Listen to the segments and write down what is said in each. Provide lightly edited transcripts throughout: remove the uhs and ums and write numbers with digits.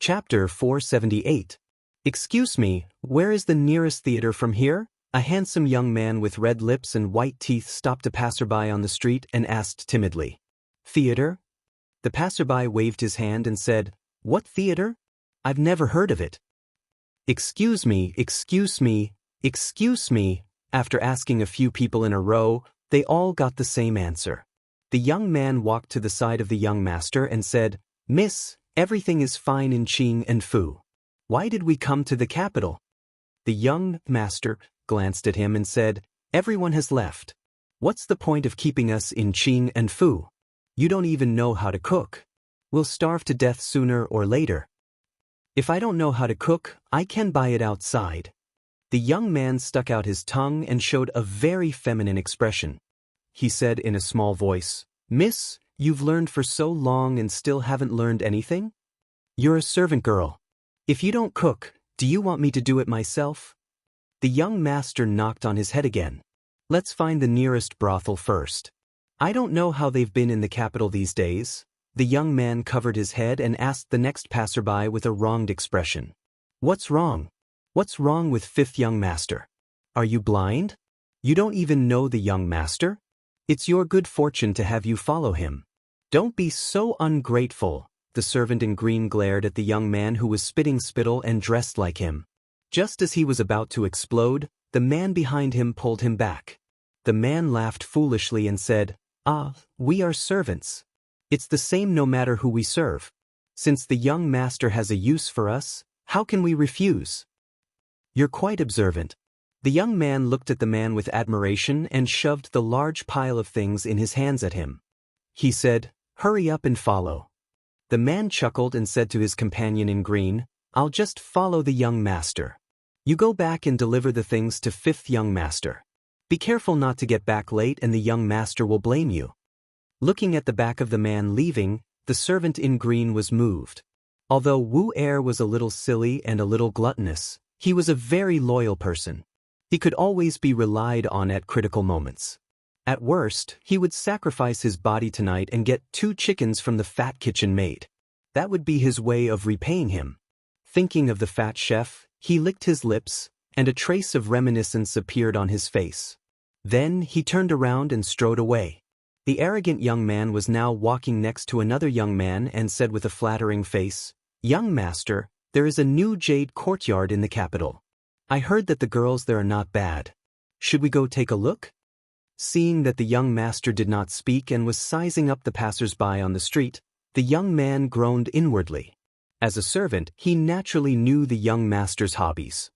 Chapter 478. Excuse me, where is the nearest theater from here? A handsome young man with red lips and white teeth stopped a passerby on the street and asked timidly. Theater? The passerby waved his hand and said, What theater? I've never heard of it. Excuse me, excuse me, excuse me. After asking a few people in a row, they all got the same answer. The young man walked to the side of the young master and said, Miss, everything is fine in Qing and Fu. Why did we come to the capital? The young master glanced at him and said, Everyone has left. What's the point of keeping us in Qing and Fu? You don't even know how to cook. We'll starve to death sooner or later. If I don't know how to cook, I can buy it outside. The young man stuck out his tongue and showed a very feminine expression. He said in a small voice, Miss, you've learned for so long and still haven't learned anything? You're a servant girl. If you don't cook, do you want me to do it myself? The young master knocked on his head again. Let's find the nearest brothel first. I don't know how they've been in the capital these days. The young man covered his head and asked the next passerby with a wronged expression. What's wrong? What's wrong with fifth young master? Are you blind? You don't even know the young master? It's your good fortune to have you follow him. Don't be so ungrateful. The servant in green glared at the young man who was spitting spittle and dressed like him. Just as he was about to explode, the man behind him pulled him back. The man laughed foolishly and said, We are servants. It's the same no matter who we serve. Since the young master has a use for us, how can we refuse? You're quite observant. The young man looked at the man with admiration and shoved the large pile of things in his hands at him. He said, Hurry up and follow. The man chuckled and said to his companion in green, I'll just follow the young master. You go back and deliver the things to fifth young master. Be careful not to get back late and the young master will blame you. Looking at the back of the man leaving, the servant in green was moved. Although Wu Er was a little silly and a little gluttonous, he was a very loyal person. He could always be relied on at critical moments. At worst, he would sacrifice his body tonight and get 2 chickens from the fat kitchen maid. That would be his way of repaying him. Thinking of the fat chef, he licked his lips, and a trace of reminiscence appeared on his face. Then he turned around and strode away. The arrogant young man was now walking next to another young man and said with a flattering face, Young master, there is a new jade courtyard in the capital. I heard that the girls there are not bad. Should we go take a look? Seeing that the young master did not speak and was sizing up the passers-by on the street, the young man groaned inwardly. As a servant, he naturally knew the young master's hobbies.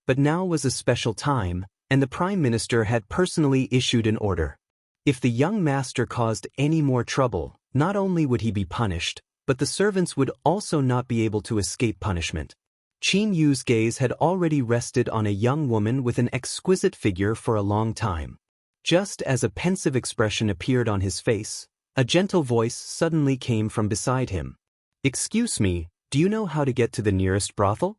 But now was a special time, and the Prime Minister had personally issued an order. If the young master caused any more trouble, not only would he be punished, but the servants would also not be able to escape punishment. Qin Yu's gaze had already rested on a young woman with an exquisite figure for a long time. Just as a pensive expression appeared on his face, a gentle voice suddenly came from beside him. Excuse me, do you know how to get to the nearest brothel?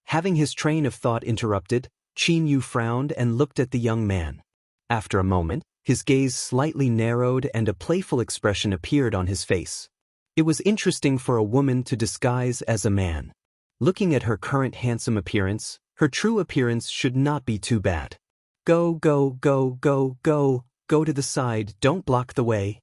Having his train of thought interrupted, Qin Yu frowned and looked at the young man. After a moment, his gaze slightly narrowed and a playful expression appeared on his face. It was interesting for a woman to disguise as a man. Looking at her current handsome appearance, her true appearance should not be too bad. Go, go, go, go, go, go to the side, don't block the way.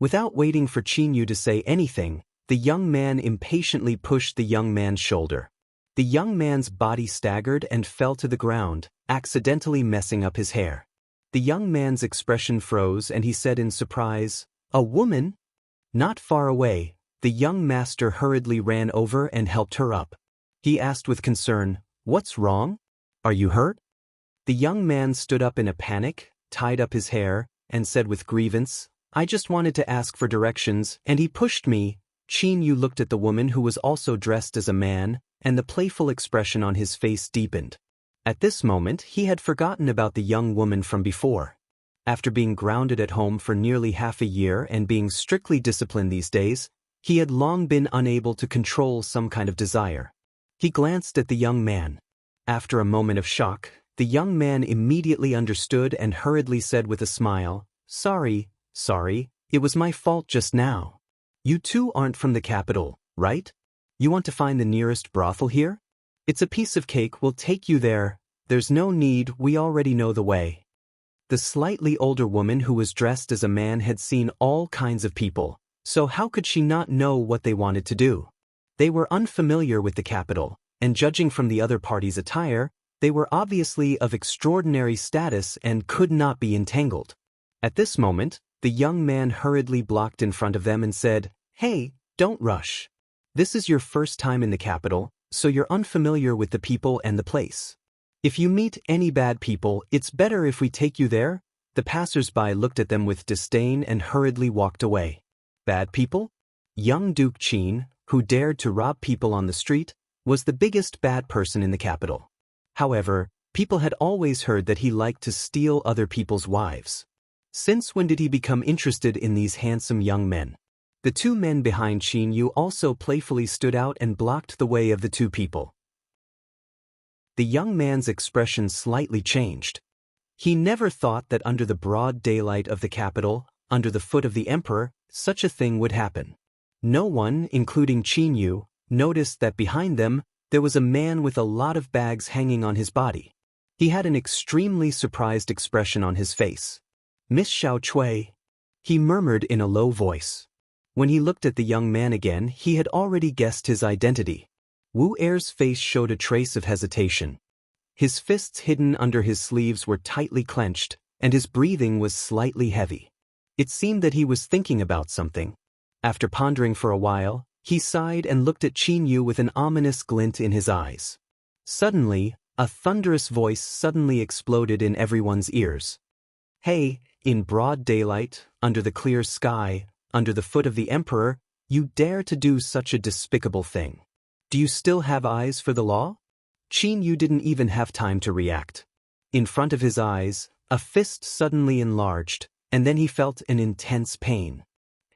Without waiting for Qin Yu to say anything, the young man impatiently pushed the young man's shoulder. The young man's body staggered and fell to the ground, accidentally messing up his hair. The young man's expression froze and he said in surprise, A woman? Not far away, the young master hurriedly ran over and helped her up. He asked with concern, What's wrong? Are you hurt? The young man stood up in a panic, tied up his hair, and said with grievance, I just wanted to ask for directions, and he pushed me. Qin Yu looked at the woman who was also dressed as a man, and the playful expression on his face deepened. At this moment, he had forgotten about the young woman from before. After being grounded at home for nearly half a year and being strictly disciplined these days, he had long been unable to control some kind of desire. He glanced at the young man. After a moment of shock, the young man immediately understood and hurriedly said with a smile, Sorry, it was my fault just now. You two aren't from the capital, right? You want to find the nearest brothel here? It's a piece of cake, we'll take you there. There's no need, we already know the way. The slightly older woman who was dressed as a man had seen all kinds of people, so how could she not know what they wanted to do? They were unfamiliar with the capital, and judging from the other party's attire, they were obviously of extraordinary status and could not be entangled. At this moment, the young man hurriedly blocked in front of them and said, "Hey, don't rush. This is your first time in the capital, so you're unfamiliar with the people and the place. If you meet any bad people, it's better if we take you there." The passers-by looked at them with disdain and hurriedly walked away. Bad people? Young Duke Qin, who dared to rob people on the street, was the biggest bad person in the capital. However, people had always heard that he liked to steal other people's wives. Since when did he become interested in these handsome young men? The two men behind Qin Yu also playfully stood out and blocked the way of the two people. The young man's expression slightly changed. He never thought that under the broad daylight of the capital, under the foot of the emperor, such a thing would happen. No one, including Qin Yu, noticed that behind them, there was a man with a lot of bags hanging on his body. He had an extremely surprised expression on his face. "Miss Xiao Cui," he murmured in a low voice. When he looked at the young man again, he had already guessed his identity. Wu Er's face showed a trace of hesitation. His fists hidden under his sleeves were tightly clenched, and his breathing was slightly heavy. It seemed that he was thinking about something. After pondering for a while, he sighed and looked at Qin Yu with an ominous glint in his eyes. Suddenly, a thunderous voice suddenly exploded in everyone's ears. "Hey, in broad daylight, under the clear sky, under the foot of the emperor, you dare to do such a despicable thing. Do you still have eyes for the law?" Qin Yu didn't even have time to react. In front of his eyes, a fist suddenly enlarged, and then he felt an intense pain.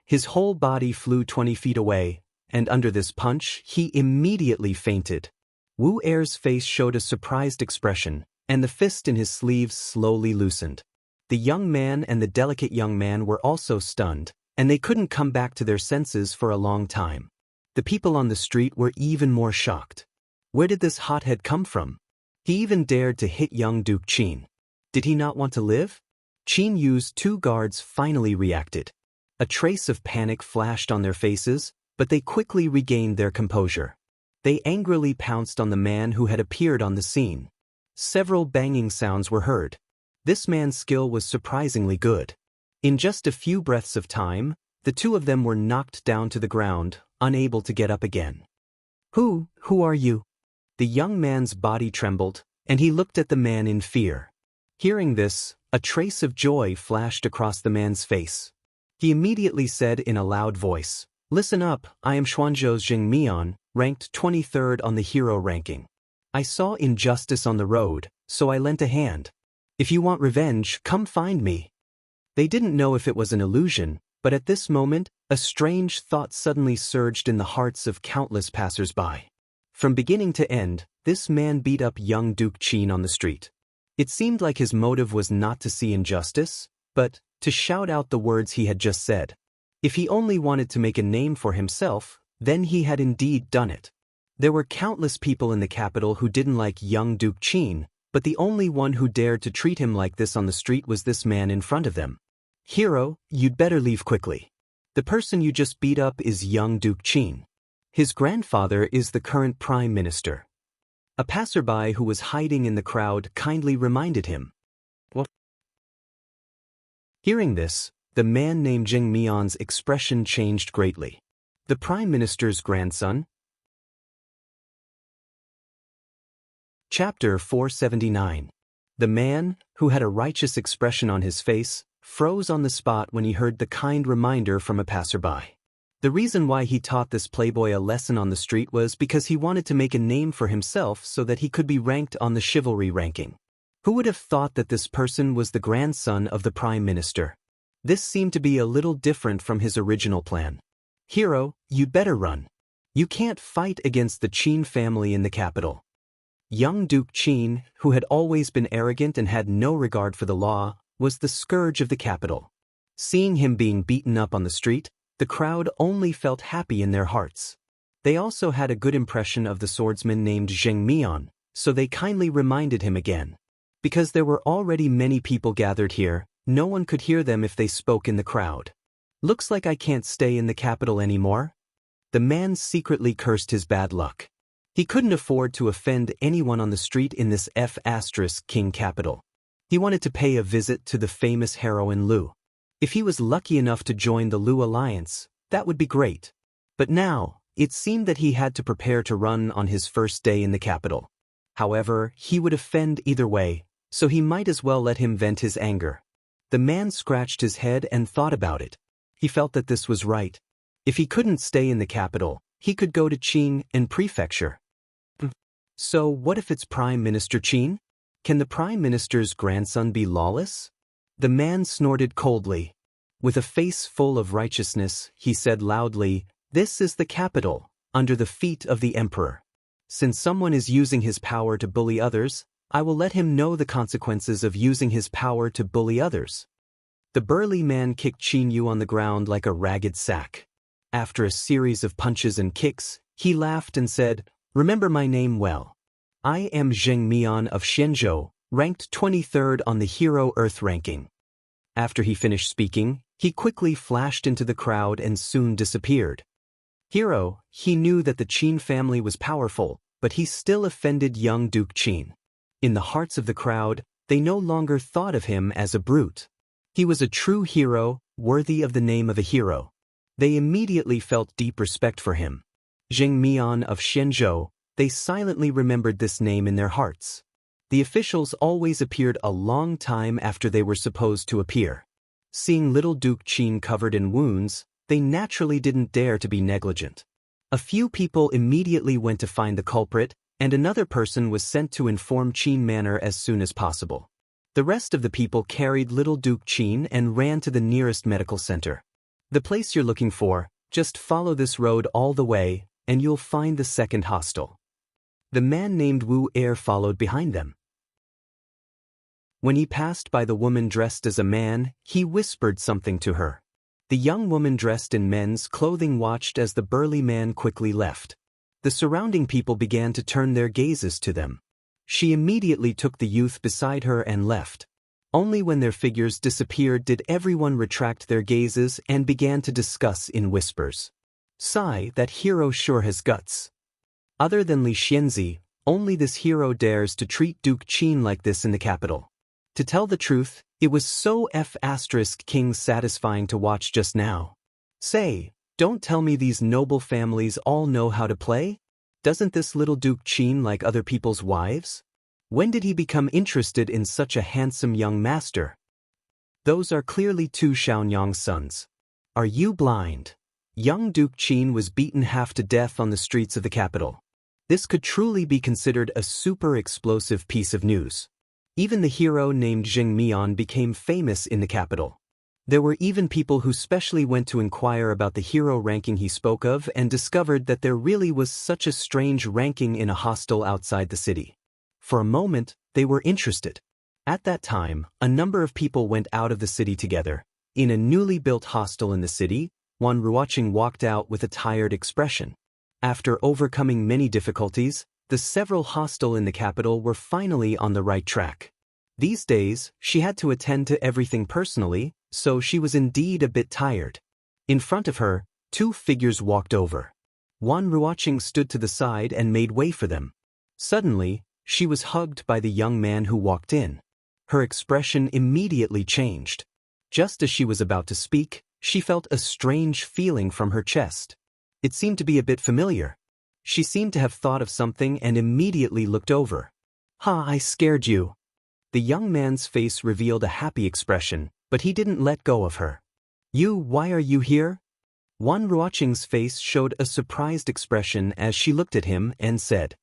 His whole body flew 20 feet away, and under this punch, he immediately fainted. Wu Er's face showed a surprised expression, and the fist in his sleeves slowly loosened. The young man and the delicate young man were also stunned, and they couldn't come back to their senses for a long time. The people on the street were even more shocked. Where did this hothead come from? He even dared to hit young Duke Qin. Did he not want to live? Qin Yu's two guards finally reacted. A trace of panic flashed on their faces, but they quickly regained their composure. They angrily pounced on the man who had appeared on the scene. Several banging sounds were heard. This man's skill was surprisingly good. In just a few breaths of time, the two of them were knocked down to the ground, unable to get up again. Who are you?" The young man's body trembled, and he looked at the man in fear. Hearing this, a trace of joy flashed across the man's face. He immediately said in a loud voice, "Listen up, I am Xuanzhou's Jing Mian, ranked 23rd on the hero ranking. I saw injustice on the road, so I lent a hand. If you want revenge, come find me." They didn't know if it was an illusion, but at this moment, a strange thought suddenly surged in the hearts of countless passers-by. From beginning to end, this man beat up young Duke Qin on the street. It seemed like his motive was not to see injustice, but to shout out the words he had just said. If he only wanted to make a name for himself, then he had indeed done it. There were countless people in the capital who didn't like young Duke Qin, but the only one who dared to treat him like this on the street was this man in front of them. "Hero, you'd better leave quickly. The person you just beat up is young Duke Qin. His grandfather is the current prime minister." A passerby who was hiding in the crowd kindly reminded him. "What?" Hearing this, the man named Jing Mian's expression changed greatly. The prime minister's grandson? Chapter 479. The man, who had a righteous expression on his face, froze on the spot when he heard the kind reminder from a passerby. The reason why he taught this playboy a lesson on the street was because he wanted to make a name for himself so that he could be ranked on the chivalry ranking. Who would have thought that this person was the grandson of the prime minister? This seemed to be a little different from his original plan. "Hero, you'd better run. You can't fight against the Qin family in the capital." Young Duke Qin, who had always been arrogant and had no regard for the law, was the scourge of the capital. Seeing him being beaten up on the street, the crowd only felt happy in their hearts. They also had a good impression of the swordsman named Zheng Mian, so they kindly reminded him again. Because there were already many people gathered here, no one could hear them if they spoke in the crowd. Looks like I can't stay in the capital anymore. The man secretly cursed his bad luck. He couldn't afford to offend anyone on the street in this King capital. He wanted to pay a visit to the famous heroine Lu. If he was lucky enough to join the Lu Alliance, that would be great. But now, it seemed that he had to prepare to run on his first day in the capital. However, he would offend either way, so he might as well let him vent his anger. The man scratched his head and thought about it. He felt that this was right. If he couldn't stay in the capital, he could go to Qing and Prefecture. So what if it's Prime Minister Qin? Can the Prime Minister's grandson be lawless? The man snorted coldly. With a face full of righteousness, he said loudly, "This is the capital, under the feet of the emperor. Since someone is using his power to bully others, I will let him know the consequences of using his power to bully others." The burly man kicked Qin Yu on the ground like a ragged sack. After a series of punches and kicks, he laughed and said, "Remember my name well. I am Zheng Mian of Shenzhou, ranked 23rd on the Hero Earth ranking." After he finished speaking, he quickly flashed into the crowd and soon disappeared. He knew that the Qin family was powerful, but he still offended young Duke Qin. In the hearts of the crowd, they no longer thought of him as a brute. He was a true hero, worthy of the name of a hero. They immediately felt deep respect for him. Zheng Mian of Shenzhou, they silently remembered this name in their hearts. The officials always appeared a long time after they were supposed to appear. Seeing little Duke Qin covered in wounds, they naturally didn't dare to be negligent. A few people immediately went to find the culprit, and another person was sent to inform Qin Manor as soon as possible. The rest of the people carried little Duke Qin and ran to the nearest medical center. "The place you're looking for, just follow this road all the way, and you'll find the second hostel." The man named Wu Er followed behind them. When he passed by the woman dressed as a man, he whispered something to her. The young woman dressed in men's clothing watched as the burly man quickly left. The surrounding people began to turn their gazes to them. She immediately took the youth beside her and left. Only when their figures disappeared did everyone retract their gazes and began to discuss in whispers. "Sigh, that hero sure has guts. Other than Li Xianzi, only this hero dares to treat Duke Qin like this in the capital." To tell the truth, it was so King satisfying to watch just now. Say, don't tell me these noble families all know how to play? Doesn't this little Duke Qin like other people's wives? When did he become interested in such a handsome young master? Those are clearly two Xiaonyang's sons. Are you blind? Young Duke Qin was beaten half to death on the streets of the capital. This could truly be considered a super explosive piece of news. Even the hero named Zheng Mian became famous in the capital. There were even people who specially went to inquire about the hero ranking he spoke of and discovered that there really was such a strange ranking in a hostel outside the city. For a moment, they were interested. At that time, a number of people went out of the city together. In a newly built hostel in the city, Wan Ruoqing walked out with a tired expression. After overcoming many difficulties, the several hostel in the capital were finally on the right track. These days, she had to attend to everything personally, so she was indeed a bit tired. In front of her, two figures walked over. Wan Ruoqing stood to the side and made way for them. Suddenly, she was hugged by the young man who walked in. Her expression immediately changed. Just as she was about to speak, she felt a strange feeling from her chest. It seemed to be a bit familiar. She seemed to have thought of something and immediately looked over. "Ha, I scared you." The young man's face revealed a happy expression, but he didn't let go of her. Why are you here?" Wan Ruoqing's face showed a surprised expression as she looked at him and said,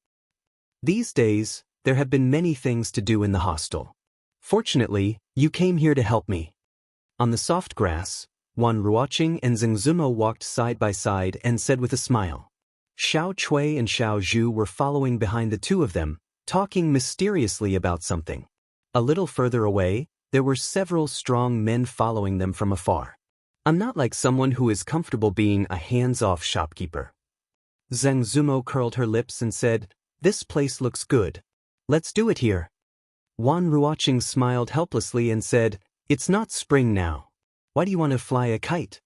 "These days, there have been many things to do in the hostel. Fortunately, you came here to help me." On the soft grass, Wan Ruoqing and Zheng Zumo walked side by side and said with a smile. Xiao Chui and Xiao Zhu were following behind the two of them, talking mysteriously about something. A little further away, there were several strong men following them from afar. "I'm not like someone who is comfortable being a hands-off shopkeeper." Zheng Zumo curled her lips and said, "This place looks good. Let's do it here." Wan Ruoqing smiled helplessly and said, "It's not spring now. Why do you want to fly a kite?"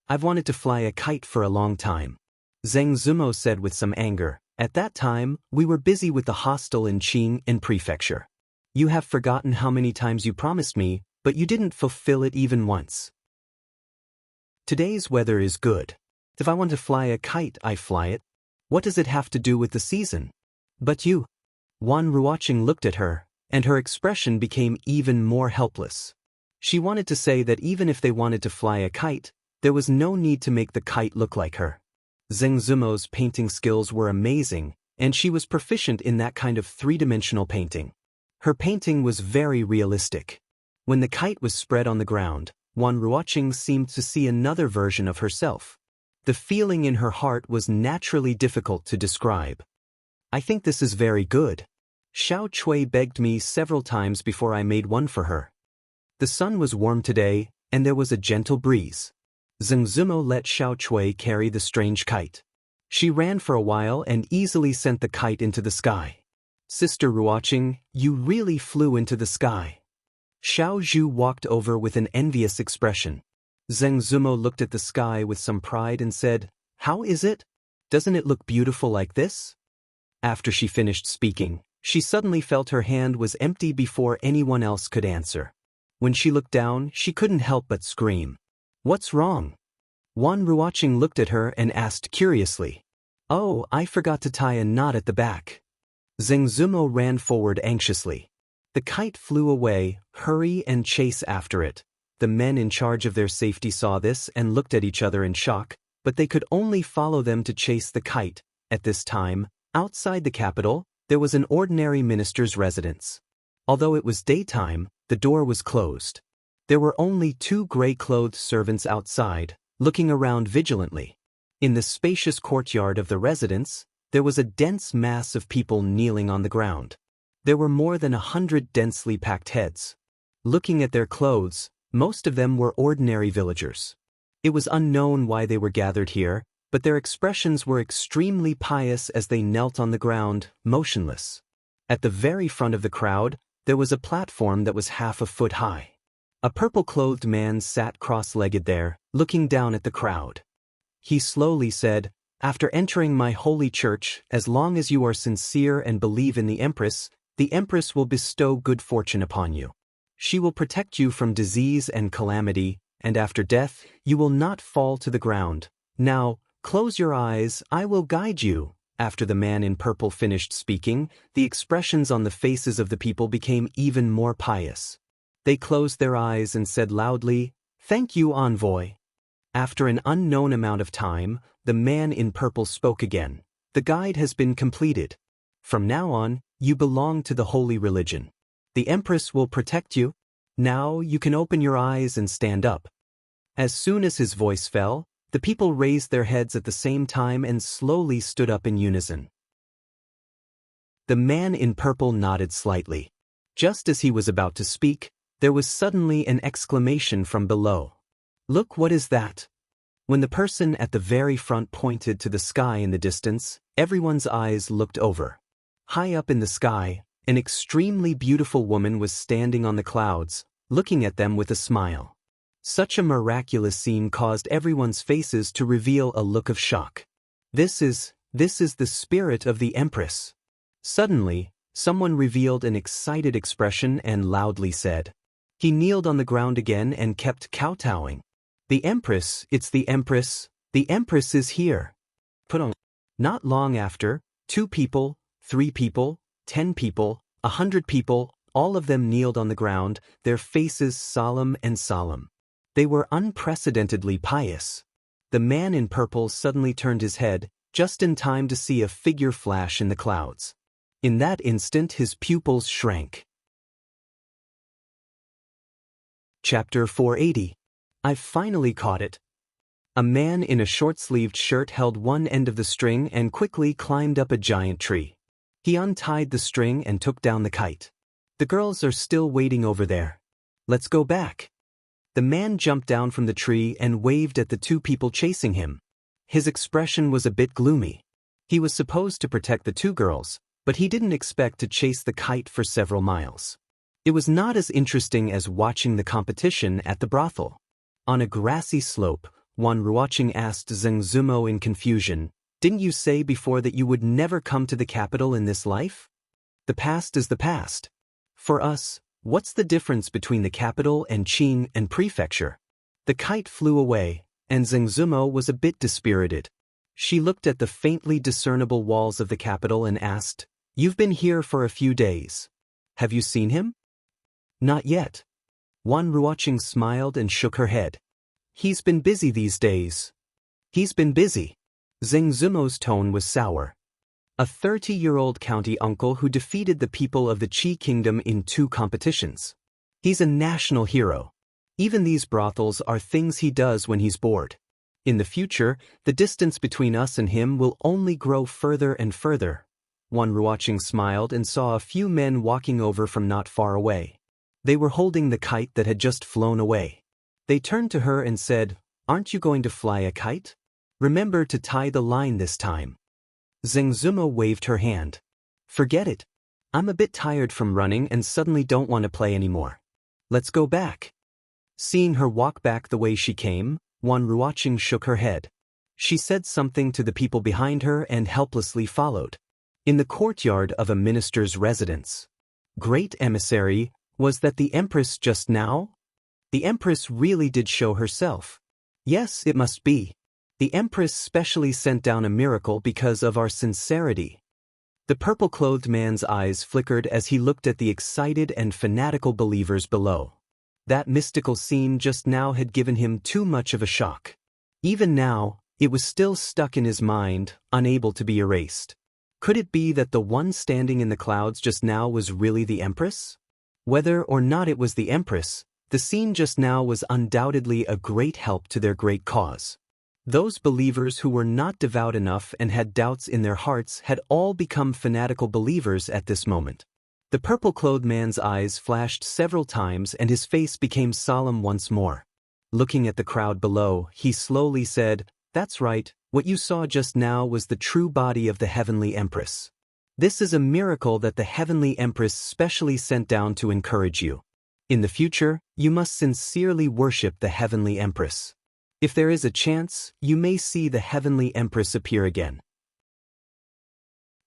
"I've wanted to fly a kite for a long time," Zheng Zumo said with some anger. "At that time, we were busy with the hostel in Qing in prefecture. You have forgotten how many times you promised me, but you didn't fulfill it even once. Today's weather is good. If I want to fly a kite, I fly it. What does it have to do with the season?" "But you..." Wan Ruoqing looked at her, and her expression became even more helpless. She wanted to say that even if they wanted to fly a kite, there was no need to make the kite look like her. Zheng Zumo's painting skills were amazing, and she was proficient in that kind of three-dimensional painting. Her painting was very realistic. When the kite was spread on the ground, Wan Ruoqing seemed to see another version of herself. The feeling in her heart was naturally difficult to describe. "I think this is very good. Xiao Chui begged me several times before I made one for her." The sun was warm today, and there was a gentle breeze. Zheng Zumo let Xiao Chui carry the strange kite. She ran for a while and easily sent the kite into the sky. "Sister Ruoqing, you really flew into the sky." Xiao Zhu walked over with an envious expression. Zheng Zumo looked at the sky with some pride and said, "How is it? Doesn't it look beautiful like this?" After she finished speaking, she suddenly felt her hand was empty before anyone else could answer. When she looked down, she couldn't help but scream. "What's wrong?" Wan Ruoqing looked at her and asked curiously. "Oh, I forgot to tie a knot at the back." Zheng Zumo ran forward anxiously. The kite flew away, hurry and chase after it. The men in charge of their safety saw this and looked at each other in shock, but they could only follow them to chase the kite. At this time, outside the capital, there was an ordinary minister's residence. Although it was daytime, the door was closed. There were only two gray-clothed servants outside, looking around vigilantly. In the spacious courtyard of the residence, there was a dense mass of people kneeling on the ground. There were more than 100 densely packed heads. Looking at their clothes, most of them were ordinary villagers. It was unknown why they were gathered here, but their expressions were extremely pious as they knelt on the ground, motionless. At the very front of the crowd, there was a platform that was half a foot high. A purple-clothed man sat cross-legged there, looking down at the crowd. He slowly said, "After entering my holy church, as long as you are sincere and believe in the Empress will bestow good fortune upon you. She will protect you from disease and calamity, and after death, you will not fall to the ground. Now, close your eyes, I will guide you." After the man in purple finished speaking, the expressions on the faces of the people became even more pious. They closed their eyes and said loudly, "Thank you, envoy." After an unknown amount of time, the man in purple spoke again. "The guide has been completed. From now on, you belong to the holy religion. The Empress will protect you. Now you can open your eyes and stand up." As soon as his voice fell, the people raised their heads at the same time and slowly stood up in unison. The man in purple nodded slightly. Just as he was about to speak, there was suddenly an exclamation from below. "Look, what is that?" When the person at the very front pointed to the sky in the distance, everyone's eyes looked over. High up in the sky, an extremely beautiful woman was standing on the clouds, looking at them with a smile. Such a miraculous scene caused everyone's faces to reveal a look of shock. This is the spirit of the Empress." Suddenly, someone revealed an excited expression and loudly said. He kneeled on the ground again and kept kowtowing. "The Empress, it's the Empress is here." Put on. Not long after, 2 people, 3 people, 10 people, 100 people, all of them kneeled on the ground, their faces solemn and solemn. They were unprecedentedly pious. The man in purple suddenly turned his head, just in time to see a figure flash in the clouds. In that instant his pupils shrank. Chapter 480. I've finally caught it. A man in a short-sleeved shirt held one end of the string and quickly climbed up a giant tree. He untied the string and took down the kite. "The girls are still waiting over there. Let's go back." The man jumped down from the tree and waved at the 2 people chasing him. His expression was a bit gloomy. He was supposed to protect the two girls, but he didn't expect to chase the kite for several miles. It was not as interesting as watching the competition at the brothel. On a grassy slope, Wan Ruoqing asked Zheng Zumo in confusion, "Didn't you say before that you would never come to the capital in this life? The past is the past. For us, what's the difference between the capital and Qing and prefecture?" The kite flew away, and Zheng Zumo was a bit dispirited. She looked at the faintly discernible walls of the capital and asked, "You've been here for a few days. Have you seen him?" "Not yet." Wan Ruoqing smiled and shook her head. "He's been busy these days." "He's been busy." Zheng Zumo's tone was sour. "A 30-year-old county uncle who defeated the people of the Qi kingdom in 2 competitions. He's a national hero. Even these brothels are things he does when he's bored. In the future, the distance between us and him will only grow further and further." Wan Ruoqing smiled and saw a few men walking over from not far away. They were holding the kite that had just flown away. They turned to her and said, "Aren't you going to fly a kite? Remember to tie the line this time." Zheng Zumo waved her hand. "Forget it. I'm a bit tired from running and suddenly don't want to play anymore. Let's go back." Seeing her walk back the way she came, Wan Ruoqing shook her head. She said something to the people behind her and helplessly followed. In the courtyard of a minister's residence. Great emissary, was that the Empress just now? The Empress really did show herself. Yes, it must be. The Empress specially sent down a miracle because of our sincerity. The purple-clothed man's eyes flickered as he looked at the excited and fanatical believers below. That mystical scene just now had given him too much of a shock. Even now, it was still stuck in his mind, unable to be erased. Could it be that the one standing in the clouds just now was really the Empress? Whether or not it was the Empress, the scene just now was undoubtedly a great help to their great cause. Those believers who were not devout enough and had doubts in their hearts had all become fanatical believers at this moment. The purple-clothed man's eyes flashed several times and his face became solemn once more. Looking at the crowd below, he slowly said, "That's right, what you saw just now was the true body of the Heavenly Empress. This is a miracle that the Heavenly Empress specially sent down to encourage you. In the future, you must sincerely worship the Heavenly Empress. If there is a chance, you may see the Heavenly Empress appear again."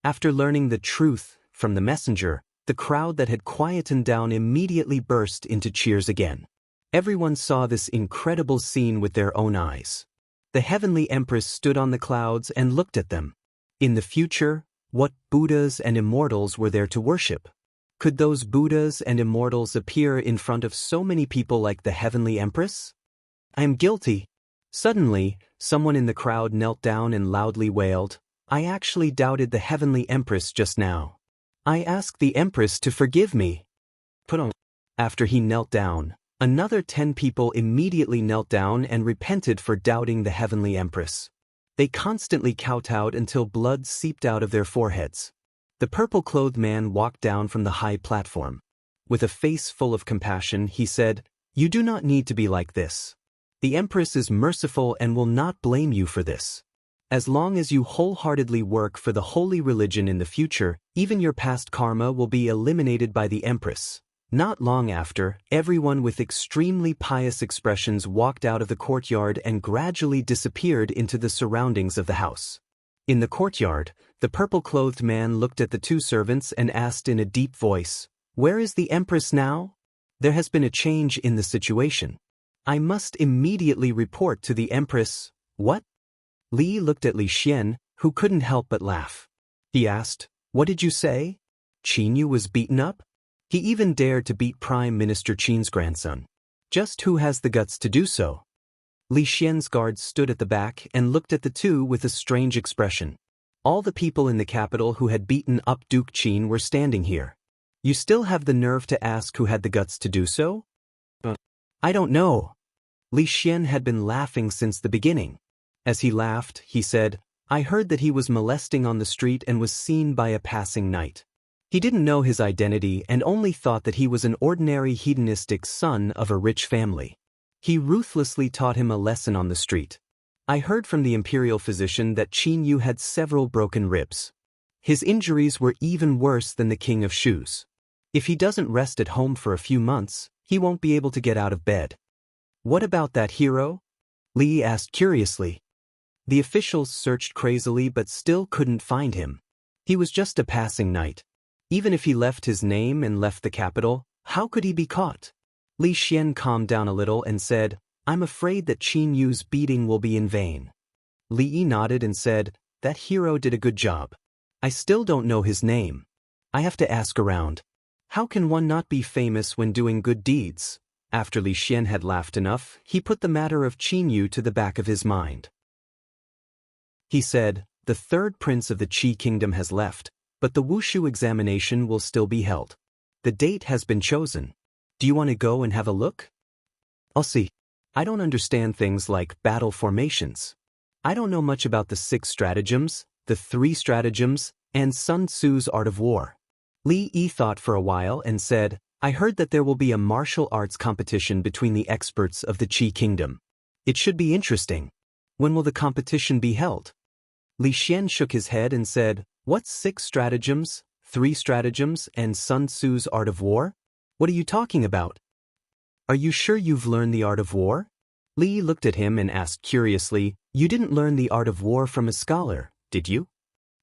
After learning the truth from the messenger, the crowd that had quietened down immediately burst into cheers again. Everyone saw this incredible scene with their own eyes. The Heavenly Empress stood on the clouds and looked at them. In the future, what Buddhas and immortals were there to worship? Could those Buddhas and immortals appear in front of so many people like the Heavenly Empress? "I am guilty." Suddenly, someone in the crowd knelt down and loudly wailed, "I actually doubted the Heavenly Empress just now. I ask the Empress to forgive me." Put on. After he knelt down, another 10 people immediately knelt down and repented for doubting the Heavenly Empress. They constantly kowtowed until blood seeped out of their foreheads. The purple-clothed man walked down from the high platform. With a face full of compassion, he said, "You do not need to be like this. The Empress is merciful and will not blame you for this. As long as you wholeheartedly work for the holy religion in the future, even your past karma will be eliminated by the Empress." Not long after, everyone with extremely pious expressions walked out of the courtyard and gradually disappeared into the surroundings of the house. In the courtyard, the purple-clothed man looked at the 2 servants and asked in a deep voice, "Where is the Empress now? There has been a change in the situation. I must immediately report to the Empress." "What?" Li looked at Li Xian, who couldn't help but laugh. He asked, "What did you say? Qinyu was beaten up? He even dared to beat Prime Minister Qin's grandson. Just who has the guts to do so?" Li Xian's guards stood at the back and looked at the 2 with a strange expression. All the people in the capital who had beaten up Duke Qin were standing here. "You still have the nerve to ask who had the guts to do so?" "I don't know." Li Xian had been laughing since the beginning. As he laughed, he said, "I heard that he was molesting on the street and was seen by a passing knight. He didn't know his identity and only thought that he was an ordinary hedonistic son of a rich family. He ruthlessly taught him a lesson on the street. I heard from the imperial physician that Qin Yu had several broken ribs. His injuries were even worse than the king of shoes. If he doesn't rest at home for a few months, he won't be able to get out of bed. What about that hero? Li asked curiously. The officials searched crazily but still couldn't find him. He was just a passing knight. Even if he left his name and left the capital, how could he be caught? Li Xian calmed down a little and said, I'm afraid that Qin Yu's beating will be in vain. Li Yi nodded and said, that hero did a good job. I still don't know his name. I have to ask around. How can one not be famous when doing good deeds? After Li Xian had laughed enough, he put the matter of Qin Yu to the back of his mind. He said, the third prince of the Qi kingdom has left, but the Wushu examination will still be held. The date has been chosen. Do you want to go and have a look? I'll see. I don't understand things like battle formations. I don't know much about the 6 stratagems, the 3 stratagems, and Sun Tzu's art of war. Li Yi thought for a while and said, I heard that there will be a martial arts competition between the experts of the Qi kingdom. It should be interesting. When will the competition be held? Li Xian shook his head and said, what's 6 stratagems, 3 stratagems, and Sun Tzu's art of war? What are you talking about? Are you sure you've learned the art of war? Li looked at him and asked curiously, you didn't learn the art of war from a scholar, did you?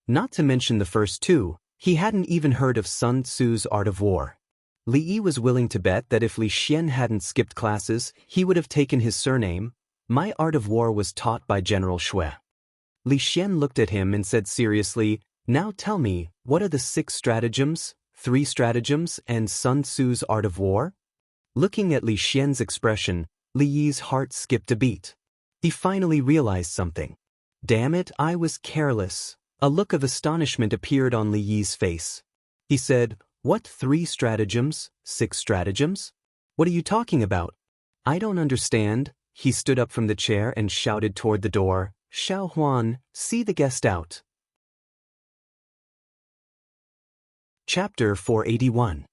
Not to mention the first 2, he hadn't even heard of Sun Tzu's art of war. Li Yi was willing to bet that if Li Xian hadn't skipped classes, he would have taken his surname. My art of war was taught by General Shui. Li Xian looked at him and said seriously, now tell me, what are the 6 stratagems, 3 stratagems, and Sun Tzu's art of war? Looking at Li Xian's expression, Li Yi's heart skipped a beat. He finally realized something. Damn it, I was careless. A look of astonishment appeared on Li Yi's face. He said, what 3 stratagems, 6 stratagems? What are you talking about? I don't understand. He stood up from the chair and shouted toward the door, Xiao Huan, see the guest out. Chapter 481.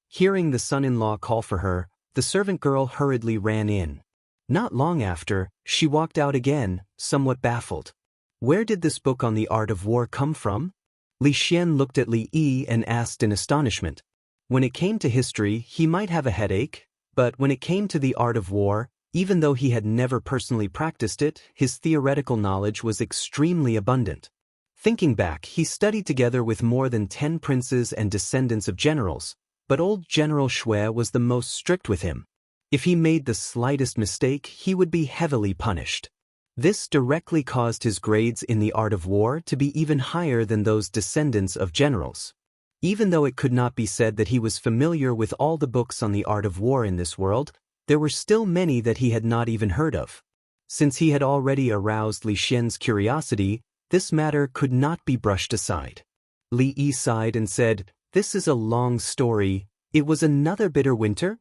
Hearing the son-in-law call for her, the servant girl hurriedly ran in. Not long after, she walked out again, somewhat baffled. Where did this book on the art of war come from? Li Xian looked at Li Yi and asked in astonishment. When it came to history, he might have a headache, but when it came to the art of war, even though he had never personally practiced it, his theoretical knowledge was extremely abundant. Thinking back, he studied together with more than 10 princes and descendants of generals, but old General Shui was the most strict with him. If he made the slightest mistake, he would be heavily punished. This directly caused his grades in the art of war to be even higher than those descendants of generals. Even though it could not be said that he was familiar with all the books on the art of war in this world, there were still many that he had not even heard of. Since he had already aroused Li Xian's curiosity, this matter could not be brushed aside. Li Yi sighed and said, this is a long story. It was another bitter winter?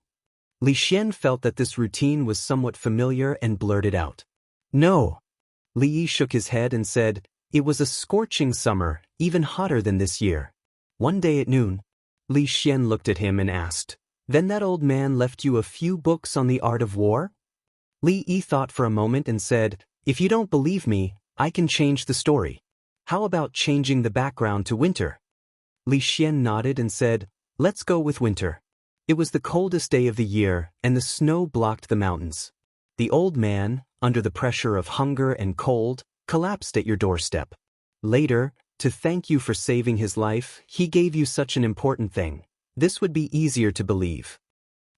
Li Xian felt that this routine was somewhat familiar and blurted out. No. Li Yi shook his head and said, it was a scorching summer, even hotter than this year. One day at noon, Li Xian looked at him and asked, then that old man left you a few books on the art of war? Li Yi thought for a moment and said, if you don't believe me, I can change the story. How about changing the background to winter? Li Xian nodded and said, let's go with winter. It was the coldest day of the year, and the snow blocked the mountains. The old man, under the pressure of hunger and cold, collapsed at your doorstep. Later, to thank you for saving his life, he gave you such an important thing. This would be easier to believe.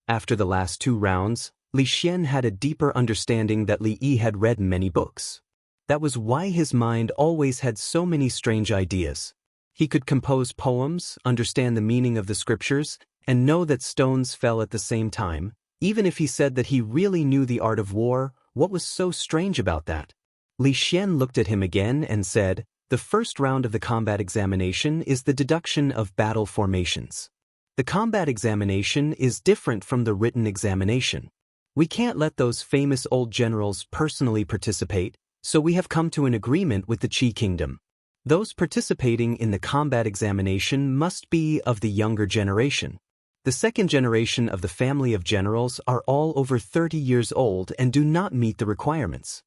After the last 2 rounds, Li Xian had a deeper understanding that Li Yi had read many books. That was why his mind always had so many strange ideas. He could compose poems, understand the meaning of the scriptures, and know that stones fell at the same time. Even if he said that he really knew the art of war, what was so strange about that? Li Xian looked at him again and said, the first round of the combat examination is the deduction of battle formations. The combat examination is different from the written examination. We can't let those famous old generals personally participate, so we have come to an agreement with the Qi kingdom. Those participating in the combat examination must be of the younger generation. The second generation of the family of generals are all over 30 years old and do not meet the requirements.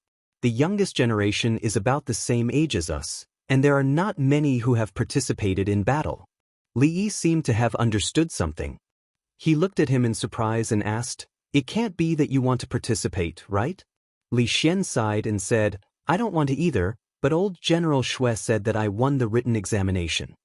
The youngest generation is about the same age as us, and there are not many who have participated in battle. Li Yi seemed to have understood something. He looked at him in surprise and asked, "It can't be that you want to participate, right?" Li Xian sighed and said, "I don't want to either, but old General Shui said that I won the written examination.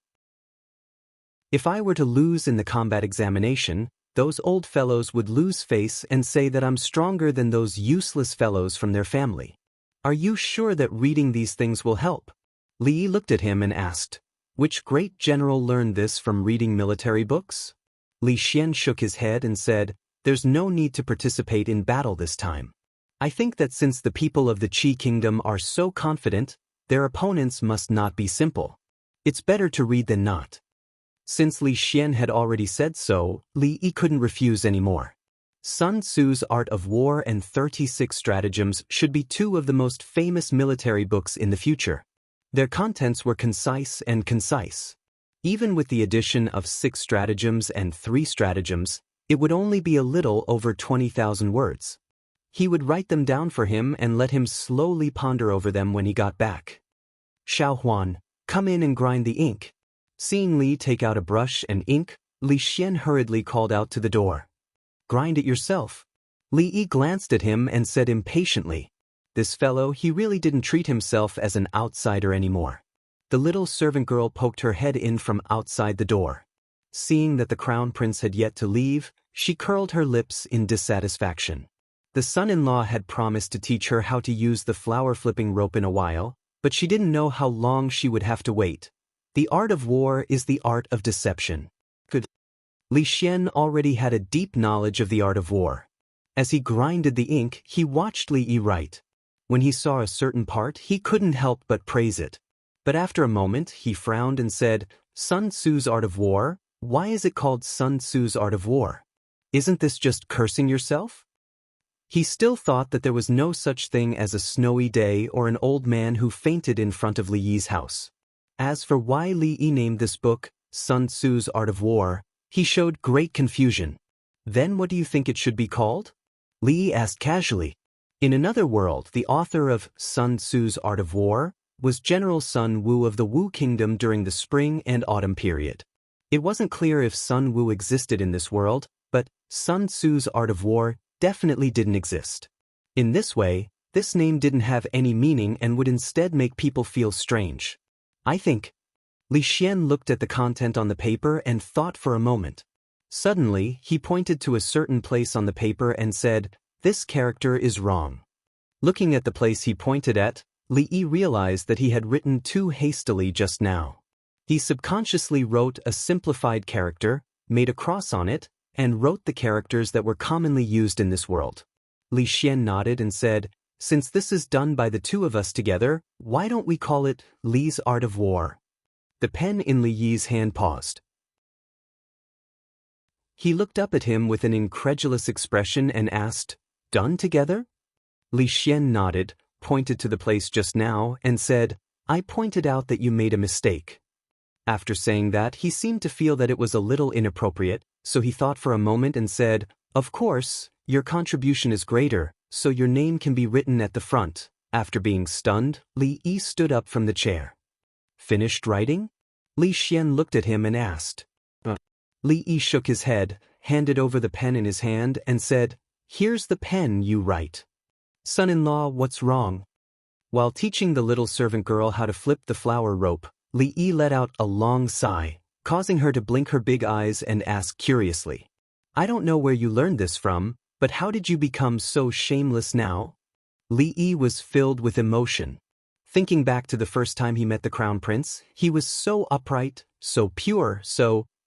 If I were to lose in the combat examination, those old fellows would lose face and say that I'm stronger than those useless fellows from their family. Are you sure that reading these things will help?" Li Yi looked at him and asked, "Which great general learned this from reading military books?" Li Xian shook his head and said, "There's no need to participate in battle this time. I think that since the people of the Qi Kingdom are so confident, their opponents must not be simple. It's better to read than not." Since Li Xian had already said so, Li Yi couldn't refuse anymore. Sun Tzu's Art of War and 36 Stratagems should be two of the most famous military books in the future. Their contents were concise. Even with the addition of 6 stratagems and 3 stratagems, it would only be a little over 20,000 words. He would write them down for him and let him slowly ponder over them when he got back. "Xiao Huan, come in and grind the ink." Seeing Li take out a brush and ink, Li Xian hurriedly called out to the door. "Grind it yourself." Li Yi glanced at him and said impatiently, "This fellow, he really didn't treat himself as an outsider anymore." The little servant girl poked her head in from outside the door. Seeing that the crown prince had yet to leave, she curled her lips in dissatisfaction. The son-in-law had promised to teach her how to use the flower-flipping rope in a while, but she didn't know how long she would have to wait. The art of war is the art of deception. Li Xian already had a deep knowledge of the art of war. As he grinded the ink, he watched Li Yi write. When he saw a certain part, he couldn't help but praise it. But after a moment, he frowned and said, "Sun Tzu's Art of War? Why is it called Sun Tzu's Art of War? Isn't this just cursing yourself?" He still thought that there was no such thing as a snowy day or an old man who fainted in front of Li Yi's house. As for why Li Yi named this book Sun Tzu's Art of War, he showed great confusion. "Then what do you think it should be called?" Li Yi asked casually. In another world, the author of Sun Tzu's Art of War was General Sun Wu of the Wu Kingdom during the spring and autumn period. It wasn't clear if Sun Wu existed in this world, but Sun Tzu's Art of War definitely didn't exist. In this way, this name didn't have any meaning and would instead make people feel strange. I think. Li Xian looked at the content on the paper and thought for a moment. Suddenly, he pointed to a certain place on the paper and said, "This character is wrong." Looking at the place he pointed at, Li Yi realized that he had written too hastily just now. He subconsciously wrote a simplified character, made a cross on it, and wrote the characters that were commonly used in this world. Li Xian nodded and said, "Since this is done by the two of us together, why don't we call it Li's Art of War?" The pen in Li Yi's hand paused. He looked up at him with an incredulous expression and asked, "Done together?" Li Xian nodded, pointed to the place just now, and said, "I pointed out that you made a mistake." After saying that, he seemed to feel that it was a little inappropriate, so he thought for a moment and said, "Of course, your contribution is greater, so your name can be written at the front." After being stunned, Li Yi stood up from the chair. "Finished writing?" Li Xian looked at him and asked. Li Yi shook his head, handed over the pen in his hand, and said, "Here's the pen, you write." "Son-in-law, what's wrong?" While teaching the little servant girl how to flip the flower rope, Li Yi let out a long sigh, causing her to blink her big eyes and ask curiously, "I don't know where you learned this from, but how did you become so shameless now?" Li Yi was filled with emotion. Thinking back to the first time he met the crown prince, he was so upright, so pure,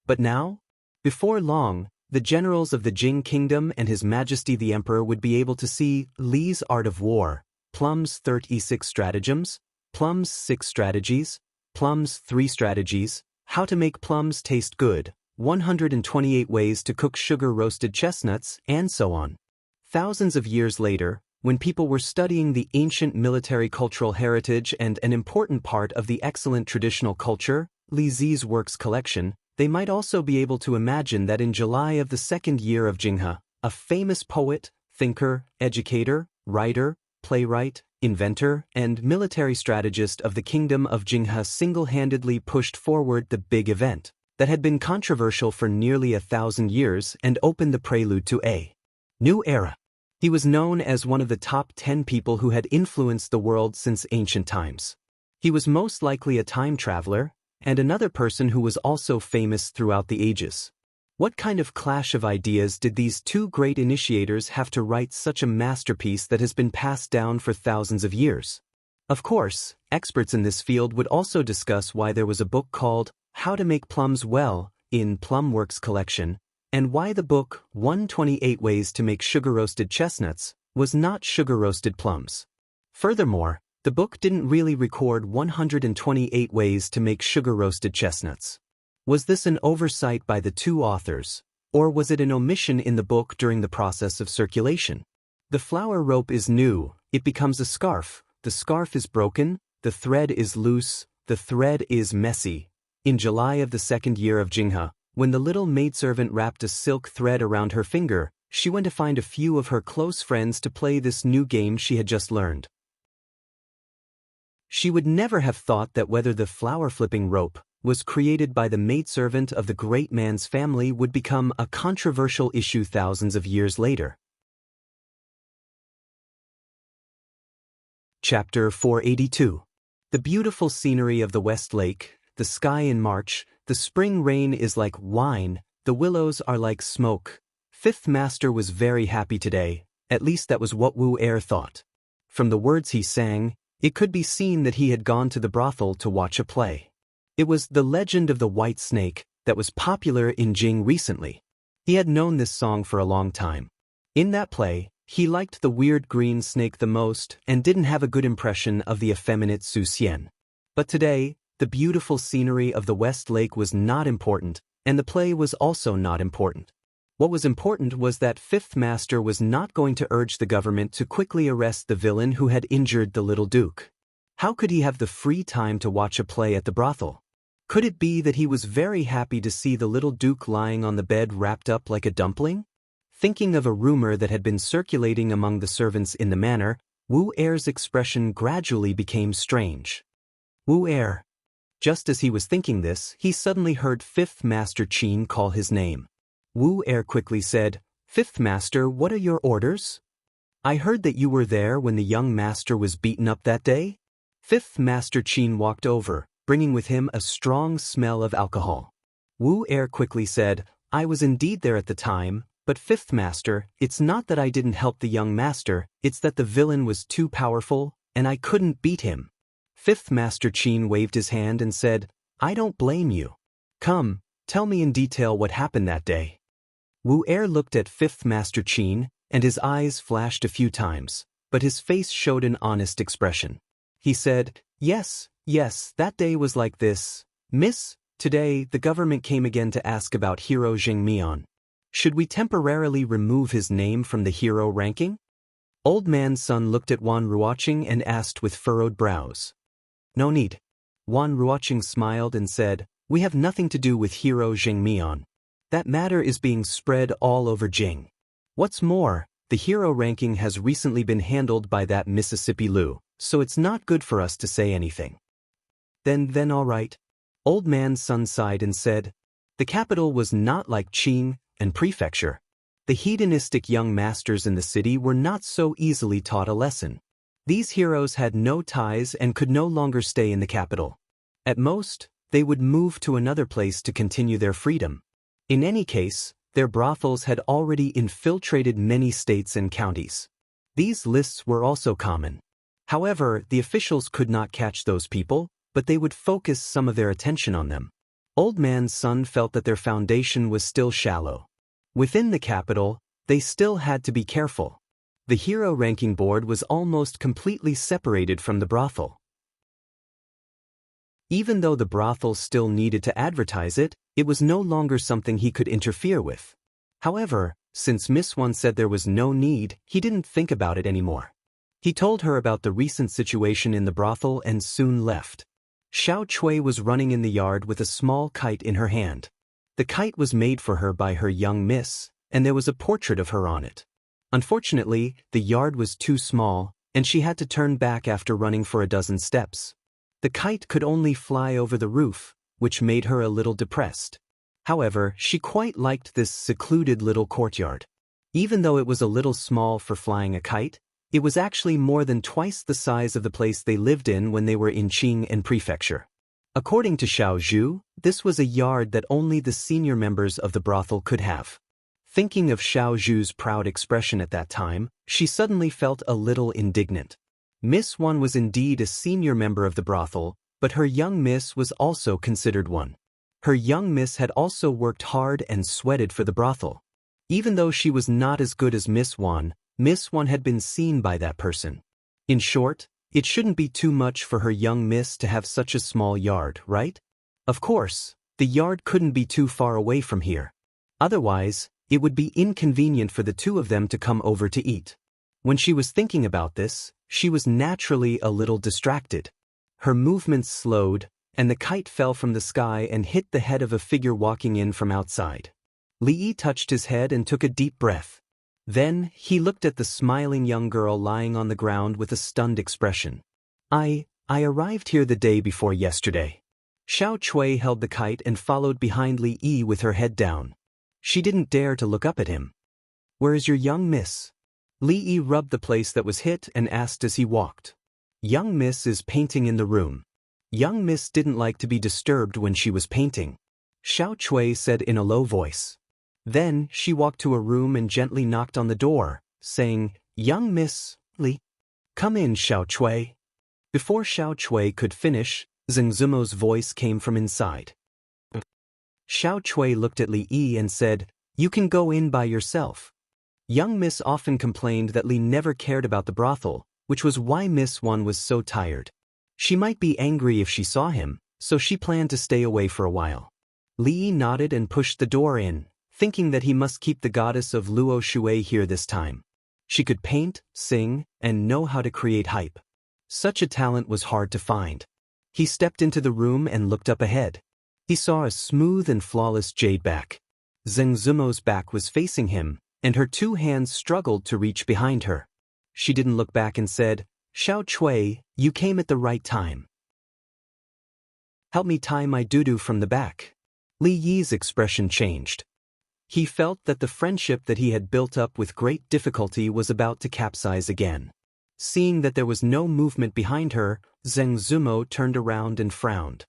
but now? Before long, the generals of the Jing Kingdom and His Majesty the Emperor would be able to see Li's Art of War, Plum's 36 Stratagems, Plum's 6 Strategies, Plum's 3 Strategies, How to Make Plums Taste Good, 128 Ways to Cook Sugar-Roasted Chestnuts, and so on. Thousands of years later, when people were studying the ancient military cultural heritage and an important part of the excellent traditional culture, Li Zi's works collection, they might also be able to imagine that in July of the second year of Jinghe, a famous poet, thinker, educator, writer, playwright, inventor, and military strategist of the Kingdom of Jinghe single-handedly pushed forward the big event that had been controversial for nearly 1,000 years and opened the prelude to a new era. He was known as one of the top 10 people who had influenced the world since ancient times. He was most likely a time traveler, and another person who was also famous throughout the ages. What kind of clash of ideas did these two great initiators have to write such a masterpiece that has been passed down for thousands of years? Of course, experts in this field would also discuss why there was a book called How to Make Plums Well in Plumworks collection, and why the book 128 Ways to Make Sugar-Roasted Chestnuts was not sugar-roasted plums. Furthermore, the book didn't really record 128 ways to make sugar-roasted chestnuts. Was this an oversight by the two authors, or was it an omission in the book during the process of circulation? The flower rope is new, it becomes a scarf, the scarf is broken, the thread is loose, the thread is messy. In July of the second year of Jinghe, when the little maidservant wrapped a silk thread around her finger, she went to find a few of her close friends to play this new game she had just learned. She would never have thought that whether the flower-flipping rope was created by the maidservant of the great man's family would become a controversial issue thousands of years later. Chapter 482. The beautiful scenery of the West Lake, the sky in March, the spring rain is like wine, the willows are like smoke. Fifth Master was very happy today, at least that was what Wu Er thought. From the words he sang, it could be seen that he had gone to the brothel to watch a play. It was The Legend of the White Snake that was popular in Jing recently. He had known this song for a long time. In that play, he liked the weird green snake the most and didn't have a good impression of the effeminate Su Xian. But today, the beautiful scenery of the West Lake was not important, and the play was also not important. What was important was that Fifth Master was not going to urge the government to quickly arrest the villain who had injured the little duke. How could he have the free time to watch a play at the brothel? Could it be that he was very happy to see the little duke lying on the bed wrapped up like a dumpling? Thinking of a rumor that had been circulating among the servants in the manor, Wu Er's expression gradually became strange. Wu Er. Just as he was thinking this, he suddenly heard Fifth Master Qin call his name. Wu Er quickly said, "Fifth Master, what are your orders? I heard that you were there when the young master was beaten up that day." Fifth Master Qin walked over, bringing with him a strong smell of alcohol. Wu Er quickly said, "I was indeed there at the time, but Fifth Master, it's not that I didn't help the young master, it's that the villain was too powerful, and I couldn't beat him." Fifth Master Qin waved his hand and said, "I don't blame you. Come, tell me in detail what happened that day." Wu Er looked at Fifth Master Qin, and his eyes flashed a few times, but his face showed an honest expression. He said, Yes, that day was like this. Miss, today the government came again to ask about hero Jingmian. Should we temporarily remove his name from the hero ranking? Old Man's son looked at Wan Ruoqing and asked with furrowed brows. No need. Wan Ruoqing smiled and said, "We have nothing to do with hero Jingmian. That matter is being spread all over Jing. What's more, the hero ranking has recently been handled by that Mississippi Lu, so it's not good for us to say anything." Then all right. Old Man's son sighed and said, "The capital was not like Qing and prefecture. The hedonistic young masters in the city were not so easily taught a lesson. These heroes had no ties and could no longer stay in the capital. At most, they would move to another place to continue their freedom. In any case, their brothels had already infiltrated many states and counties. These lists were also common. However, the officials could not catch those people, but they would focus some of their attention on them. Old Man's son felt that their foundation was still shallow. Within the capital, they still had to be careful. The hero ranking board was almost completely separated from the brothel. Even though the brothel still needed to advertise it, it was no longer something he could interfere with. However, since Miss Wan said there was no need, he didn't think about it anymore. He told her about the recent situation in the brothel and soon left. Xiao Chui was running in the yard with a small kite in her hand. The kite was made for her by her young miss, and there was a portrait of her on it. Unfortunately, the yard was too small, and she had to turn back after running for a dozen steps. The kite could only fly over the roof, which made her a little depressed. However, she quite liked this secluded little courtyard. Even though it was a little small for flying a kite, it was actually more than twice the size of the place they lived in when they were in Qing and Prefecture. According to Xiao Zhu, this was a yard that only the senior members of the brothel could have. Thinking of Xiao Zhu's proud expression at that time, she suddenly felt a little indignant. Miss Wan was indeed a senior member of the brothel, but her young miss was also considered one. Her young miss had also worked hard and sweated for the brothel. Even though she was not as good as Miss Wan had been seen by that person. In short, it shouldn't be too much for her young miss to have such a small yard, right? Of course, the yard couldn't be too far away from here. Otherwise, it would be inconvenient for the two of them to come over to eat. When she was thinking about this, she was naturally a little distracted. Her movements slowed, and the kite fell from the sky and hit the head of a figure walking in from outside. Li Yi touched his head and took a deep breath. Then, he looked at the smiling young girl lying on the ground with a stunned expression. I arrived here the day before yesterday. Xiao Chui held the kite and followed behind Li Yi with her head down. She didn't dare to look up at him. Where is your young miss? Li Yi rubbed the place that was hit and asked as he walked. Young miss is painting in the room. Young miss didn't like to be disturbed when she was painting. Xiao Chui said in a low voice. Then, she walked to a room and gently knocked on the door, saying, Young Miss Li. Come in, Xiao Chui. Before Xiao Chui could finish, Zheng Zumo's voice came from inside. Xiao Chui looked at Li Yi and said, You can go in by yourself. Young Miss often complained that Li never cared about the brothel, which was why Miss Wan was so tired. She might be angry if she saw him, so she planned to stay away for a while. Li Yi nodded and pushed the door in, thinking that he must keep the goddess of Luo Shui here this time. She could paint, sing, and know how to create hype. Such a talent was hard to find. He stepped into the room and looked up ahead. He saw a smooth and flawless jade back. Zheng Zumo's back was facing him, and her two hands struggled to reach behind her. She didn't look back and said, Xiao Chui, you came at the right time. Help me tie my doo-doo from the back. Li Yi's expression changed. He felt that the friendship that he had built up with great difficulty was about to capsize again. Seeing that there was no movement behind her, Zheng Zumo turned around and frowned.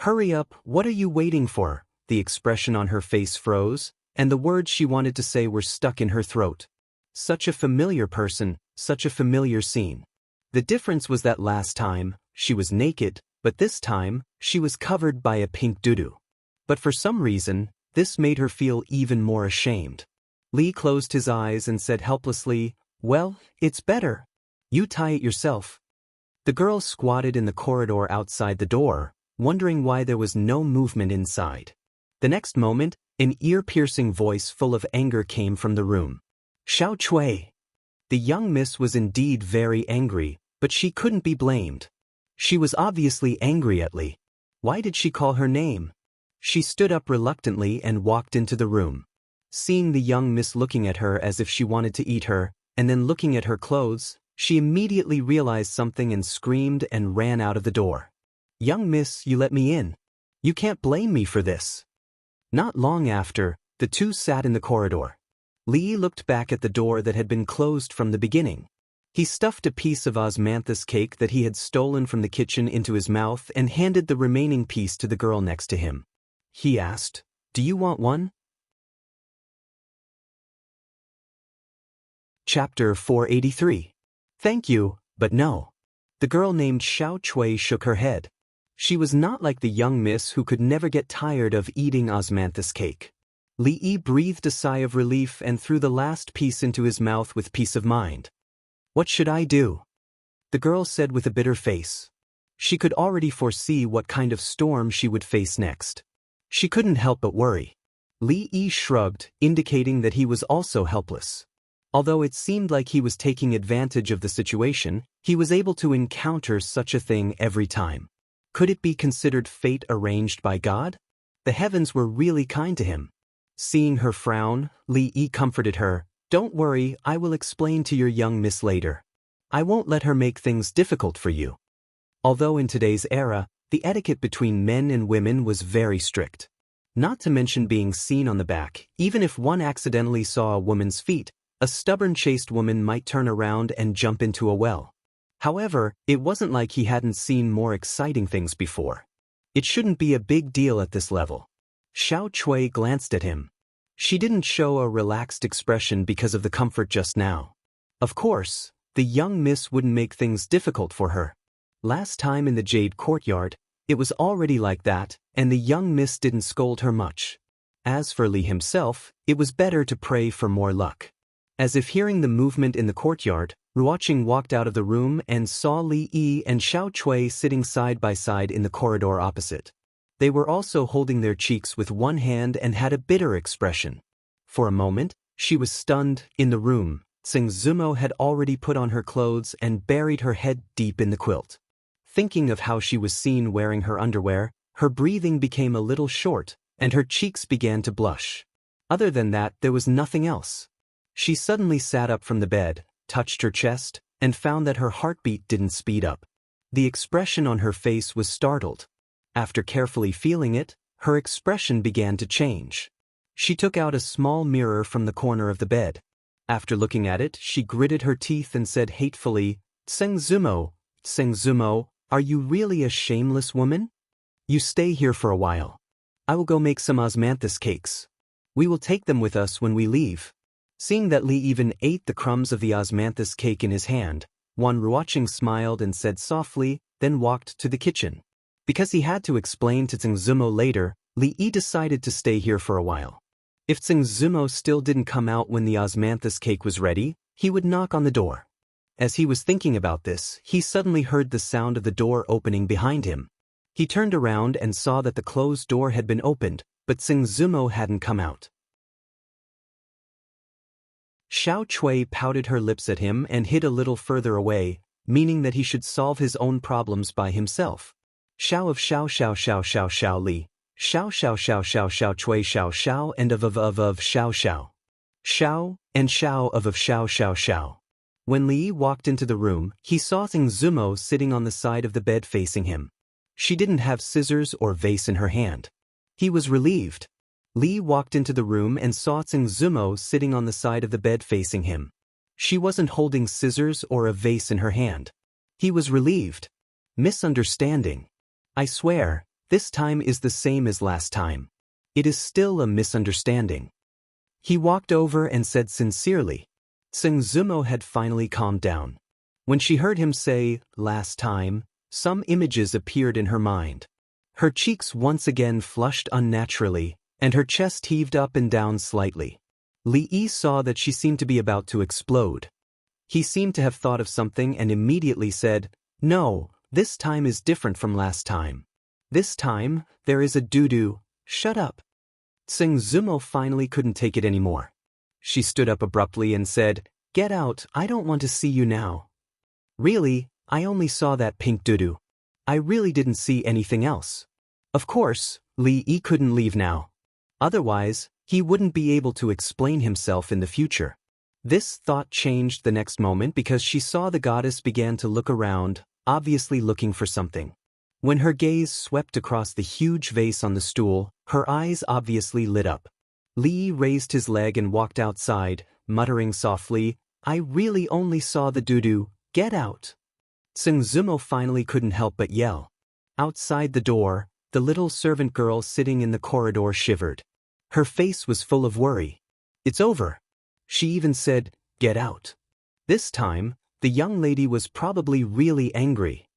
Hurry up, what are you waiting for? The expression on her face froze, and the words she wanted to say were stuck in her throat. Such a familiar person, such a familiar scene. The difference was that last time, she was naked, but this time, she was covered by a pink doo-doo. But for some reason, this made her feel even more ashamed. Li closed his eyes and said helplessly, Well, it's better. You tie it yourself. The girl squatted in the corridor outside the door, wondering why there was no movement inside. The next moment, an ear-piercing voice full of anger came from the room. Xiao Chui. The young miss was indeed very angry, but she couldn't be blamed. She was obviously angry at Li. Why did she call her name? She stood up reluctantly and walked into the room. Seeing the young miss looking at her as if she wanted to eat her, and then looking at her clothes, she immediately realized something and screamed and ran out of the door. Young miss, you let me in. You can't blame me for this. Not long after, the two sat in the corridor. Li looked back at the door that had been closed from the beginning. He stuffed a piece of osmanthus cake that he had stolen from the kitchen into his mouth and handed the remaining piece to the girl next to him. He asked, Do you want one? Chapter 483. Thank you, but no. The girl named Xiao Chui shook her head. She was not like the young miss who could never get tired of eating osmanthus cake. Li Yi breathed a sigh of relief and threw the last piece into his mouth with peace of mind. What should I do? The girl said with a bitter face. She could already foresee what kind of storm she would face next. She couldn't help but worry. Li Yi shrugged, indicating that he was also helpless. Although it seemed like he was taking advantage of the situation, he was able to encounter such a thing every time. Could it be considered fate arranged by God? The heavens were really kind to him. Seeing her frown, Li Yi comforted her. Don't worry, I will explain to your young miss later. I won't let her make things difficult for you. Although in today's era, the etiquette between men and women was very strict. Not to mention being seen on the back, even if one accidentally saw a woman's feet, a stubborn chaste woman might turn around and jump into a well. However, it wasn't like he hadn't seen more exciting things before. It shouldn't be a big deal at this level. Xiao Chui glanced at him. She didn't show a relaxed expression because of the comfort just now. Of course, the young miss wouldn't make things difficult for her. Last time in the Jade Courtyard, it was already like that, and the young miss didn't scold her much. As for Li himself, it was better to pray for more luck. As if hearing the movement in the courtyard, Ruoqing walked out of the room and saw Li Yi and Xiao Chui sitting side by side in the corridor opposite. They were also holding their cheeks with one hand and had a bitter expression. For a moment, she was stunned. In the room, Tsing Zumo had already put on her clothes and buried her head deep in the quilt. Thinking of how she was seen wearing her underwear, her breathing became a little short, and her cheeks began to blush. Other than that, there was nothing else. She suddenly sat up from the bed, touched her chest, and found that her heartbeat didn't speed up. The expression on her face was startled. After carefully feeling it, her expression began to change. She took out a small mirror from the corner of the bed. After looking at it, she gritted her teeth and said hatefully, Tseng Zumo, are you really a shameless woman? You stay here for a while. I will go make some osmanthus cakes. We will take them with us when we leave. Seeing that Li even ate the crumbs of the osmanthus cake in his hand, Ruoqing smiled and said softly, then walked to the kitchen. Because he had to explain to Tseng Zumo later, Li Yi decided to stay here for a while. If Tseng Zumo still didn't come out when the osmanthus cake was ready, he would knock on the door. As he was thinking about this, he suddenly heard the sound of the door opening behind him. He turned around and saw that the closed door had been opened, but Tseng Zumo hadn't come out. Xiao Chui pouted her lips at him and hid a little further away, meaning that he should solve his own problems by himself. Xiao of Xiao Xiao Xiao Xiao Xiao Li, Xiao Xiao Xiao Xiao Xiao Chui Xiao Xiao and of Xiao Xiao. Xiao and Xiao of Xiao Xiao Xiao. When Li walked into the room, he saw Tseng Zumo sitting on the side of the bed facing him. She didn't have scissors or vase in her hand. He was relieved. Li walked into the room and saw Tseng Zumo sitting on the side of the bed facing him. She wasn't holding scissors or a vase in her hand. He was relieved. Misunderstanding. I swear, this time is the same as last time. It is still a misunderstanding. He walked over and said sincerely. Tseng Zumo had finally calmed down. When she heard him say, last time, some images appeared in her mind. Her cheeks once again flushed unnaturally, and her chest heaved up and down slightly. Li Yi saw that she seemed to be about to explode. He seemed to have thought of something and immediately said, no, this time is different from last time. This time, there is a doo-doo. Shut up. Tseng Zumo finally couldn't take it anymore. She stood up abruptly and said, get out, I don't want to see you now. Really, I only saw that pink doo-doo. I really didn't see anything else. Of course, Li Yi couldn't leave now. Otherwise, he wouldn't be able to explain himself in the future. This thought changed the next moment because she saw the goddess began to look around, obviously looking for something. When her gaze swept across the huge vase on the stool, her eyes obviously lit up. Li raised his leg and walked outside, muttering softly, I really only saw the doo-doo, get out. Tseng Zumo finally couldn't help but yell. Outside the door, the little servant girl sitting in the corridor shivered. Her face was full of worry. It's over. She even said, get out. This time, the young lady was probably really angry.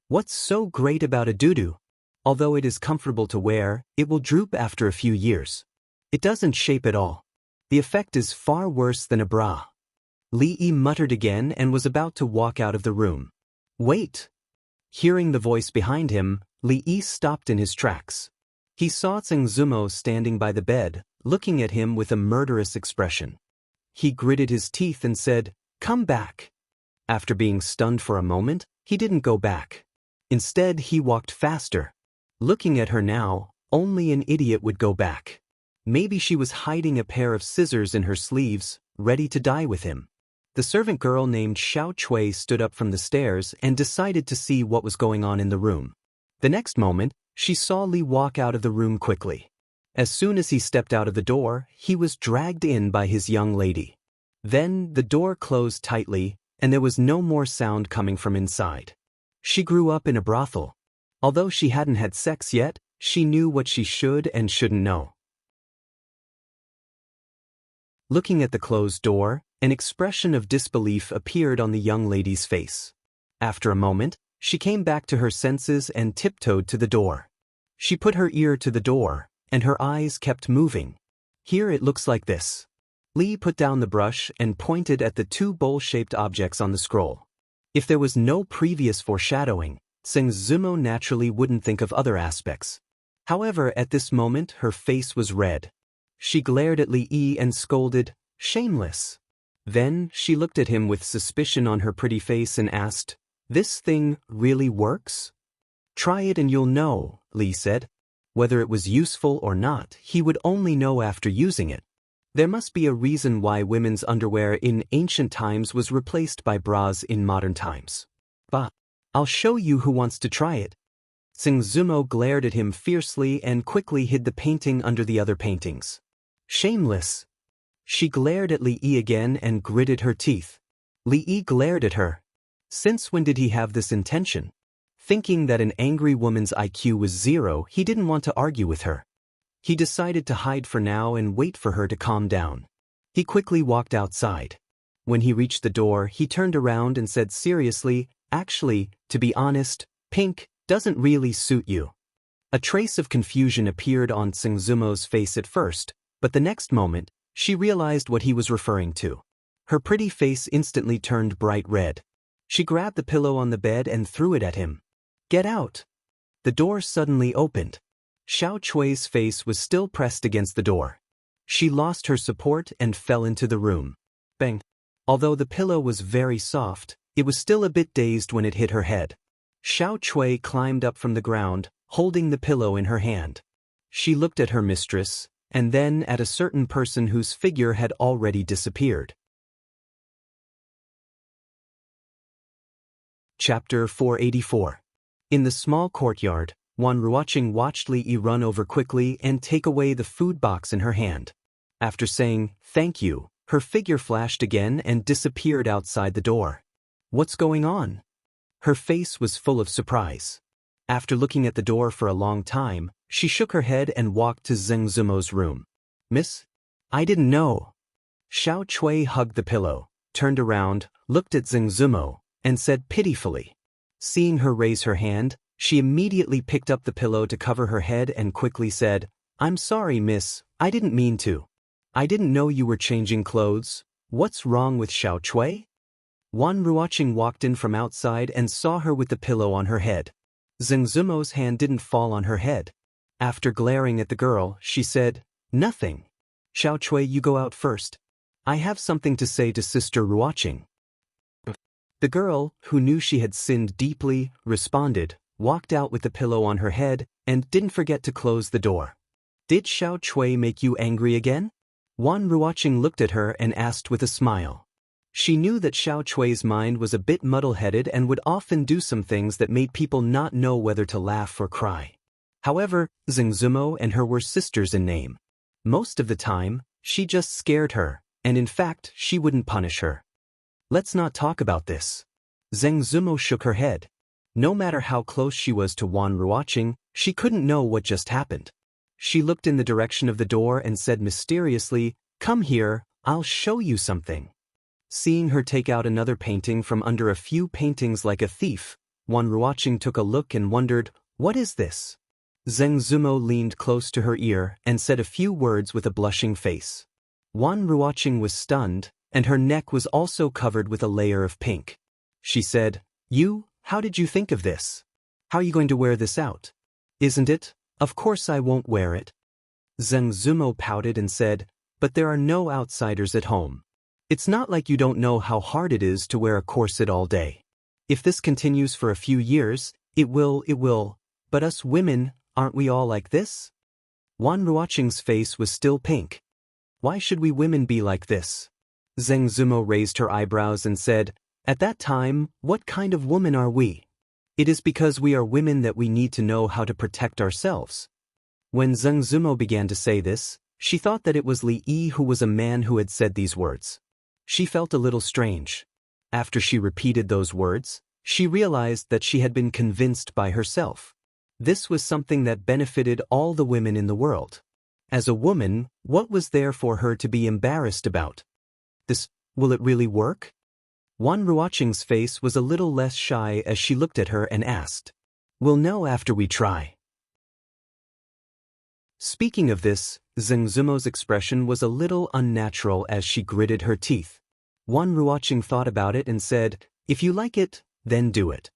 What's so great about a doo-doo? Although it is comfortable to wear, it will droop after a few years. It doesn't shape at all. The effect is far worse than a bra. Li Yi muttered again and was about to walk out of the room. Wait! Hearing the voice behind him, Li Yi stopped in his tracks. He saw Tseng Zumo standing by the bed, looking at him with a murderous expression. He gritted his teeth and said, come back. After being stunned for a moment, he didn't go back. Instead, he walked faster. Looking at her now, only an idiot would go back. Maybe she was hiding a pair of scissors in her sleeves, ready to die with him. The servant girl named Xiao Chui stood up from the stairs and decided to see what was going on in the room. The next moment, she saw Li walk out of the room quickly. As soon as he stepped out of the door, he was dragged in by his young lady. Then, the door closed tightly, and there was no more sound coming from inside. She grew up in a brothel. Although she hadn't had sex yet, she knew what she should and shouldn't know. Looking at the closed door, an expression of disbelief appeared on the young lady's face. After a moment, she came back to her senses and tiptoed to the door. She put her ear to the door, and her eyes kept moving. Here it looks like this. Li put down the brush and pointed at the two bowl-shaped objects on the scroll. If there was no previous foreshadowing, Zengzumo naturally wouldn't think of other aspects. However, at this moment her face was red. She glared at Li Yi and scolded, "Shameless." Then she looked at him with suspicion on her pretty face and asked, "This thing really works?" "Try it and you'll know," Li said. Whether it was useful or not, he would only know after using it. There must be a reason why women's underwear in ancient times was replaced by bras in modern times. "Bah, I'll show you who wants to try it." Zengzumo glared at him fiercely and quickly hid the painting under the other paintings. "Shameless." She glared at Li Yi again and gritted her teeth. Li Yi glared at her. Since when did he have this intention? Thinking that an angry woman's IQ was 0, he didn't want to argue with her. He decided to hide for now and wait for her to calm down. He quickly walked outside. When he reached the door, he turned around and said seriously, "Actually, to be honest, pink doesn't really suit you." A trace of confusion appeared on Zengzumo's face at first, but the next moment, she realized what he was referring to. Her pretty face instantly turned bright red. She grabbed the pillow on the bed and threw it at him. "Get out!" The door suddenly opened. Xiao Chui's face was still pressed against the door. She lost her support and fell into the room. Bang! Although the pillow was very soft, it was still a bit dazed when it hit her head. Xiao Chui climbed up from the ground, holding the pillow in her hand. She looked at her mistress, and then at a certain person whose figure had already disappeared. Chapter 484. In the small courtyard, Wan Ruoqing watched Li Yi run over quickly and take away the food box in her hand. After saying, "Thank you," her figure flashed again and disappeared outside the door. "What's going on?" Her face was full of surprise. After looking at the door for a long time, she shook her head and walked to Zengzumo's room. "Miss? I didn't know." Xiao Chui hugged the pillow, turned around, looked at Zengzumo, and said pitifully. Seeing her raise her hand, she immediately picked up the pillow to cover her head and quickly said, "I'm sorry, miss, I didn't mean to. I didn't know you were changing clothes. What's wrong with Xiao Chui?" Wan Ruoqing walked in from outside and saw her with the pillow on her head. Zengzumo's hand didn't fall on her head. After glaring at the girl, she said, "Nothing. Xiao Chui, you go out first. I have something to say to Sister Ruoqing." The girl, who knew she had sinned deeply, responded, walked out with the pillow on her head, and didn't forget to close the door. "Did Xiao Chui make you angry again?" Wan Ruoqing looked at her and asked with a smile. She knew that Xiao Chui's mind was a bit muddle-headed and would often do some things that made people not know whether to laugh or cry. However, Zengzumo and her were sisters in name. Most of the time, she just scared her, and in fact, she wouldn't punish her. "Let's not talk about this." Zengzumo shook her head. No matter how close she was to Wan Ruoqing, she couldn't know what just happened. She looked in the direction of the door and said mysteriously, "Come here, I'll show you something." Seeing her take out another painting from under a few paintings like a thief, Wan Ruoqing took a look and wondered, "What is this?" Zengzumo leaned close to her ear and said a few words with a blushing face. Wan Ruoqing was stunned, and her neck was also covered with a layer of pink. She said, How did you think of this? How are you going to wear this out? Isn't it? Of course I won't wear it." Zengzumo pouted and said, "But there are no outsiders at home. It's not like you don't know how hard it is to wear a corset all day. If this continues for a few years, it will, but us women, aren't we all like this?" Wan Ruoqing's face was still pink. "Why should we women be like this?" Zheng Zumo raised her eyebrows and said, "At that time, what kind of woman are we? It is because we are women that we need to know how to protect ourselves." When Zheng Zumo began to say this, she thought that it was Li Yi who was a man who had said these words. She felt a little strange. After she repeated those words, she realized that she had been convinced by herself. This was something that benefited all the women in the world. As a woman, what was there for her to be embarrassed about? Will it really work? Wan Ruoqing's face was a little less shy as she looked at her and asked, "We'll know after we try." Speaking of this, Zheng Zumo's expression was a little unnatural as she gritted her teeth. Wan Ruoqing thought about it and said, "If you like it, then do it."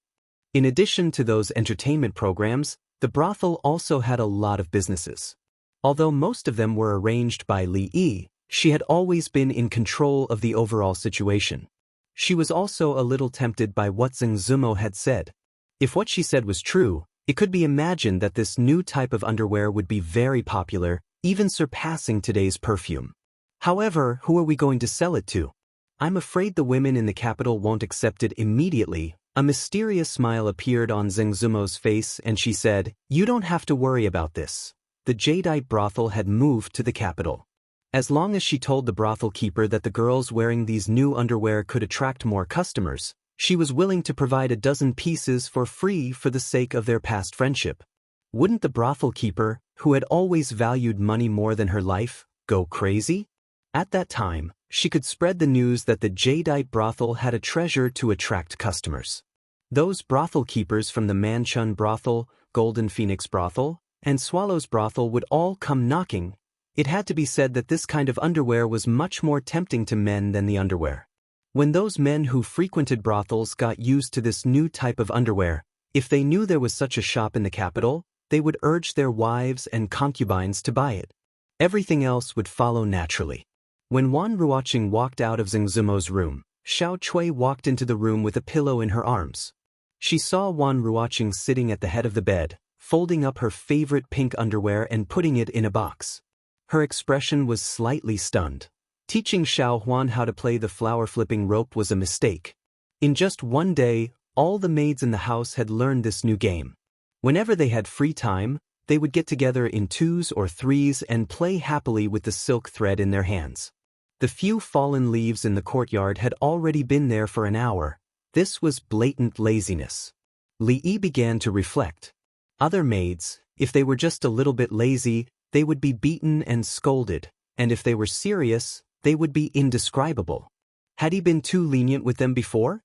In addition to those entertainment programs, the brothel also had a lot of businesses. Although most of them were arranged by Li Yi, she had always been in control of the overall situation. She was also a little tempted by what Zheng Zumo had said. If what she said was true, it could be imagined that this new type of underwear would be very popular, even surpassing today's perfume. However, who are we going to sell it to? I'm afraid the women in the capital won't accept it immediately. A mysterious smile appeared on Zheng Zumo's face and she said, "You don't have to worry about this." The Jadeite brothel had moved to the capital. As long as she told the brothel keeper that the girls wearing these new underwear could attract more customers, she was willing to provide a dozen pieces for free for the sake of their past friendship. Wouldn't the brothel keeper, who had always valued money more than her life, go crazy? At that time, she could spread the news that the Jadeite brothel had a treasure to attract customers. Those brothel keepers from the Manchun brothel, Golden Phoenix brothel, and Swallow's brothel would all come knocking. It had to be said that this kind of underwear was much more tempting to men than the underwear. When those men who frequented brothels got used to this new type of underwear, if they knew there was such a shop in the capital, they would urge their wives and concubines to buy it. Everything else would follow naturally. When Wan Ruoqing walked out of Zheng Zumo's room, Xiao Cui walked into the room with a pillow in her arms. She saw Wan Ruoqing sitting at the head of the bed, folding up her favorite pink underwear and putting it in a box. Her expression was slightly stunned. Teaching Xiao Huan how to play the flower-flipping rope was a mistake. In just one day, all the maids in the house had learned this new game. Whenever they had free time, they would get together in twos or threes and play happily with the silk thread in their hands. The few fallen leaves in the courtyard had already been there for an hour. This was blatant laziness. Li Yi began to reflect. Other maids, if they were just a little bit lazy, they would be beaten and scolded, and if they were serious, they would be indescribable. Had he been too lenient with them before?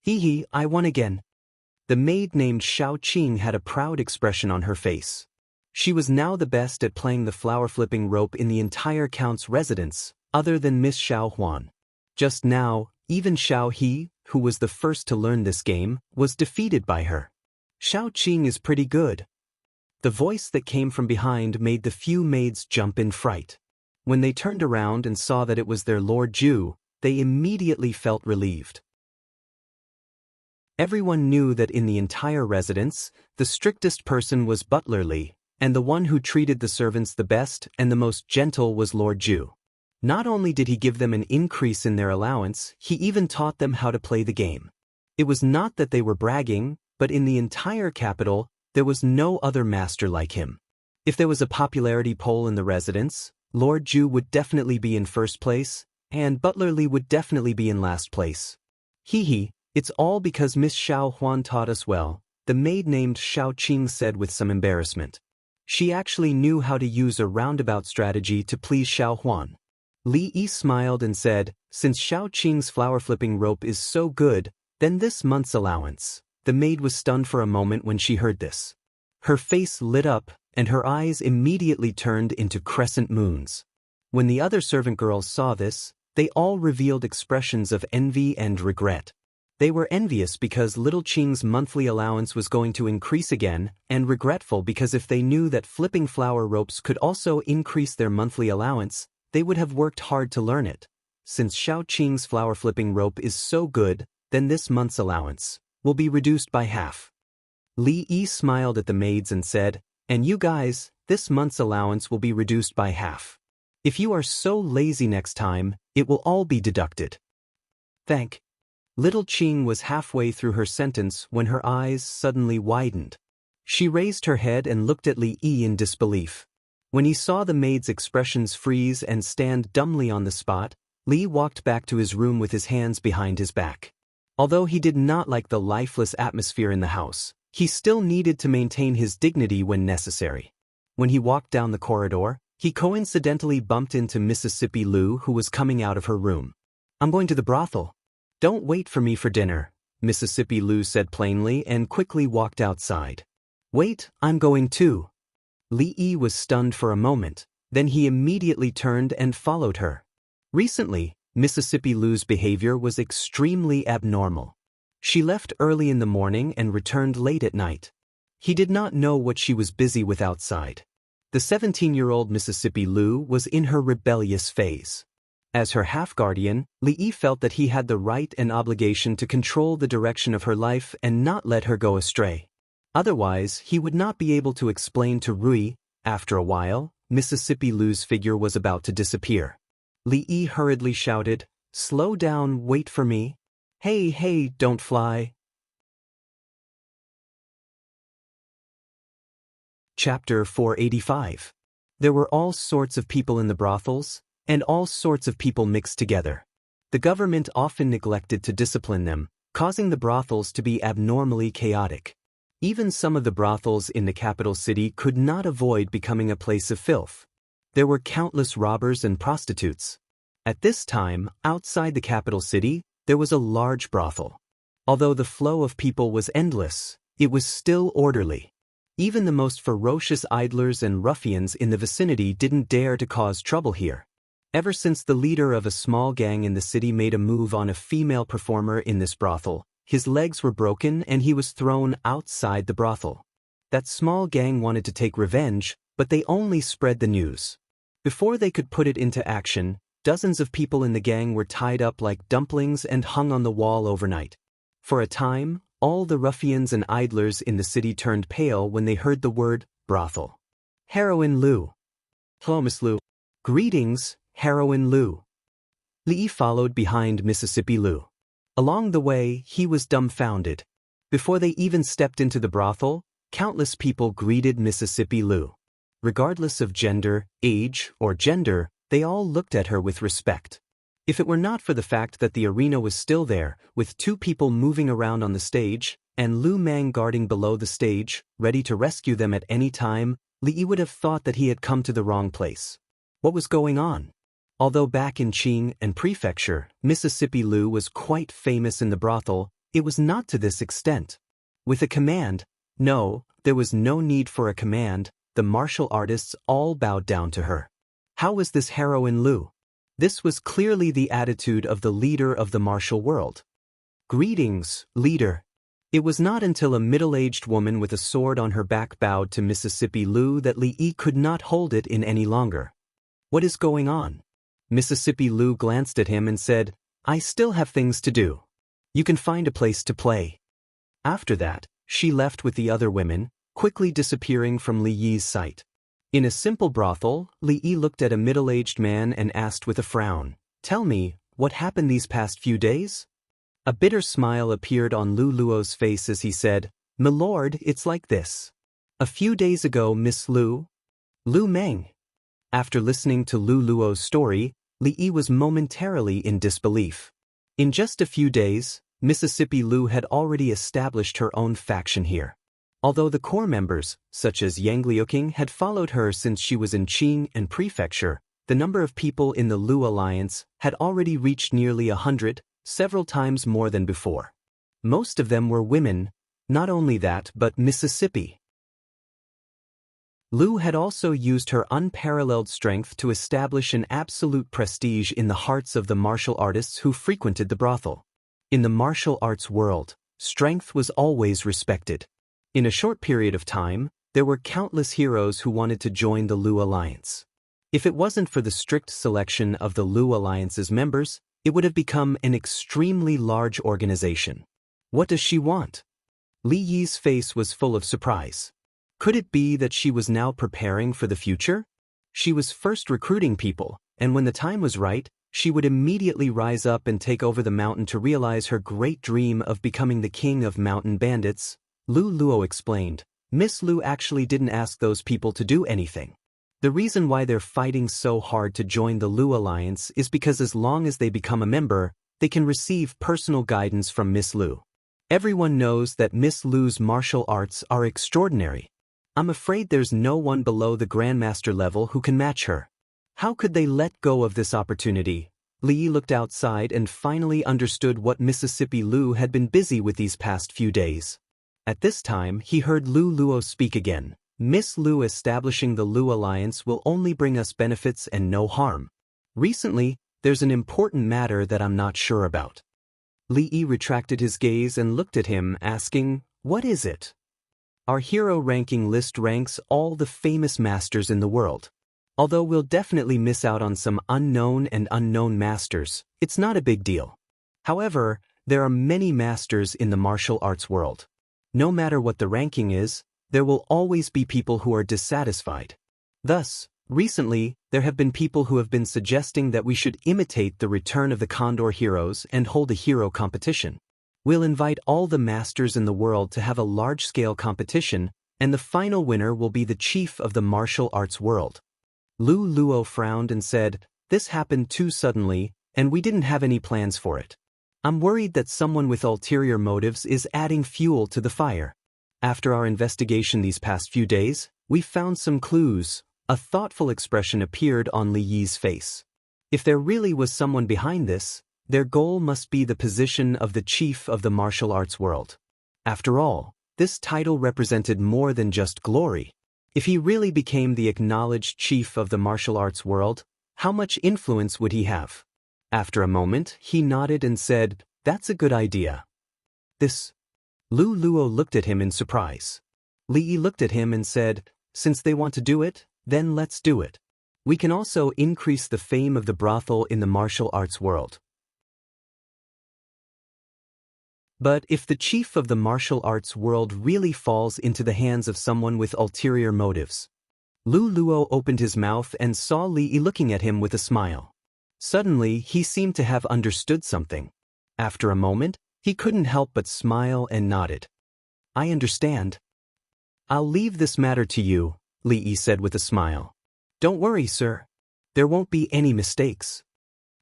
Hee, I won again. The maid named Xiao Qing had a proud expression on her face. She was now the best at playing the flower-flipping rope in the entire count's residence, other than Miss Xiao Huan. Just now, even Xiao He, who was the first to learn this game, was defeated by her. Xiao Qing is pretty good. The voice that came from behind made the few maids jump in fright. When they turned around and saw that it was their Lord Ju, they immediately felt relieved. Everyone knew that in the entire residence, the strictest person was Butler Li, and the one who treated the servants the best and the most gentle was Lord Ju. Not only did he give them an increase in their allowance, he even taught them how to play the game. It was not that they were bragging, but in the entire capital, there was no other master like him. If there was a popularity poll in the residence, Lord Ju would definitely be in first place, and Butler Li would definitely be in last place. Hee, it's all because Miss Xiao Huan taught us well, the maid named Xiao Qing said with some embarrassment. She actually knew how to use a roundabout strategy to please Xiao Huan. Li Yi smiled and said, "Since Xiao Qing's flower-flipping rope is so good, then this month's allowance." The maid was stunned for a moment when she heard this. Her face lit up, and her eyes immediately turned into crescent moons. When the other servant girls saw this, they all revealed expressions of envy and regret. They were envious because little Qing's monthly allowance was going to increase again, and regretful because if they knew that flipping flower ropes could also increase their monthly allowance, they would have worked hard to learn it. Since Xiao Qing's flower-flipping rope is so good, then this month's allowance will be reduced by half. Li Yi smiled at the maids and said, "And you guys, this month's allowance will be reduced by half." If you are so lazy next time, it will all be deducted. Thank. Little Ching was halfway through her sentence when her eyes suddenly widened. She raised her head and looked at Li Yi in disbelief. When he saw the maid's expressions freeze and stand dumbly on the spot, Li walked back to his room with his hands behind his back. Although he did not like the lifeless atmosphere in the house, he still needed to maintain his dignity when necessary. When he walked down the corridor, he coincidentally bumped into Mississippi Lu, who was coming out of her room. "I'm going to the brothel. Don't wait for me for dinner," Mississippi Lu said plainly and quickly walked outside. "Wait, I'm going too." Li Yi was stunned for a moment, then he immediately turned and followed her. Recently, Mississippi Lu's behavior was extremely abnormal. She left early in the morning and returned late at night. He did not know what she was busy with outside. The 17-year-old Mississippi Lu was in her rebellious phase. As her half-guardian, Li Yi felt that he had the right and obligation to control the direction of her life and not let her go astray. Otherwise, he would not be able to explain to Rui. After a while, Mississippi Lu's figure was about to disappear. Li Yi hurriedly shouted, "Slow down, wait for me. Hey, don't fly." Chapter 485. There were all sorts of people in the brothels, and all sorts of people mixed together. The government often neglected to discipline them, causing the brothels to be abnormally chaotic. Even some of the brothels in the capital city could not avoid becoming a place of filth. There were countless robbers and prostitutes. At this time, outside the capital city, there was a large brothel. Although the flow of people was endless, it was still orderly. Even the most ferocious idlers and ruffians in the vicinity didn't dare to cause trouble here. Ever since the leader of a small gang in the city made a move on a female performer in this brothel, his legs were broken and he was thrown outside the brothel. That small gang wanted to take revenge, but they only spread the news. Before they could put it into action, dozens of people in the gang were tied up like dumplings and hung on the wall overnight. For a time, all the ruffians and idlers in the city turned pale when they heard the word brothel. Heroine Lu. "Hello, Miss Lu." "Greetings, Heroine Lu." Li Yi followed behind Mississippi Lu. Along the way, he was dumbfounded. Before they even stepped into the brothel, countless people greeted Mississippi Lu. Regardless of gender, age, or gender, they all looked at her with respect. If it were not for the fact that the arena was still there, with two people moving around on the stage, and Lu Mang guarding below the stage, ready to rescue them at any time, Li Yi would have thought that he had come to the wrong place. What was going on? Although back in Qing and Prefecture, Mississippi Lu was quite famous in the brothel, it was not to this extent. With a command, no, there was no need for a command, the martial artists all bowed down to her. How was this Heroine Lu? This was clearly the attitude of the leader of the martial world. "Greetings, leader." It was not until a middle-aged woman with a sword on her back bowed to Mississippi Lu that Li Yi could not hold it in any longer. "What is going on?" Mississippi Lu glanced at him and said, "I still have things to do. You can find a place to play." After that, she left with the other women, quickly disappearing from Li Yi's sight. In a simple brothel, Li Yi looked at a middle-aged man and asked with a frown, "Tell me, what happened these past few days?" A bitter smile appeared on Lu Luo's face as he said, "Milord, it's like this. A few days ago, Miss Lu Meng." After listening to Lu Luo's story, Li Yi was momentarily in disbelief. In just a few days, Mississippi Lu had already established her own faction here. Although the core members, such as Yang Liuqing, had followed her since she was in Qing and Prefecture, the number of people in the Lu alliance had already reached nearly 100, several times more than before. Most of them were women. Not only that, but Mississippi Lu had also used her unparalleled strength to establish an absolute prestige in the hearts of the martial artists who frequented the brothel. In the martial arts world, strength was always respected. In a short period of time, there were countless heroes who wanted to join the Lu Alliance. If it wasn't for the strict selection of the Lu Alliance's members, it would have become an extremely large organization. What does she want? Li Yi's face was full of surprise. Could it be that she was now preparing for the future? She was first recruiting people, and when the time was right, she would immediately rise up and take over the mountain to realize her great dream of becoming the king of mountain bandits. Lu Luo explained. Miss Lu actually didn't ask those people to do anything. The reason why they're fighting so hard to join the Lu Alliance is because as long as they become a member, they can receive personal guidance from Miss Lu. Everyone knows that Miss Lu's martial arts are extraordinary. I'm afraid there's no one below the Grandmaster level who can match her. How could they let go of this opportunity? Li looked outside and finally understood what Mississippi Lu had been busy with these past few days. At this time, he heard Lu Luo speak again. Miss Lu establishing the Lu Alliance will only bring us benefits and no harm. Recently, there's an important matter that I'm not sure about. Li retracted his gaze and looked at him, asking, "What is it?" Our hero ranking list ranks all the famous masters in the world. Although we'll definitely miss out on some unknown masters, it's not a big deal. However, there are many masters in the martial arts world. No matter what the ranking is, there will always be people who are dissatisfied. Thus, recently, there have been people who have been suggesting that we should imitate the return of the Condor heroes and hold a hero competition. We'll invite all the masters in the world to have a large-scale competition, and the final winner will be the chief of the martial arts world. Lu Luo frowned and said, "This happened too suddenly, and we didn't have any plans for it. I'm worried that someone with ulterior motives is adding fuel to the fire. After our investigation these past few days, we found some clues." A thoughtful expression appeared on Li Yi's face. If there really was someone behind this, their goal must be the position of the chief of the martial arts world. After all, this title represented more than just glory. If he really became the acknowledged chief of the martial arts world, how much influence would he have? After a moment, he nodded and said, "That's a good idea." Lu Luo looked at him in surprise. Li Yi looked at him and said, "Since they want to do it, then let's do it. We can also increase the fame of the brothel in the martial arts world." But if the chief of the martial arts world really falls into the hands of someone with ulterior motives? Lu Luo opened his mouth and saw Li Yi looking at him with a smile. Suddenly, he seemed to have understood something. After a moment, he couldn't help but smile and nodded. "I understand. I'll leave this matter to you," Li Yi said with a smile. "Don't worry, sir. There won't be any mistakes."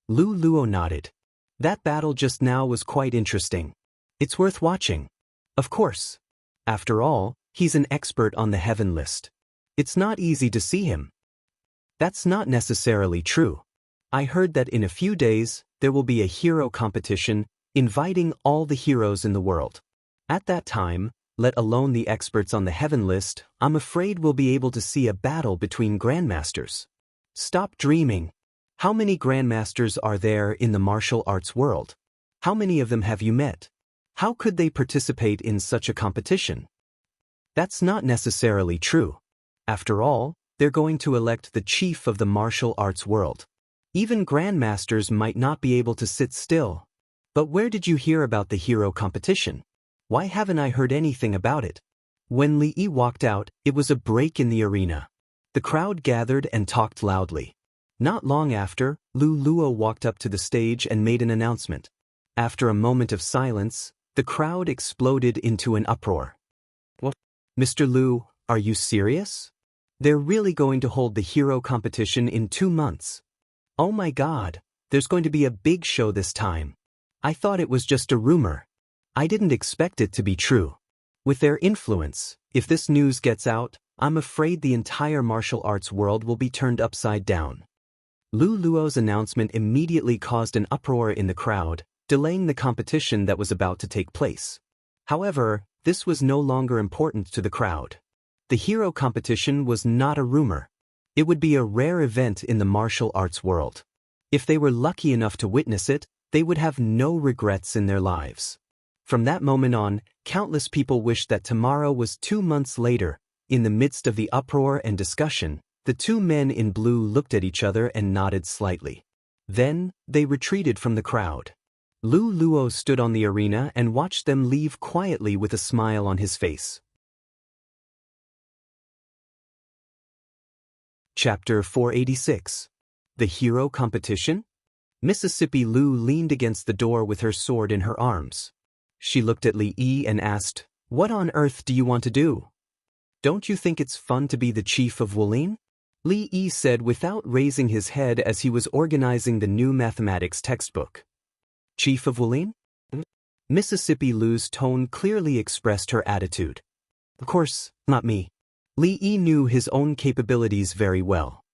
Lu Luo nodded. "That battle just now was quite interesting. It's worth watching." "Of course. After all, he's an expert on the heaven list. It's not easy to see him." "That's not necessarily true. I heard that in a few days, there will be a hero competition, inviting all the heroes in the world. At that time, let alone the experts on the heaven list, I'm afraid we'll be able to see a battle between grandmasters." "Stop dreaming. How many grandmasters are there in the martial arts world? How many of them have you met? How could they participate in such a competition?" "That's not necessarily true. After all, they're going to elect the chief of the martial arts world. Even grandmasters might not be able to sit still. But where did you hear about the hero competition? Why haven't I heard anything about it?" When Li Yi walked out, it was a break in the arena. The crowd gathered and talked loudly. Not long after, Lu Luo walked up to the stage and made an announcement. After a moment of silence, the crowd exploded into an uproar. "What? Mr. Lu, are you serious? They're really going to hold the hero competition in 2 months. Oh my God, there's going to be a big show this time. I thought it was just a rumor. I didn't expect it to be true." With their influence, if this news gets out, I'm afraid the entire martial arts world will be turned upside down. Lu Luo's announcement immediately caused an uproar in the crowd, delaying the competition that was about to take place. However, this was no longer important to the crowd. The hero competition was not a rumor. It would be a rare event in the martial arts world. If they were lucky enough to witness it, they would have no regrets in their lives. From that moment on, countless people wished that tomorrow was 2 months later. In the midst of the uproar and discussion, the two men in blue looked at each other and nodded slightly. Then, they retreated from the crowd. Lu Luo stood on the arena and watched them leave quietly with a smile on his face. Chapter 486. The Hero Competition? Mississippi Lou leaned against the door with her sword in her arms. She looked at Li Yi and asked, "What on earth do you want to do? Don't you think it's fun to be the chief of Wulin?" Li Yi said without raising his head as he was organizing the new mathematics textbook. Chief of Wulin? Mississippi Lou's tone clearly expressed her attitude. Of course, not me. Li Yi knew his own capabilities very well.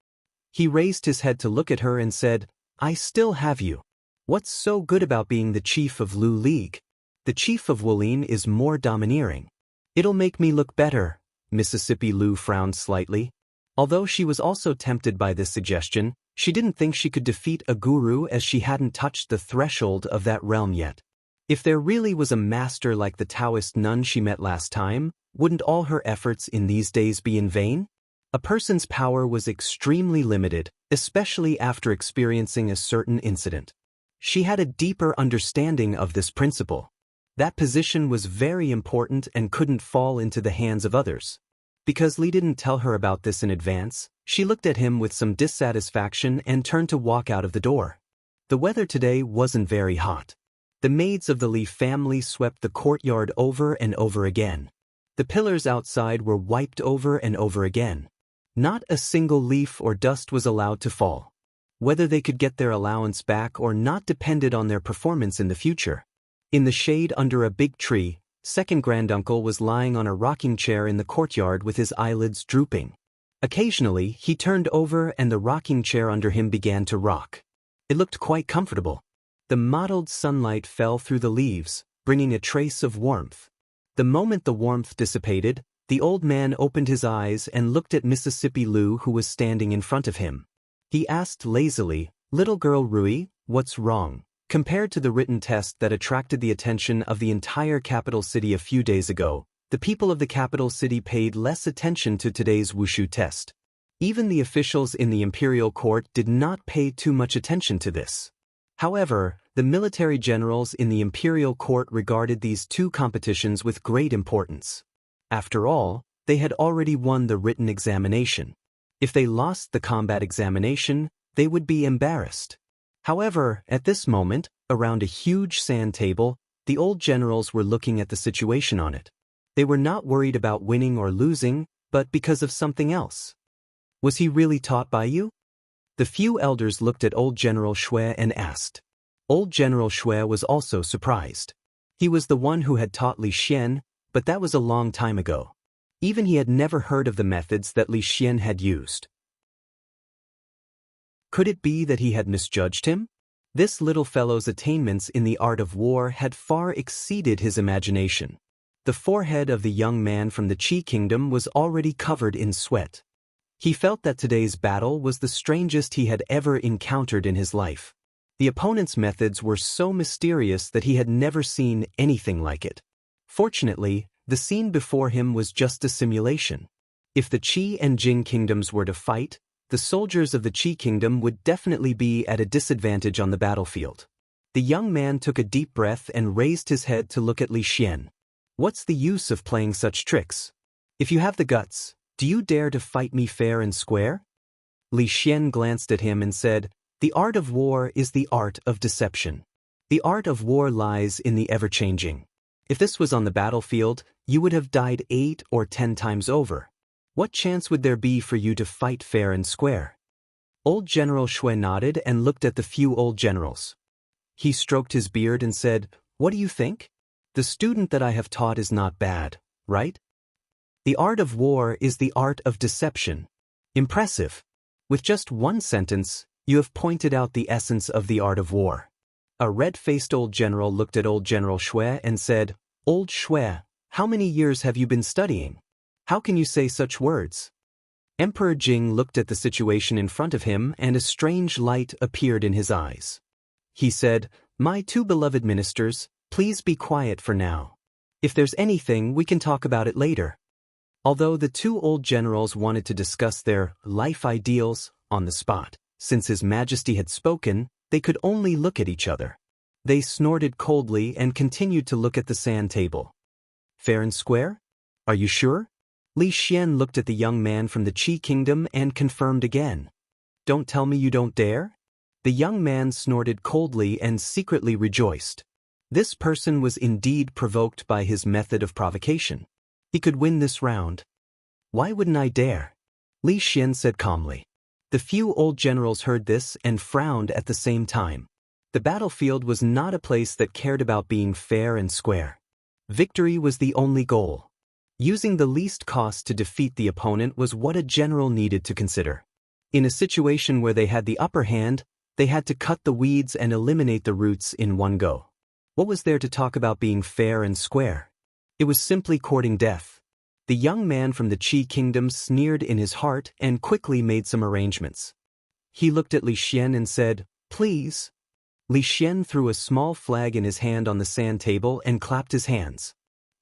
He raised his head to look at her and said, "I still have you. What's so good about being the chief of Lu League? The chief of Wulin is more domineering. It'll make me look better." Mississippi Lou frowned slightly. Although she was also tempted by this suggestion, she didn't think she could defeat a guru as she hadn't touched the threshold of that realm yet. If there really was a master like the Taoist nun she met last time, wouldn't all her efforts in these days be in vain? A person's power was extremely limited, especially after experiencing a certain incident. She had a deeper understanding of this principle. That position was very important and couldn't fall into the hands of others. Because Li didn't tell her about this in advance, she looked at him with some dissatisfaction and turned to walk out of the door. The weather today wasn't very hot. The maids of the Li family swept the courtyard over and over again. The pillars outside were wiped over and over again. Not a single leaf or dust was allowed to fall. Whether they could get their allowance back or not depended on their performance in the future. In the shade under a big tree, second granduncle was lying on a rocking chair in the courtyard with his eyelids drooping. Occasionally, he turned over and the rocking chair under him began to rock. It looked quite comfortable. The mottled sunlight fell through the leaves, bringing a trace of warmth. The moment the warmth dissipated, the old man opened his eyes and looked at Mississippi Lou, who was standing in front of him. He asked lazily, "Little girl Rui, what's wrong?" Compared to the written test that attracted the attention of the entire capital city a few days ago, the people of the capital city paid less attention to today's wushu test. Even the officials in the imperial court did not pay too much attention to this. However, the military generals in the imperial court regarded these two competitions with great importance. After all, they had already won the written examination. If they lost the combat examination, they would be embarrassed. However, at this moment, around a huge sand table, the old generals were looking at the situation on it. They were not worried about winning or losing, but because of something else. Was he really taught by you? The few elders looked at old General Shui and asked. Old General Shui was also surprised. He was the one who had taught Li Xian, but that was a long time ago. Even he had never heard of the methods that Li Xian had used. Could it be that he had misjudged him? This little fellow's attainments in the art of war had far exceeded his imagination. The forehead of the young man from the Qi kingdom was already covered in sweat. He felt that today's battle was the strangest he had ever encountered in his life. The opponent's methods were so mysterious that he had never seen anything like it. Fortunately, the scene before him was just a simulation. If the Qi and Jing kingdoms were to fight, the soldiers of the Qi kingdom would definitely be at a disadvantage on the battlefield. The young man took a deep breath and raised his head to look at Li Xian. What's the use of playing such tricks? If you have the guts, do you dare to fight me fair and square? Li Xian glanced at him and said, "The art of war is the art of deception. The art of war lies in the ever-changing. If this was on the battlefield, you would have died 8 or 10 times over. What chance would there be for you to fight fair and square?" Old General Shui nodded and looked at the few old generals. He stroked his beard and said, "What do you think? The student that I have taught is not bad, right? The art of war is the art of deception. Impressive. With just one sentence, you have pointed out the essence of the art of war." A red-faced old general looked at old General Shui and said, "Old Shui, how many years have you been studying? How can you say such words?" Emperor Jing looked at the situation in front of him and a strange light appeared in his eyes. He said, "My two beloved ministers, please be quiet for now. If there's anything, we can talk about it later." Although the two old generals wanted to discuss their life ideals on the spot, since His Majesty had spoken, they could only look at each other. They snorted coldly and continued to look at the sand table. "Fair and square? Are you sure?" Li Xian looked at the young man from the Qi kingdom and confirmed again. Don't tell me you don't dare? The young man snorted coldly and secretly rejoiced. This person was indeed provoked by his method of provocation. He could win this round. Why wouldn't I dare? Li Xian said calmly. The few old generals heard this and frowned at the same time. The battlefield was not a place that cared about being fair and square. Victory was the only goal. Using the least cost to defeat the opponent was what a general needed to consider. In a situation where they had the upper hand, they had to cut the weeds and eliminate the roots in one go. What was there to talk about being fair and square? It was simply courting death. The young man from the Qi kingdom sneered in his heart and quickly made some arrangements. He looked at Li Xian and said, "Please." Li Xian threw a small flag in his hand on the sand table and clapped his hands.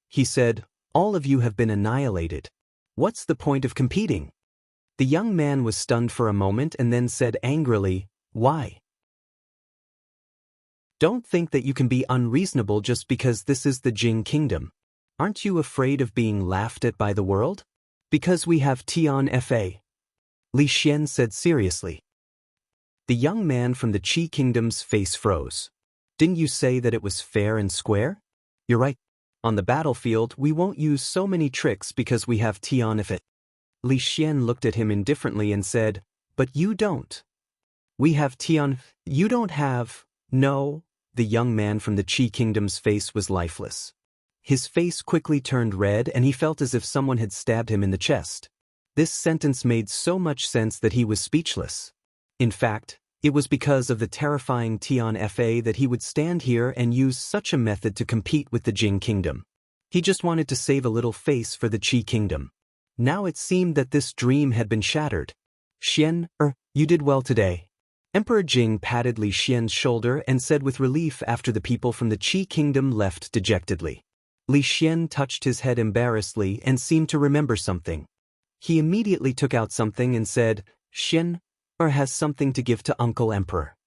He said, "All of you have been annihilated. What's the point of competing?" The young man was stunned for a moment and then said angrily, "Why? Don't think that you can be unreasonable just because this is the Jing kingdom. Aren't you afraid of being laughed at by the world? Because we have Tian Fa." Li Xian said seriously. The young man from the Qi kingdom's face froze. Didn't you say that it was fair and square? You're right. On the battlefield, we won't use so many tricks because we have Tian Fa. Li Xian looked at him indifferently and said, "But you don't." "We have Tian. You don't have." "No." The young man from the Qi kingdom's face was lifeless. His face quickly turned red and he felt as if someone had stabbed him in the chest. This sentence made so much sense that he was speechless. In fact, it was because of the terrifying Tian Fa that he would stand here and use such a method to compete with the Jing kingdom. He just wanted to save a little face for the Qi kingdom. Now it seemed that this dream had been shattered. "Xian, you did well today." Emperor Jing patted Li Xian's shoulder and said with relief after the people from the Qi kingdom left dejectedly. Li Xian touched his head embarrassedly and seemed to remember something. He immediately took out something and said, "Xian has something to give to Uncle Emperor."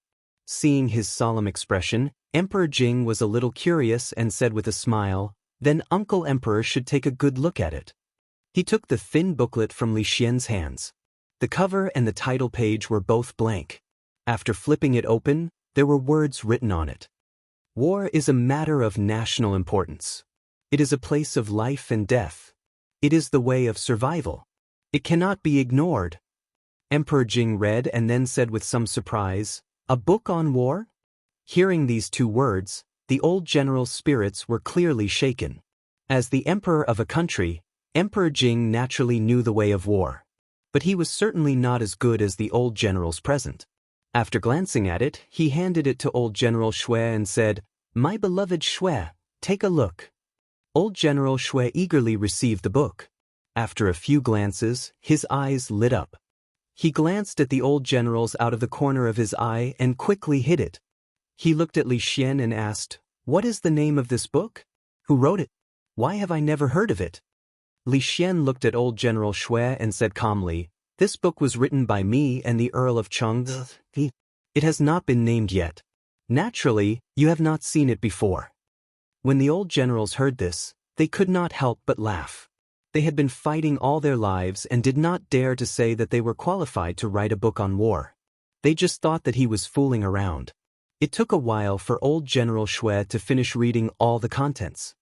Seeing his solemn expression, Emperor Jing was a little curious and said with a smile, "Then Uncle Emperor should take a good look at it." He took the thin booklet from Li Xian's hands. The cover and the title page were both blank. After flipping it open, there were words written on it. War is a matter of national importance. It is a place of life and death. It is the way of survival. It cannot be ignored. Emperor Jing read and then said with some surprise, "A book on war?" Hearing these two words, the old general's spirits were clearly shaken. As the emperor of a country, Emperor Jing naturally knew the way of war. But he was certainly not as good as the old generals present. After glancing at it, he handed it to old General Shui and said, "My beloved Shui, take a look." Old General Shui eagerly received the book. After a few glances, his eyes lit up. He glanced at the old generals out of the corner of his eye and quickly hid it. He looked at Li Xian and asked, "What is the name of this book? Who wrote it? Why have I never heard of it?" Li Xian looked at old General Shui and said calmly, "This book was written by me and the Earl of Chengde. It has not been named yet. Naturally, you have not seen it before." When the old generals heard this, they could not help but laugh. They had been fighting all their lives and did not dare to say that they were qualified to write a book on war. They just thought that he was fooling around. It took a while for old General Shui to finish reading all the contents.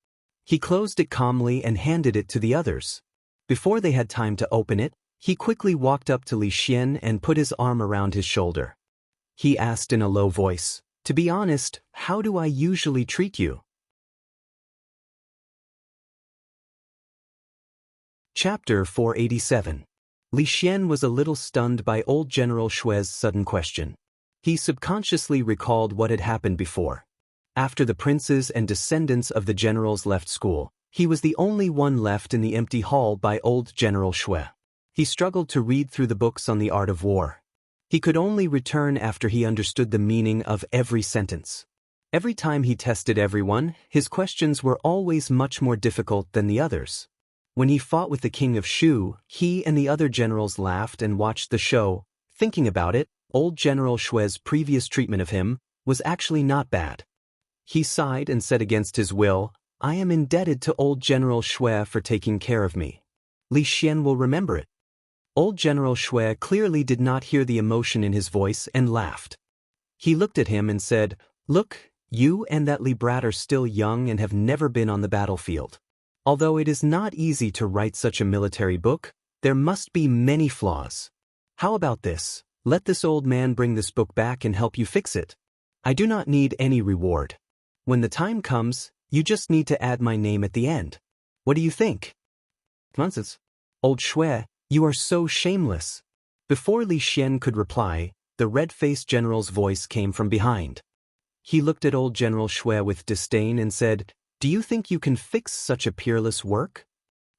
He closed it calmly and handed it to the others. Before they had time to open it, he quickly walked up to Li Xian and put his arm around his shoulder. He asked in a low voice, "To be honest, how do I usually treat you?" Chapter 487. Li Xian was a little stunned by old General Shui's sudden question. He subconsciously recalled what had happened before. After the princes and descendants of the generals left school, he was the only one left in the empty hall by old General Shui. He struggled to read through the books on the art of war. He could only return after he understood the meaning of every sentence. Every time he tested everyone, his questions were always much more difficult than the others. When he fought with the king of Shu, he and the other generals laughed and watched the show. Thinking about it, old General Shui's previous treatment of him was actually not bad. He sighed and said against his will, "I am indebted to old General Shui for taking care of me." Li Xian will remember it. Old General Shui clearly did not hear the emotion in his voice and laughed. He looked at him and said, "Look, you and that Li brat are still young and have never been on the battlefield. Although it is not easy to write such a military book, there must be many flaws. How about this? Let this old man bring this book back and help you fix it. I do not need any reward. When the time comes, you just need to add my name at the end. What do you think?" "Nonsense. Old Shui, you are so shameless." Before Li Xian could reply, the red-faced general's voice came from behind. He looked at old General Shui with disdain and said, "Do you think you can fix such a peerless work?"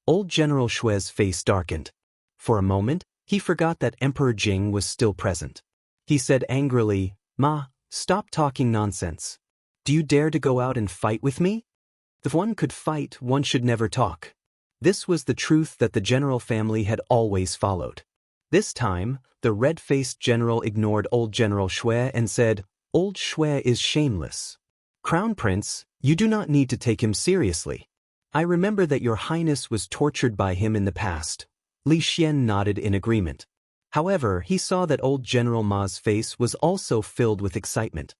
Old General Shui's face darkened. For a moment, he forgot that Emperor Jing was still present. He said angrily, "Ma, stop talking nonsense. Do you dare to go out and fight with me? If one could fight, one should never talk." This was the truth that the general family had always followed. This time, the red-faced general ignored old General Shui and said, "Old Shui is shameless. Crown Prince, you do not need to take him seriously. I remember that your highness was tortured by him in the past." Li Xian nodded in agreement. However, he saw that old General Ma's face was also filled with excitement.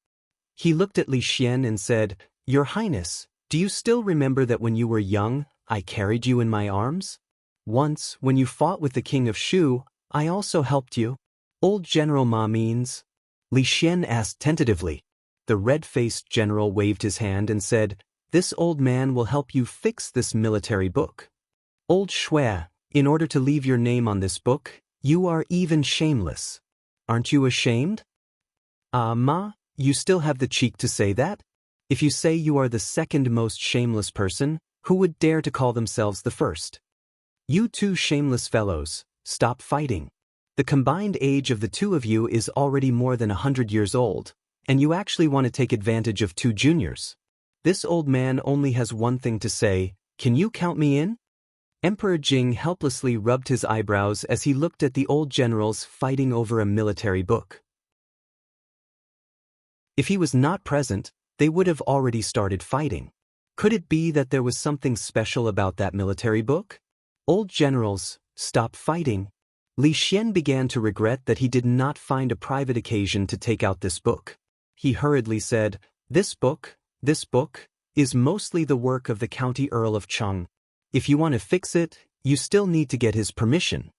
He looked at Li Xian and said, "Your highness, do you still remember that when you were young, I carried you in my arms? Once, when you fought with the king of Shu, I also helped you." "Old General Ma means?" Li Xian asked tentatively. The red-faced general waved his hand and said, "This old man will help you fix this military book. Old Shui, in order to leave your name on this book, you are even shameless. Aren't you ashamed?" Ma, you still have the cheek to say that? If you say you are the second most shameless person, who would dare to call themselves the first? You two shameless fellows, stop fighting. The combined age of the two of you is already more than 100 years old, and you actually want to take advantage of two juniors. This old man only has one thing to say, "Can you count me in?" Emperor Jing helplessly rubbed his eyebrows as he looked at the old generals fighting over a military book. If he was not present, they would have already started fighting. Could it be that there was something special about that military book? Old generals, stop fighting. Li Xian began to regret that he did not find a private occasion to take out this book. He hurriedly said, This book, is mostly the work of the County Earl of Cheng. If you want to fix it, you still need to get his permission."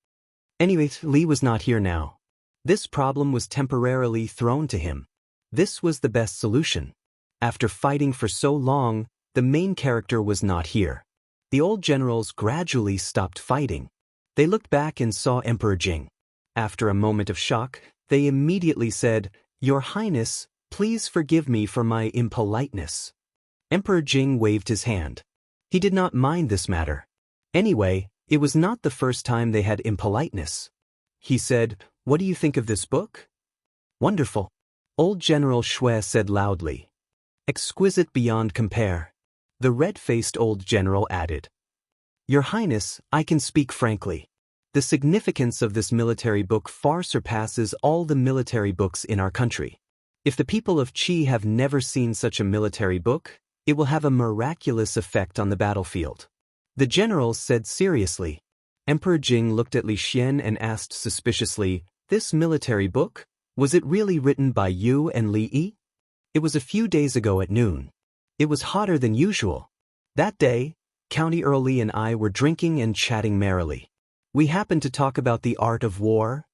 Anyway, Li was not here now. This problem was temporarily thrown to him. This was the best solution. After fighting for so long, the main character was not here. The old generals gradually stopped fighting. They looked back and saw Emperor Jing. After a moment of shock, they immediately said, "Your Highness, please forgive me for my impoliteness." Emperor Jing waved his hand. He did not mind this matter. Anyway, it was not the first time they had impoliteness. He said, "What do you think of this book?" "Wonderful," old General Shui said loudly. "Exquisite beyond compare." The red-faced old general added, "Your Highness, I can speak frankly. The significance of this military book far surpasses all the military books in our country. If the people of Qi have never seen such a military book, it will have a miraculous effect on the battlefield." The general said seriously. Emperor Jing looked at Li Xian and asked suspiciously, "This military book? Was it really written by you and Li Yi?" "It was a few days ago at noon. It was hotter than usual. That day, County Earl Li and I were drinking and chatting merrily. We happened to talk about the art of war."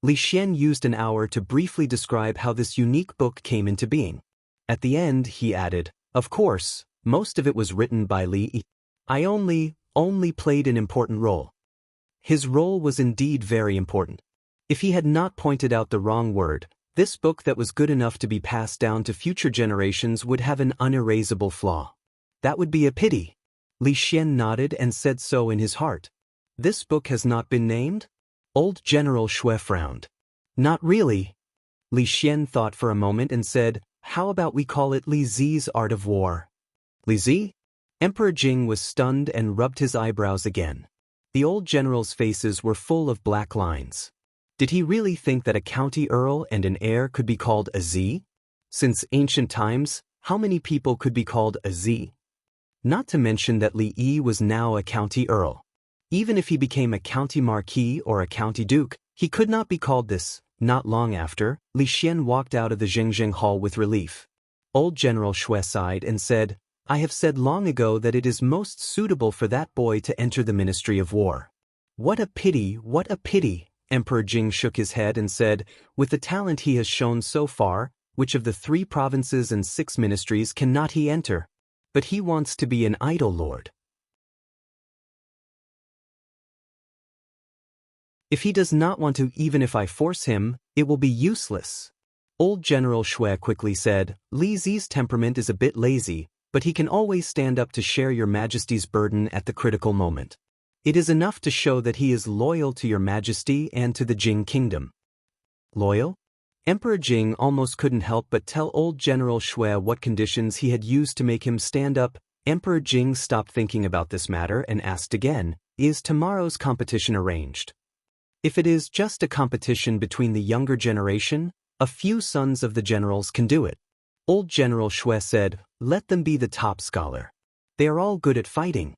Li Xian used an hour to briefly describe how this unique book came into being. At the end, he added, "Of course, most of it was written by Li Yi. I only played an important role." His role was indeed very important. If he had not pointed out the wrong word, this book that was good enough to be passed down to future generations would have an unerasable flaw. That would be a pity. Li Xian nodded and said so in his heart. "This book has not been named?" Old General Shui frowned. "Not really." Li Xian thought for a moment and said, "How about we call it Li Zi's Art of War?" "Li Zi?" Emperor Jing was stunned and rubbed his eyebrows again. The old generals' faces were full of black lines. Did he really think that a county earl and an heir could be called a Zi? Since ancient times, how many people could be called a Zi? Not to mention that Li Yi was now a county earl. Even if he became a county marquis or a county duke, he could not be called this. Not long after, Li Xian walked out of the Jingzheng Hall with relief. Old General Shui sighed and said, I have said long ago that it is most suitable for that boy to enter the Ministry of War. What a pity, what a pity! Emperor Jing shook his head and said, with the talent he has shown so far, which of the 3 provinces and 6 ministries cannot he enter? But he wants to be an idle lord. If he does not want to, even if I force him, it will be useless. Old General Shui quickly said, Li Zi's temperament is a bit lazy, but he can always stand up to share your Majesty's burden at the critical moment. It is enough to show that he is loyal to your Majesty and to the Jing kingdom. Loyal? Emperor Jing almost couldn't help but tell old General Shui what conditions he had used to make him stand up. Emperor Jing stopped thinking about this matter and asked again, is tomorrow's competition arranged? If it is just a competition between the younger generation, a few sons of the generals can do it. Old General Shui said, let them be the top scholar. They are all good at fighting.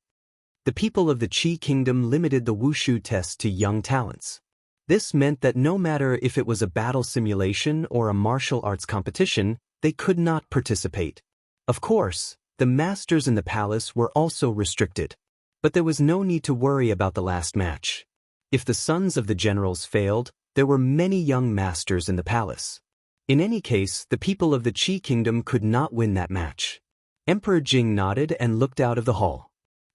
The people of the Qi kingdom limited the wushu test to young talents. This meant that no matter if it was a battle simulation or a martial arts competition, they could not participate. Of course, the masters in the palace were also restricted. But there was no need to worry about the last match. If the sons of the generals failed, there were many young masters in the palace. In any case, the people of the Qi kingdom could not win that match. Emperor Jing nodded and looked out of the hall.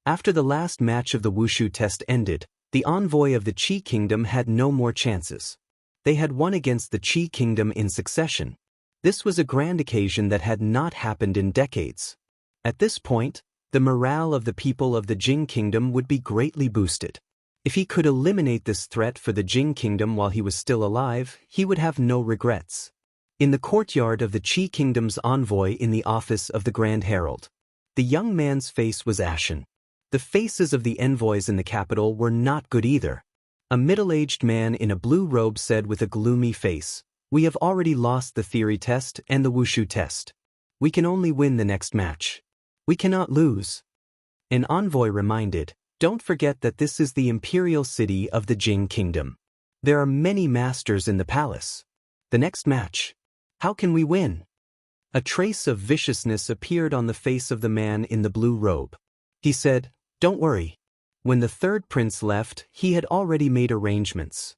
After the last match of the wushu test ended, the envoy of the Qi kingdom had no more chances. They had won against the Qi kingdom in succession. This was a grand occasion that had not happened in decades. At this point, the morale of the people of the Jing kingdom would be greatly boosted. If he could eliminate this threat for the Jing kingdom while he was still alive, he would have no regrets. In the courtyard of the Qi kingdom's envoy in the office of the Grand Herald, the young man's face was ashen. The faces of the envoys in the capital were not good either. A middle-aged man in a blue robe said with a gloomy face, we have already lost the theory test and the wushu test. We can only win the next match. We cannot lose. An envoy reminded, don't forget that this is the imperial city of the Jing kingdom. There are many masters in the palace. The next match. How can we win? A trace of viciousness appeared on the face of the man in the blue robe. He said, don't worry. When the 3rd prince left, he had already made arrangements.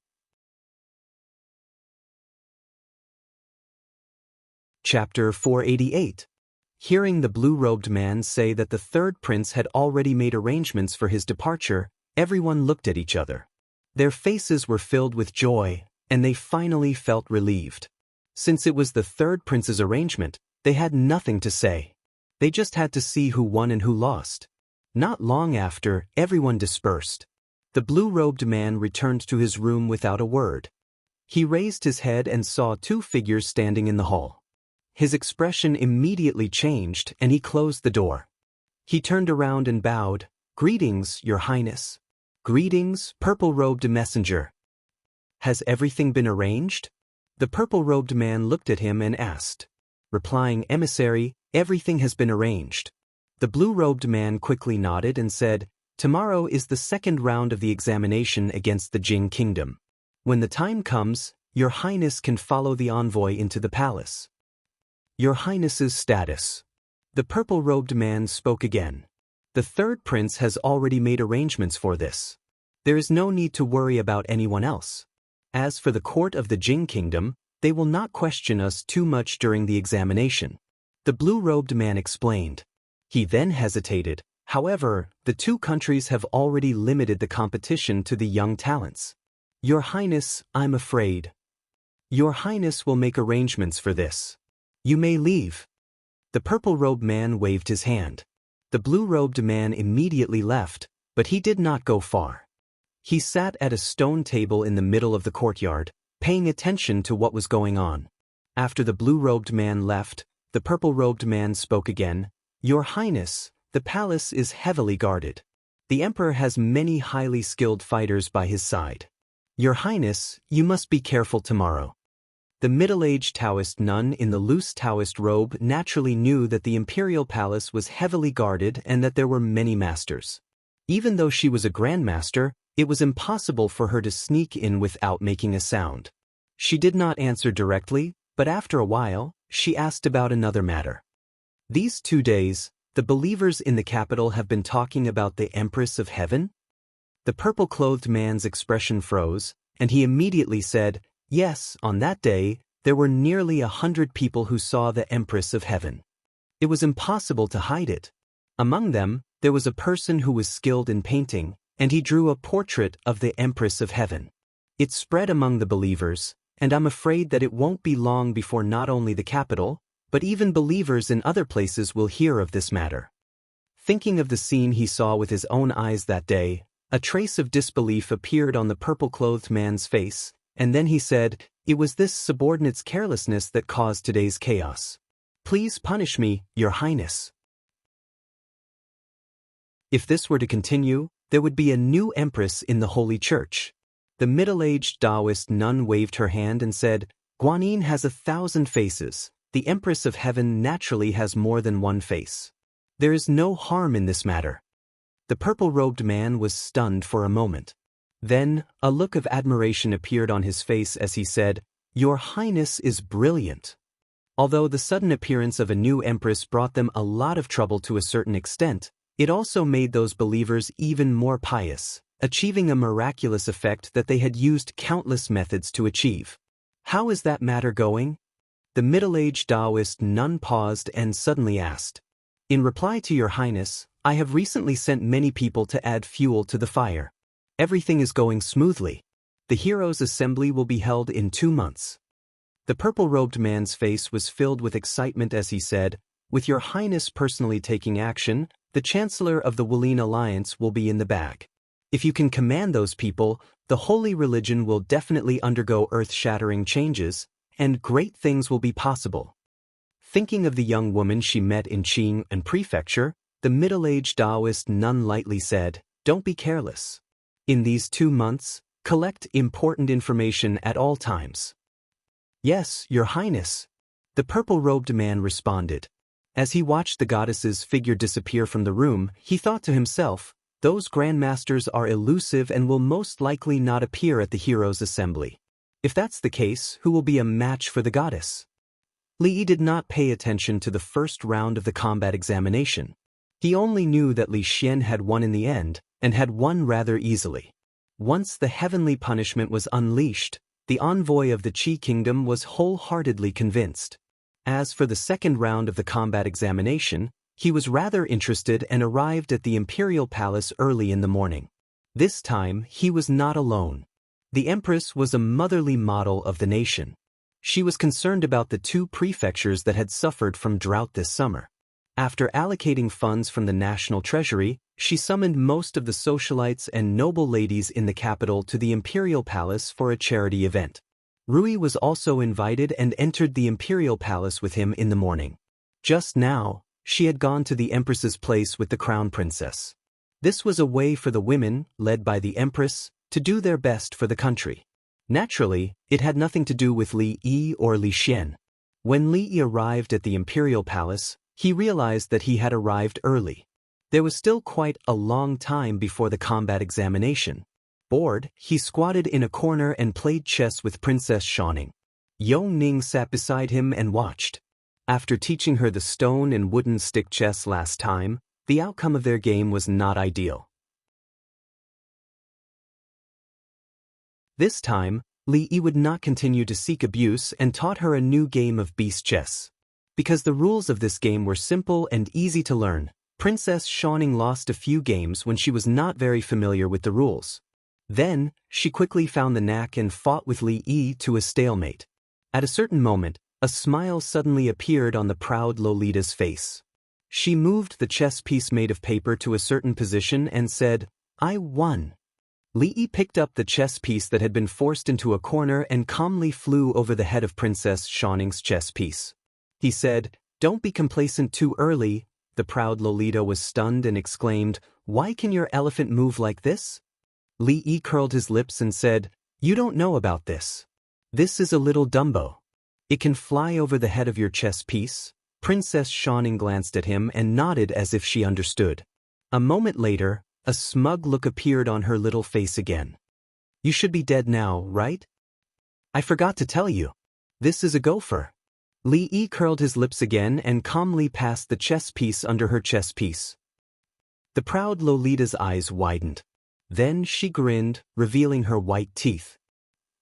Chapter 488. Hearing the blue-robed man say that the 3rd prince had already made arrangements for his departure, everyone looked at each other. Their faces were filled with joy, and they finally felt relieved. Since it was the 3rd prince's arrangement, they had nothing to say. They just had to see who won and who lost. Not long after, everyone dispersed. The blue-robed man returned to his room without a word. He raised his head and saw 2 figures standing in the hall. His expression immediately changed, and he closed the door. He turned around and bowed. Greetings, Your Highness. Greetings, purple-robed messenger. Has everything been arranged? The purple-robed man looked at him and asked. Replying, Emissary, everything has been arranged. The blue-robed man quickly nodded and said, tomorrow is the 2nd round of the examination against the Jing kingdom. When the time comes, Your Highness can follow the envoy into the palace. Your Highness's status. The purple-robed man spoke again. The 3rd prince has already made arrangements for this. There is no need to worry about anyone else. As for the court of the Jing kingdom, they will not question us too much during the examination. The blue-robed man explained. He then hesitated. However, the 2 countries have already limited the competition to the young talents. Your Highness, I'm afraid. Your Highness will make arrangements for this. You may leave. The purple-robed man waved his hand. The blue-robed man immediately left, but he did not go far. He sat at a stone table in the middle of the courtyard, paying attention to what was going on. After the blue-robed man left, the purple-robed man spoke again. Your Highness, the palace is heavily guarded. The emperor has many highly skilled fighters by his side. Your Highness, you must be careful tomorrow. The middle-aged Taoist nun in the loose Taoist robe naturally knew that the imperial palace was heavily guarded and that there were many masters. Even though she was a grandmaster, it was impossible for her to sneak in without making a sound. She did not answer directly, but after a while, she asked about another matter. These 2 days, the believers in the capital have been talking about the Empress of Heaven? The purple-clothed man's expression froze, and he immediately said, yes, on that day, there were nearly 100 people who saw the Empress of Heaven. It was impossible to hide it. Among them, there was a person who was skilled in painting, and he drew a portrait of the Empress of Heaven. It spread among the believers, and I'm afraid that it won't be long before not only the capital, but even believers in other places will hear of this matter. Thinking of the scene he saw with his own eyes that day, a trace of disbelief appeared on the purple-clothed man's face, and then he said, it was this subordinate's carelessness that caused today's chaos. Please punish me, Your Highness. If this were to continue, there would be a new empress in the Holy Church. The middle-aged Taoist nun waved her hand and said, Guanyin has 1,000 faces. The Empress of Heaven naturally has more than one face. There is no harm in this matter. The purple-robed man was stunned for a moment. Then, a look of admiration appeared on his face as he said, Your Highness is brilliant. Although the sudden appearance of a new empress brought them a lot of trouble to a certain extent, it also made those believers even more pious, achieving a miraculous effect that they had used countless methods to achieve. How is that matter going? The middle-aged Taoist nun paused and suddenly asked. In reply to Your Highness, I have recently sent many people to add fuel to the fire. Everything is going smoothly. The heroes' assembly will be held in 2 months. The purple-robed man's face was filled with excitement as he said, With Your Highness personally taking action, the Chancellor of the Wulian Alliance will be in the bag. If you can command those people, the holy religion will definitely undergo earth-shattering changes, and great things will be possible. Thinking of the young woman she met in Qing and Prefecture, the middle-aged Taoist nun lightly said, Don't be careless. In these 2 months, collect important information at all times. Yes, Your Highness. The purple-robed man responded. As he watched the goddess's figure disappear from the room, he thought to himself, Those grandmasters are elusive and will most likely not appear at the heroes' assembly. If that's the case, who will be a match for the goddess? Li Yi did not pay attention to the first round of the combat examination. He only knew that Li Xian had won in the end, and had won rather easily. Once the heavenly punishment was unleashed, the envoy of the Qi kingdom was wholeheartedly convinced. As for the second round of the combat examination, he was rather interested and arrived at the imperial palace early in the morning. This time, he was not alone. The Empress was a motherly model of the nation. She was concerned about the 2 prefectures that had suffered from drought this summer. After allocating funds from the national treasury, she summoned most of the socialites and noble ladies in the capital to the imperial palace for a charity event. Rui was also invited and entered the imperial palace with him in the morning. Just now, she had gone to the Empress's place with the crown princess. This was a way for the women, led by the Empress, to do their best for the country. Naturally, it had nothing to do with Li Yi or Li Xian. When Li Yi arrived at the imperial palace, he realized that he had arrived early. There was still quite a long time before the combat examination. Bored, he squatted in a corner and played chess with Princess Xiaoning. Yong Ning sat beside him and watched. After teaching her the stone and wooden stick chess last time, the outcome of their game was not ideal. This time, Li Yi would not continue to seek abuse and taught her a new game of beast chess. Because the rules of this game were simple and easy to learn, Princess Xiaoning lost a few games when she was not very familiar with the rules. Then, she quickly found the knack and fought with Li Yi to a stalemate. At a certain moment, a smile suddenly appeared on the proud Lolita's face. She moved the chess piece made of paper to a certain position and said, I won. Li Yi picked up the chess piece that had been forced into a corner and calmly flew over the head of Princess Xiaoning's chess piece. He said, Don't be complacent too early. The proud Lolita was stunned and exclaimed, Why can your elephant move like this? Li Yi curled his lips and said, You don't know about this. This is a little Dumbo. It can fly over the head of your chess piece. Princess Xiaoning glanced at him and nodded as if she understood. A moment later, A smug look appeared on her little face again. You should be dead now, right? I forgot to tell you. This is a gopher. Li Yi curled his lips again and calmly passed the chess piece under her chess piece. The proud Lolita's eyes widened. Then she grinned, revealing her white teeth.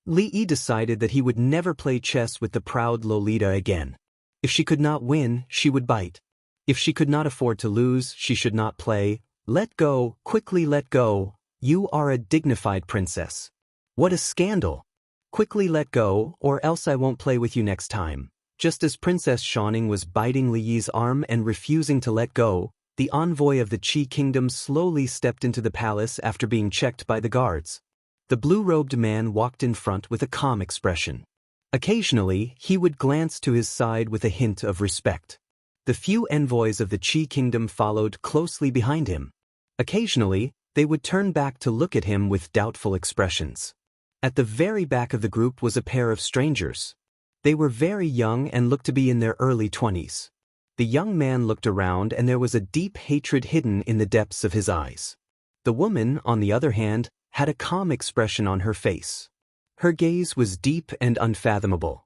Li Yi decided that he would never play chess with the proud Lolita again. If she could not win, she would bite. If she could not afford to lose, she should not play. Let go, quickly let go. You are a dignified princess. What a scandal! Quickly let go, or else I won't play with you next time. Just as Princess Shining was biting Li Yi's arm and refusing to let go, the envoy of the Qi Kingdom slowly stepped into the palace after being checked by the guards. The blue-robed man walked in front with a calm expression. Occasionally, he would glance to his side with a hint of respect. The few envoys of the Qi Kingdom followed closely behind him. Occasionally, they would turn back to look at him with doubtful expressions. At the very back of the group was a pair of strangers. They were very young and looked to be in their early 20s. The young man looked around and there was a deep hatred hidden in the depths of his eyes. The woman, on the other hand, had a calm expression on her face. Her gaze was deep and unfathomable.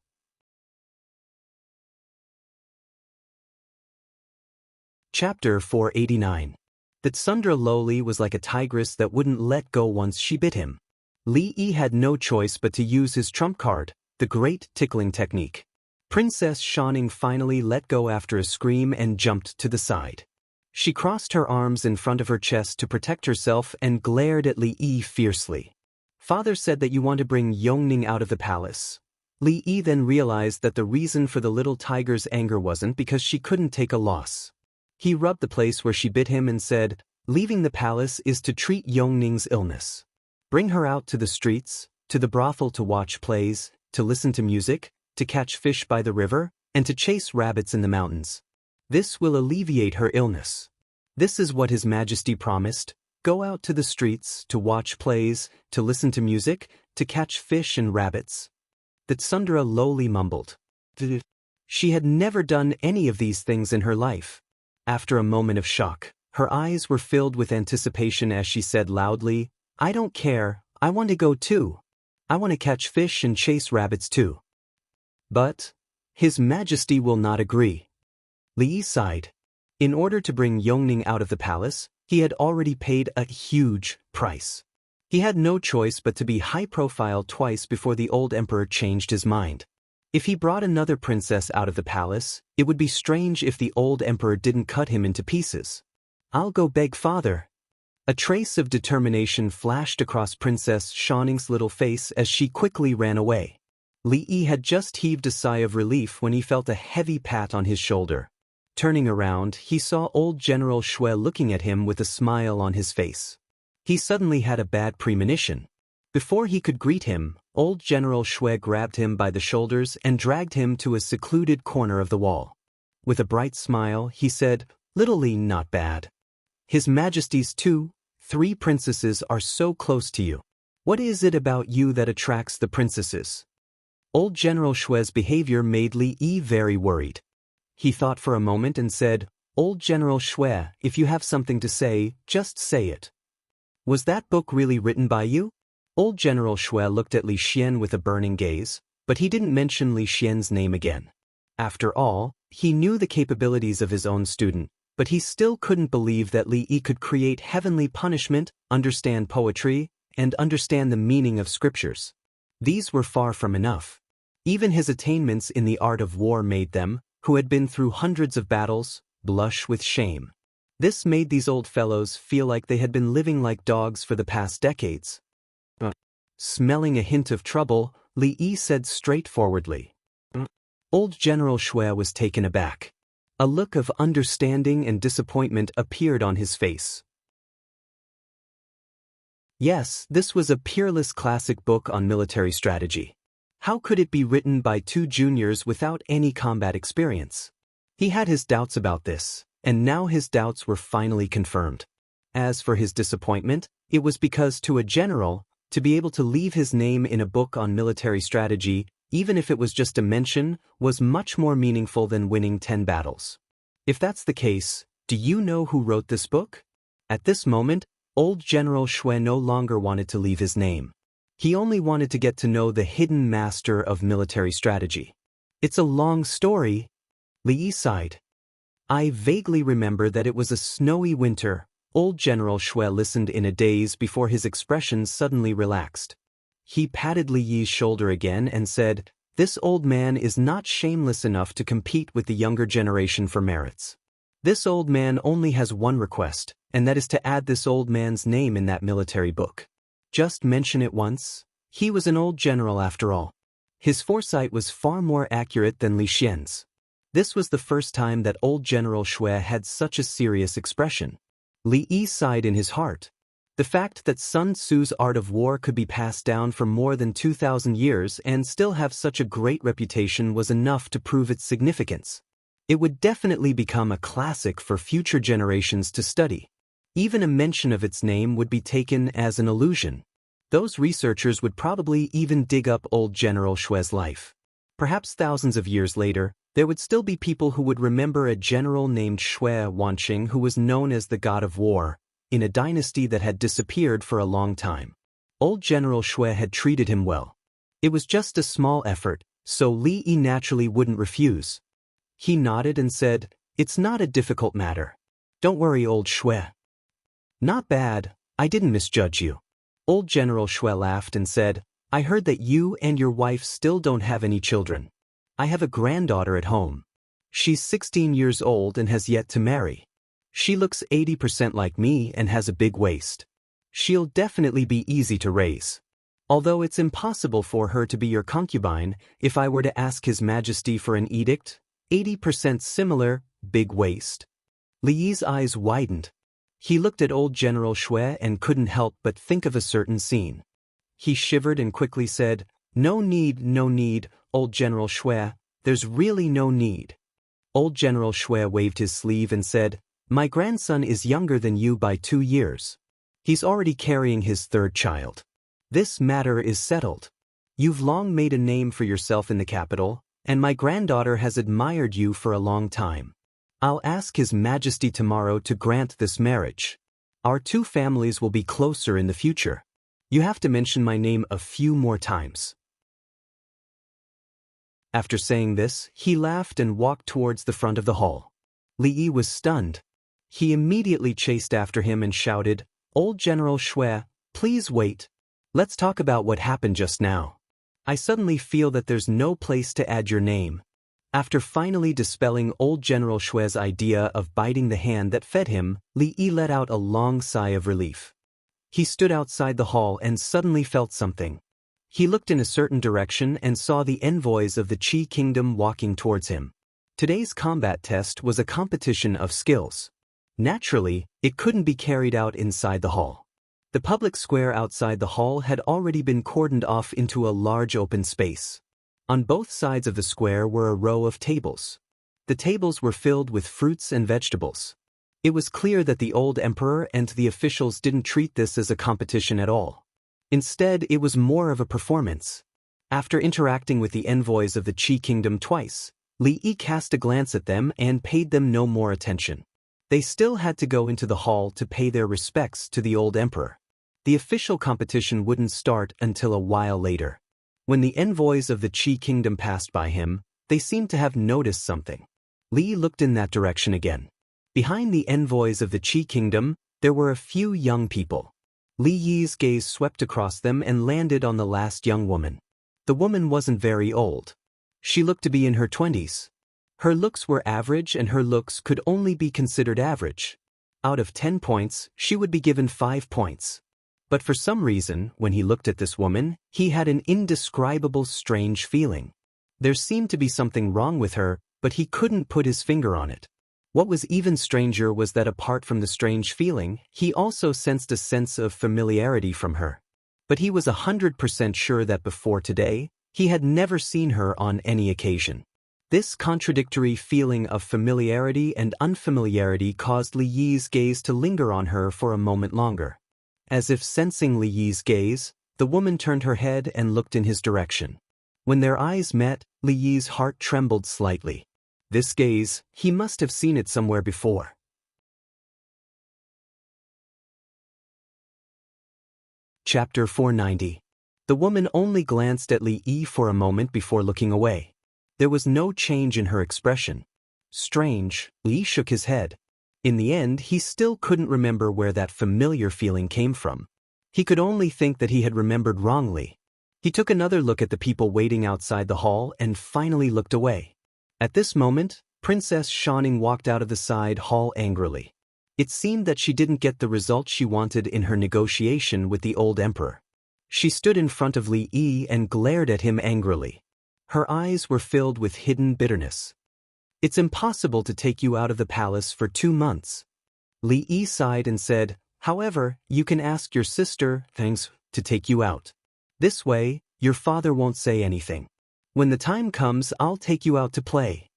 Chapter 489. That Tsundra Loli was like a tigress that wouldn't let go once she bit him. Li Yi had no choice but to use his trump card, the great tickling technique. Princess Shining finally let go after a scream and jumped to the side. She crossed her arms in front of her chest to protect herself and glared at Li Yi fiercely. Father said that you want to bring Yongning out of the palace. Li Yi then realized that the reason for the little tiger's anger wasn't because she couldn't take a loss. He rubbed the place where she bit him and said, leaving the palace is to treat Yongning's illness. Bring her out to the streets, to the brothel to watch plays, to listen to music, to catch fish by the river, and to chase rabbits in the mountains. This will alleviate her illness. This is what His Majesty promised. Go out to the streets, to watch plays, to listen to music, to catch fish and rabbits. The Tsundra lowly mumbled. She had never done any of these things in her life. After a moment of shock, her eyes were filled with anticipation as she said loudly, I don't care, I want to go too. I want to catch fish and chase rabbits too. But His Majesty will not agree. Li Yi sighed. In order to bring Yongning out of the palace, he had already paid a huge price. He had no choice but to be high-profile twice before the old emperor changed his mind. If he brought another princess out of the palace, it would be strange if the old emperor didn't cut him into pieces. I'll go beg father. A trace of determination flashed across Princess Shining's little face as she quickly ran away. Li Yi had just heaved a sigh of relief when he felt a heavy pat on his shoulder. Turning around, he saw old General Shui looking at him with a smile on his face. He suddenly had a bad premonition. Before he could greet him, old General Shui grabbed him by the shoulders and dragged him to a secluded corner of the wall. With a bright smile, he said, Little Li, not bad. His Majesty's 3 princesses are so close to you. What is it about you that attracts the princesses? Old General Shui's behavior made Li Yi very worried. He thought for a moment and said, Old General Shui, if you have something to say, just say it. Was that book really written by you? Old General Shui looked at Li Xian with a burning gaze, but he didn't mention Li Xian's name again. After all, he knew the capabilities of his own student, but he still couldn't believe that Li Yi could create heavenly punishment, understand poetry, and understand the meaning of scriptures. These were far from enough. Even his attainments in the art of war made them, who had been through hundreds of battles, blush with shame. This made these old fellows feel like they had been living like dogs for the past decades. Smelling a hint of trouble, Li Yi said straightforwardly. Old General Shui was taken aback. A look of understanding and disappointment appeared on his face. Yes, this was a peerless classic book on military strategy. How could it be written by 2 juniors without any combat experience? He had his doubts about this, and now his doubts were finally confirmed. As for his disappointment, it was because to a general, to be able to leave his name in a book on military strategy, even if it was just a mention, was much more meaningful than winning 10 battles. If that's the case, do you know who wrote this book? At this moment, Old General Shui no longer wanted to leave his name. He only wanted to get to know the hidden master of military strategy. It's a long story, Li Yi sighed. I vaguely remember that it was a snowy winter. Old General Shui listened in a daze before his expression suddenly relaxed. He patted Li Yi's shoulder again and said, "This old man is not shameless enough to compete with the younger generation for merits. This old man only has one request, and that is to add this old man's name in that military book. Just mention it once." He was an old general after all. His foresight was far more accurate than Li Xian's. This was the first time that old General Shui had such a serious expression. Li Yi sighed in his heart. The fact that Sun Tzu's art of war could be passed down for more than 2,000 years and still have such a great reputation was enough to prove its significance. It would definitely become a classic for future generations to study. Even a mention of its name would be taken as an illusion. Those researchers would probably even dig up old General Shui's life. Perhaps thousands of years later, there would still be people who would remember a general named Shui Wanqing who was known as the God of War, in a dynasty that had disappeared for a long time. Old General Shui had treated him well. It was just a small effort, so Li Yi naturally wouldn't refuse. He nodded and said, "It's not a difficult matter. Don't worry, old Shui." "Not bad, I didn't misjudge you." Old General Shui laughed and said, "I heard that you and your wife still don't have any children. I have a granddaughter at home. She's 16 years old and has yet to marry. She looks 80% like me and has a big waist. She'll definitely be easy to raise. Although it's impossible for her to be your concubine, if I were to ask His Majesty for an edict, 80% similar, big waist." Li Yi's eyes widened. He looked at old General Shui and couldn't help but think of a certain scene. He shivered and quickly said, no need, old General Shui, there's really no need." Old General Shui waved his sleeve and said, "My grandson is younger than you by 2 years. He's already carrying his 3rd child. This matter is settled. You've long made a name for yourself in the capital, and my granddaughter has admired you for a long time. I'll ask His Majesty tomorrow to grant this marriage. Our 2 families will be closer in the future. You have to mention my name a few more times." After saying this, he laughed and walked towards the front of the hall. Li Yi was stunned. He immediately chased after him and shouted, "Old General Shui, please wait. Let's talk about what happened just now. I suddenly feel that there's no place to add your name." After finally dispelling old General Shui's idea of biting the hand that fed him, Li Yi let out a long sigh of relief. He stood outside the hall and suddenly felt something. He looked in a certain direction and saw the envoys of the Qi Kingdom walking towards him. Today's combat test was a competition of skills. Naturally, it couldn't be carried out inside the hall. The public square outside the hall had already been cordoned off into a large open space. On both sides of the square were a row of tables. The tables were filled with fruits and vegetables. It was clear that the old emperor and the officials didn't treat this as a competition at all. Instead, it was more of a performance. After interacting with the envoys of the Qi Kingdom twice, Li Yi cast a glance at them and paid them no more attention. They still had to go into the hall to pay their respects to the old emperor. The official competition wouldn't start until a while later. When the envoys of the Qi Kingdom passed by him, they seemed to have noticed something. Li Yi looked in that direction again. Behind the envoys of the Qi Kingdom, there were a few young people. Li Yi's gaze swept across them and landed on the last young woman. The woman wasn't very old. She looked to be in her 20s. Her looks were average and her looks could only be considered average. Out of 10 points, she would be given 5 points. But for some reason, when he looked at this woman, he had an indescribable strange feeling. There seemed to be something wrong with her, but he couldn't put his finger on it. What was even stranger was that apart from the strange feeling, he also sensed a sense of familiarity from her. But he was 100% sure that before today, he had never seen her on any occasion. This contradictory feeling of familiarity and unfamiliarity caused Li Yi's gaze to linger on her for a moment longer. As if sensing Li Yi's gaze, the woman turned her head and looked in his direction. When their eyes met, Li Yi's heart trembled slightly. This gaze, he must have seen it somewhere before. Chapter 490. The woman only glanced at Li Yi for a moment before looking away. There was no change in her expression. Strange, Li shook his head. In the end, he still couldn't remember where that familiar feeling came from. He could only think that he had remembered wrongly. He took another look at the people waiting outside the hall and finally looked away. At this moment, Princess Shining walked out of the side hall angrily. It seemed that she didn't get the result she wanted in her negotiation with the old emperor. She stood in front of Li Yi and glared at him angrily. Her eyes were filled with hidden bitterness. "It's impossible to take you out of the palace for 2 months." Li Yi sighed and said, "However, you can ask your sister, thanks, to take you out. This way, your father won't say anything. When the time comes, I'll take you out to play."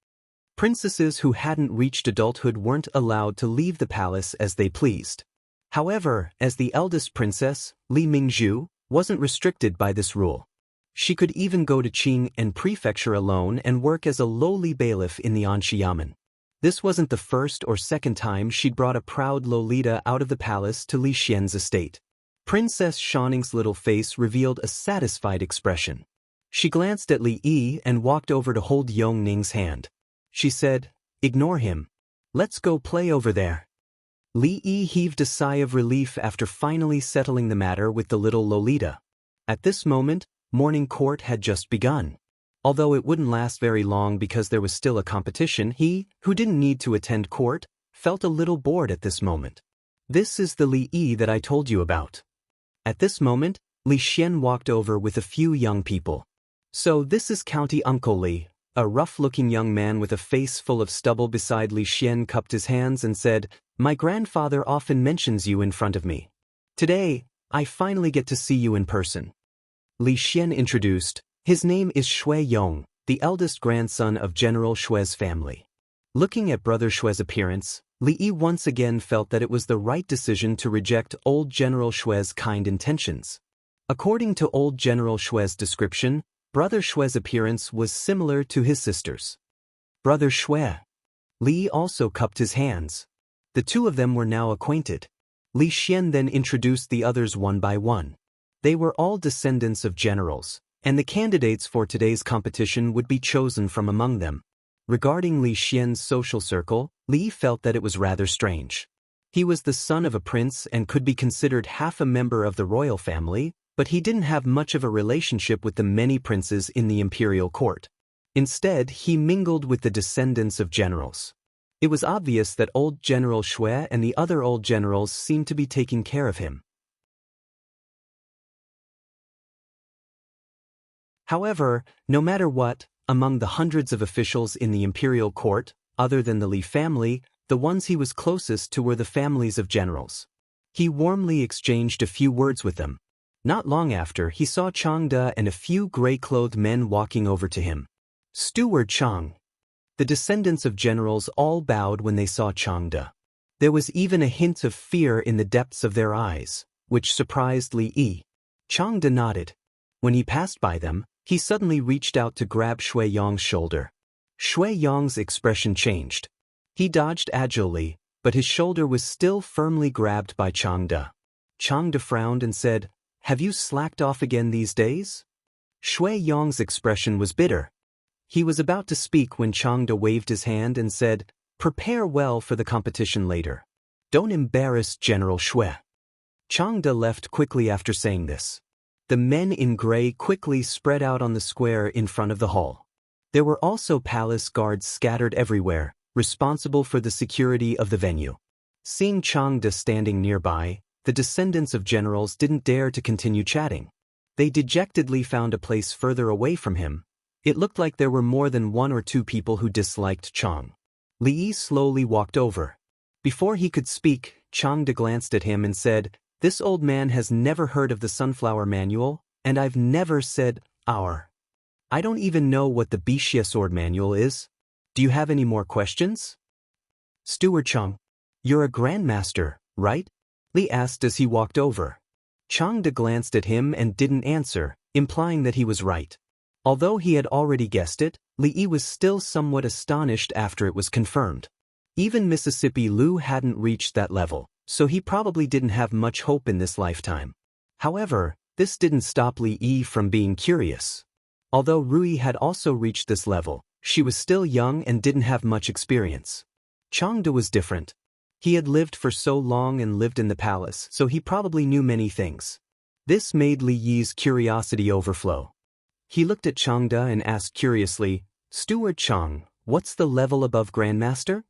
Princesses who hadn't reached adulthood weren't allowed to leave the palace as they pleased. However, as the eldest princess, Li Mingzhu, wasn't restricted by this rule. She could even go to Qing and prefecture alone and work as a lowly bailiff in the Anshi Yamen. This wasn't the first or second time she'd brought a proud Lolita out of the palace to Li Xian's estate. Princess Shining's little face revealed a satisfied expression. She glanced at Li Yi and walked over to hold Yong Ning's hand. She said, "Ignore him. Let's go play over there." Li Yi heaved a sigh of relief after finally settling the matter with the little Lolita. At this moment, morning court had just begun. Although it wouldn't last very long because there was still a competition, he, who didn't need to attend court, felt a little bored at this moment. "This is the Li Yi that I told you about." At this moment, Li Xian walked over with a few young people. "So this is County Uncle Li." A rough-looking young man with a face full of stubble beside Li Xian cupped his hands and said, "My grandfather often mentions you in front of me. Today, I finally get to see you in person." Li Xian introduced, "His name is Shui Yong, the eldest grandson of General Shui's family." Looking at Brother Shui's appearance, Li Yi once again felt that it was the right decision to reject old General Shui's kind intentions. According to old General Shui's description, Brother Shui's appearance was similar to his sister's. "Brother Shui." Li also cupped his hands. The two of them were now acquainted. Li Xian then introduced the others one by one. They were all descendants of generals, and the candidates for today's competition would be chosen from among them. Regarding Li Xian's social circle, Li felt that it was rather strange. He was the son of a prince and could be considered half a member of the royal family, but he didn't have much of a relationship with the many princes in the imperial court. Instead, he mingled with the descendants of generals. It was obvious that old General Shui and the other old generals seemed to be taking care of him. However, no matter what, among the hundreds of officials in the imperial court, other than the Li family, the ones he was closest to were the families of generals. He warmly exchanged a few words with them. Not long after, he saw Changde and a few gray-clothed men walking over to him. "Steward Chang." The descendants of generals all bowed when they saw Changde. There was even a hint of fear in the depths of their eyes, which surprised Li Yi. Changde nodded. When he passed by them, he suddenly reached out to grab Shui Yong's shoulder. Shui Yong's expression changed. He dodged agilely, but his shoulder was still firmly grabbed by Changde. Changde frowned and said, "Have you slacked off again these days?" Shui Yong's expression was bitter. He was about to speak when Changde waved his hand and said, "Prepare well for the competition later. Don't embarrass General Shui." Changde left quickly after saying this. The men in gray quickly spread out on the square in front of the hall. There were also palace guards scattered everywhere, responsible for the security of the venue. Seeing Changde standing nearby, the descendants of generals didn't dare to continue chatting. They dejectedly found a place further away from him. It looked like there were more than 1 or 2 people who disliked Chang. Li Yi slowly walked over. Before he could speak, Changde glanced at him and said, "This old man has never heard of the Sunflower Manual, and I've never said, our. I don't even know what the Bixia Sword Manual is. Do you have any more questions?" "Steward Chang, you're a grandmaster, right?" Li asked as he walked over. Changde glanced at him and didn't answer, implying that he was right. Although he had already guessed it, Li Yi was still somewhat astonished after it was confirmed. Even Mississippi Lu hadn't reached that level, so he probably didn't have much hope in this lifetime. However, this didn't stop Li Yi from being curious. Although Rui had also reached this level, she was still young and didn't have much experience. Changde was different. He had lived for so long and lived in the palace, so he probably knew many things. This made Li Yi's curiosity overflow. He looked at Changde and asked curiously, "Steward Chang, what's the level above Grandmaster?"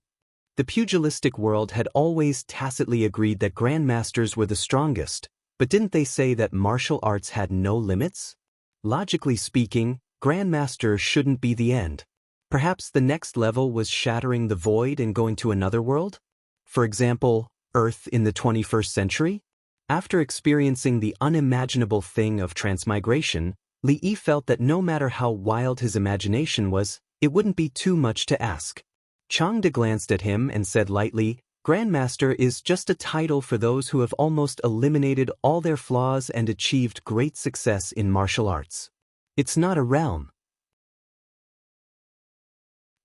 The pugilistic world had always tacitly agreed that Grandmasters were the strongest, but didn't they say that martial arts had no limits? Logically speaking, Grandmaster shouldn't be the end. Perhaps the next level was shattering the void and going to another world? For example, Earth in the 21st century? After experiencing the unimaginable thing of transmigration, Li Yi felt that no matter how wild his imagination was, it wouldn't be too much to ask. Changde glanced at him and said lightly, "Grandmaster is just a title for those who have almost eliminated all their flaws and achieved great success in martial arts. It's not a realm.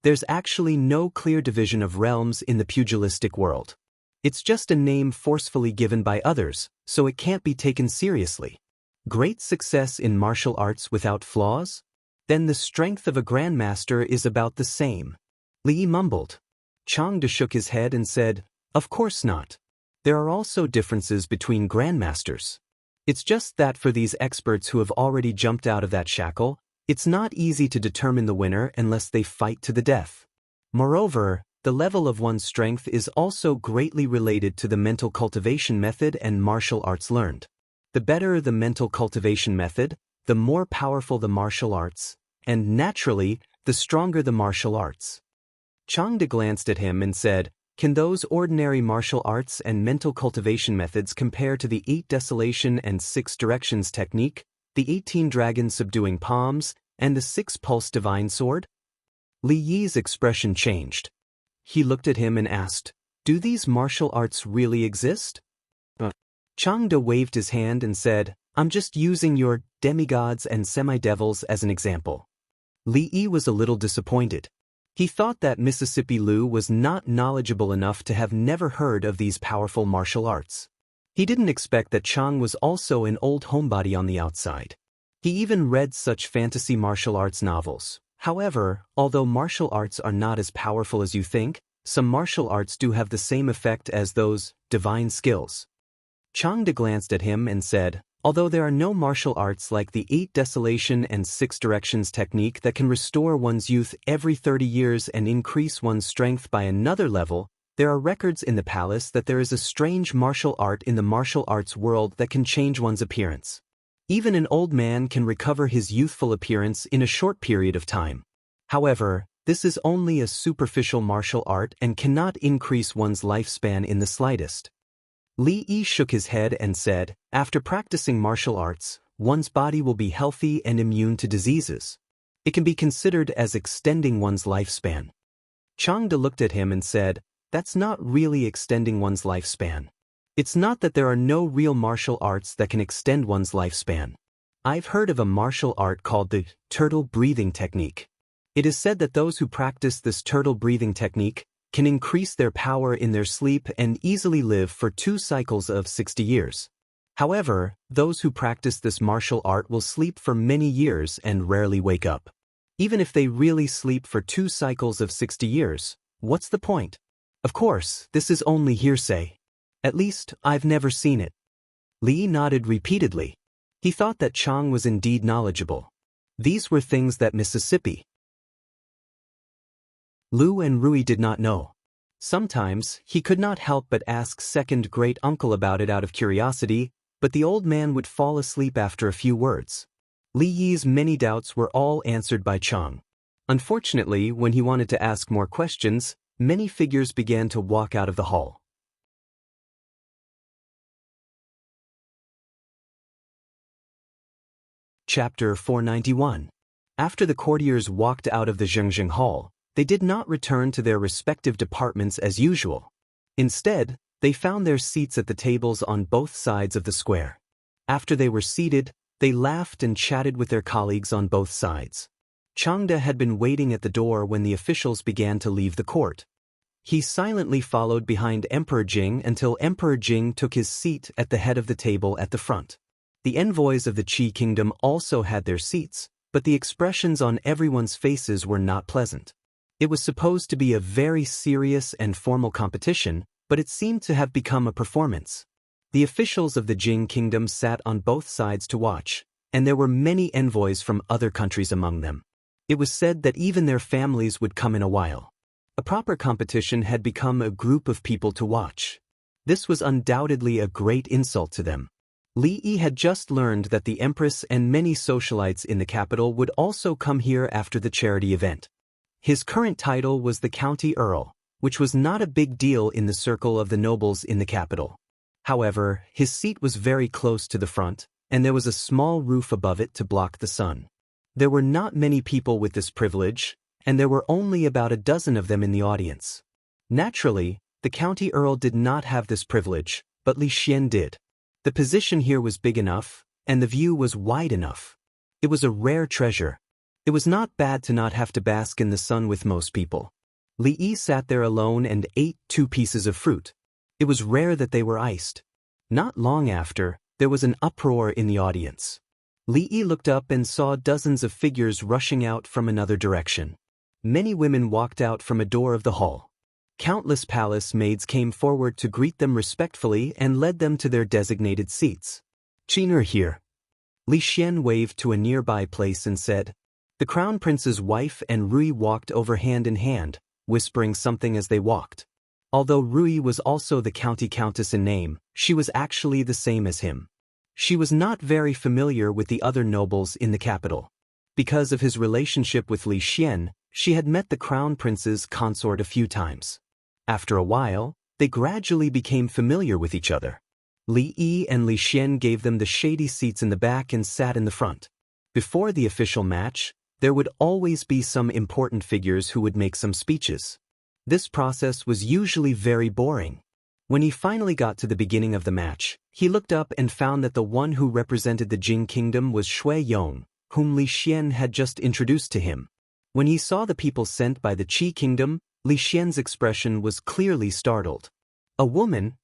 There's actually no clear division of realms in the pugilistic world. It's just a name forcefully given by others, so it can't be taken seriously. Great success in martial arts without flaws? Then the strength of a grandmaster is about the same." Li Yi mumbled. Changde shook his head and said, "Of course not. There are also differences between grandmasters. It's just that for these experts who have already jumped out of that shackle, it's not easy to determine the winner unless they fight to the death. Moreover, the level of one's strength is also greatly related to the mental cultivation method and martial arts learned. The better the mental cultivation method, the more powerful the martial arts, and naturally, the stronger the martial arts." Changde glanced at him and said, "Can those ordinary martial arts and mental cultivation methods compare to the 8 Desolation and 6 Directions technique, the 18 Dragons subduing palms, and the 6 Pulse divine sword?" Li Yi's expression changed. He looked at him and asked, "Do these martial arts really exist?" Changde waved his hand and said, "I'm just using your demigods and semi-devils as an example." Li Yi was a little disappointed. He thought that Mississippi Lu was not knowledgeable enough to have never heard of these powerful martial arts. He didn't expect that Chang was also an old homebody on the outside. He even read such fantasy martial arts novels. However, although martial arts are not as powerful as you think, some martial arts do have the same effect as those divine skills. Changde glanced at him and said, "Although there are no martial arts like the 8 Desolation and 6 Directions technique that can restore one's youth every 30 years and increase one's strength by another level, there are records in the palace that there is a strange martial art in the martial arts world that can change one's appearance. Even an old man can recover his youthful appearance in a short period of time. However, this is only a superficial martial art and cannot increase one's lifespan in the slightest." Li Yi shook his head and said, "After practicing martial arts, one's body will be healthy and immune to diseases. It can be considered as extending one's lifespan." Changde looked at him and said, "That's not really extending one's lifespan. It's not that there are no real martial arts that can extend one's lifespan. I've heard of a martial art called the turtle breathing technique. It is said that those who practice this turtle breathing technique can increase their power in their sleep and easily live for 2 cycles of 60 years. However, those who practice this martial art will sleep for many years and rarely wake up. Even if they really sleep for 2 cycles of 60 years, what's the point? Of course, this is only hearsay. At least, I've never seen it." Li nodded repeatedly. He thought that Chang was indeed knowledgeable. These were things that Mississippi Lu and Rui did not know. Sometimes, he could not help but ask second great uncle about it out of curiosity, but the old man would fall asleep after a few words. Li Yi's many doubts were all answered by Chang. Unfortunately, when he wanted to ask more questions, many figures began to walk out of the hall. Chapter 491. After the courtiers walked out of the Zhengjing Hall, they did not return to their respective departments as usual. Instead, they found their seats at the tables on both sides of the square. After they were seated, they laughed and chatted with their colleagues on both sides. Changde had been waiting at the door when the officials began to leave the court. He silently followed behind Emperor Jing until Emperor Jing took his seat at the head of the table at the front. The envoys of the Qi kingdom also had their seats, but the expressions on everyone's faces were not pleasant. It was supposed to be a very serious and formal competition, but it seemed to have become a performance. The officials of the Jing kingdom sat on both sides to watch, and there were many envoys from other countries among them. It was said that even their families would come in a while. A proper competition had become a group of people to watch. This was undoubtedly a great insult to them. Li Yi had just learned that the Empress and many socialites in the capital would also come here after the charity event. His current title was the County Earl, which was not a big deal in the circle of the nobles in the capital. However, his seat was very close to the front, and there was a small roof above it to block the sun. There were not many people with this privilege, and there were only about a dozen of them in the audience. Naturally, the County Earl did not have this privilege, but Li Xian did. The position here was big enough, and the view was wide enough. It was a rare treasure. It was not bad to not have to bask in the sun with most people. Li Yi sat there alone and ate 2 pieces of fruit. It was rare that they were iced. Not long after, there was an uproar in the audience. Li Yi looked up and saw dozens of figures rushing out from another direction. Many women walked out from a door of the hall. Countless palace maids came forward to greet them respectfully and led them to their designated seats. "Qiner here." Li Xian waved to a nearby place and said. The crown prince's wife and Rui walked over hand in hand, whispering something as they walked. Although Rui was also the county countess in name, she was actually the same as him. She was not very familiar with the other nobles in the capital. Because of his relationship with Li Xian, she had met the crown prince's consort a few times. After a while, they gradually became familiar with each other. Li Yi and Li Xian gave them the shady seats in the back and sat in the front. Before the official match, there would always be some important figures who would make some speeches. This process was usually very boring. When he finally got to the beginning of the match, he looked up and found that the one who represented the Jing kingdom was Shui Yong, whom Li Xian had just introduced to him. When he saw the people sent by the Qi kingdom, Li Xian's expression was clearly startled. A woman?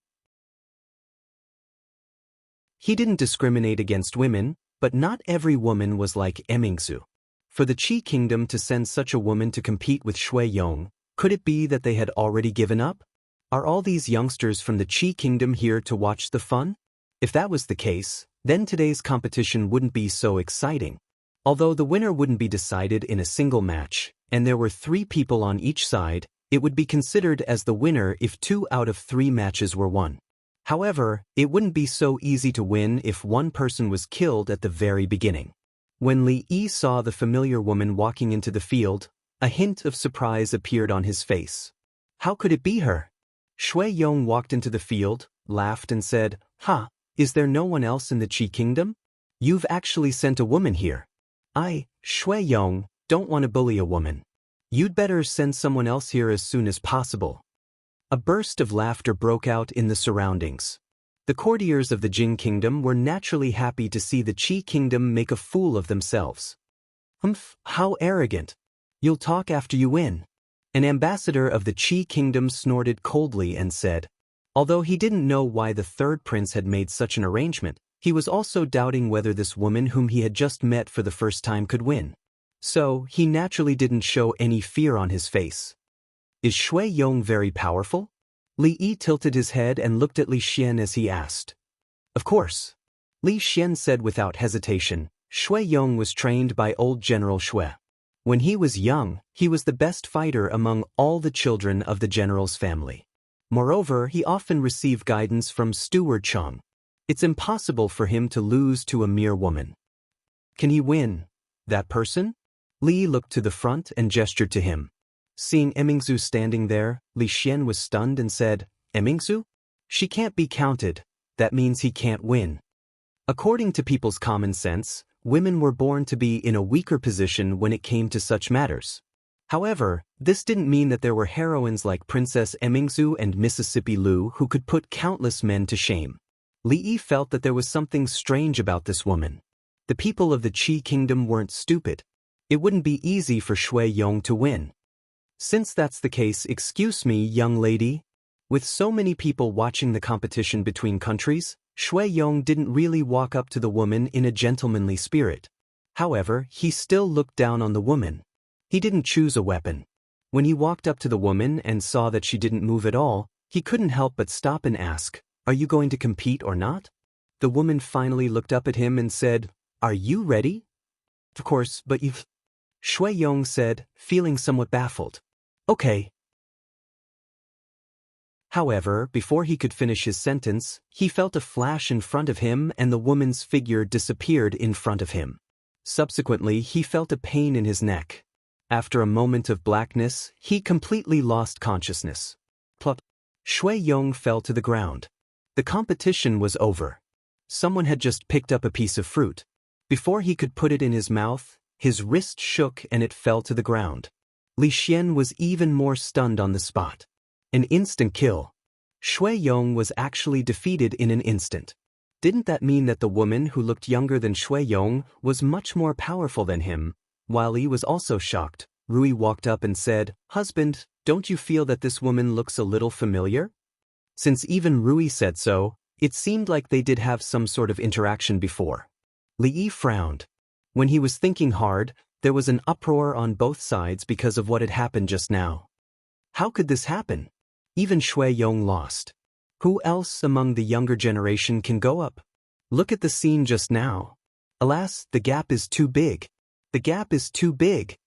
He didn't discriminate against women, but not every woman was like Emingsu. For the Qi kingdom to send such a woman to compete with Shui Yong, could it be that they had already given up? Are all these youngsters from the Qi kingdom here to watch the fun? If that was the case, then today's competition wouldn't be so exciting. Although the winner wouldn't be decided in a single match, and there were 3 people on each side, it would be considered as the winner if 2 out of 3 matches were won. However, it wouldn't be so easy to win if one person was killed at the very beginning. When Li Yi saw the familiar woman walking into the field, a hint of surprise appeared on his face. How could it be her? Shui Yong walked into the field, laughed and said, "Ha, is there no one else in the Qi kingdom? You've actually sent a woman here. I, Shui Yong, don't want to bully a woman. You'd better send someone else here as soon as possible." A burst of laughter broke out in the surroundings. The courtiers of the Jing kingdom were naturally happy to see the Qi kingdom make a fool of themselves. How arrogant. You'll talk after you win. An ambassador of the Qi kingdom snorted coldly and said. Although he didn't know why the 3rd prince had made such an arrangement, he was also doubting whether this woman whom he had just met for the first time could win. So, he naturally didn't show any fear on his face. Is Shui Yong very powerful? Li Yi tilted his head and looked at Li Xian as he asked. Of course. Li Xian said without hesitation. Shui Yong was trained by old General Shui. When he was young, he was the best fighter among all the children of the general's family. Moreover, he often received guidance from Steward Cheng. It's impossible for him to lose to a mere woman. Can he win that person? Li looked to the front and gestured to him. Seeing Emingsu standing there, Li Xian was stunned and said, "Emingsu? She can't be counted. That means he can't win." According to people's common sense, women were born to be in a weaker position when it came to such matters. However, this didn't mean that there were heroines like Princess Emingsu and Mississippi Lu who could put countless men to shame. Li Yi felt that there was something strange about this woman. The people of the Qi kingdom weren't stupid. It wouldn't be easy for Shui Yong to win. Since that's the case, excuse me, young lady. With so many people watching the competition between countries, Shui Yong didn't really walk up to the woman in a gentlemanly spirit. However, he still looked down on the woman. He didn't choose a weapon. When he walked up to the woman and saw that she didn't move at all, he couldn't help but stop and ask, "Are you going to compete or not?" The woman finally looked up at him and said, "Are you ready?" "Of course, but you've..." Shui Yong said, feeling somewhat baffled. "Okay." However, before he could finish his sentence, he felt a flash in front of him and the woman's figure disappeared in front of him. Subsequently, he felt a pain in his neck. After a moment of blackness, he completely lost consciousness. Plop. Shui Yong fell to the ground. The competition was over. Someone had just picked up a piece of fruit. Before he could put it in his mouth, his wrist shook and it fell to the ground. Li Xian was even more stunned on the spot. An instant kill. Shui Yong was actually defeated in an instant. Didn't that mean that the woman who looked younger than Shui Yong was much more powerful than him? While Li was also shocked, Rui walked up and said, "Husband, don't you feel that this woman looks a little familiar?" Since even Rui said so, it seemed like they did have some sort of interaction before. Li frowned. When he was thinking hard, there was an uproar on both sides because of what had happened just now. How could this happen? Even Shui Yong lost. Who else among the younger generation can go up? Look at the scene just now. Alas, the gap is too big. The gap is too big.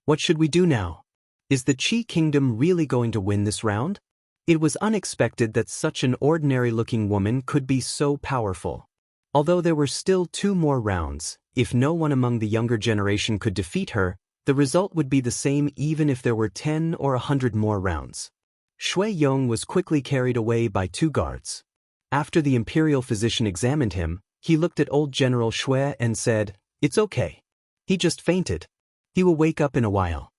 What should we do now? Is the Qi Kingdom really going to win this round? It was unexpected that such an ordinary-looking woman could be so powerful. Although there were still 2 more rounds, if no one among the younger generation could defeat her, the result would be the same even if there were 10 or 100 more rounds. Shui Yong was quickly carried away by 2 guards. After the imperial physician examined him, he looked at old General Shui and said, "It's okay. He just fainted. He will wake up in a while."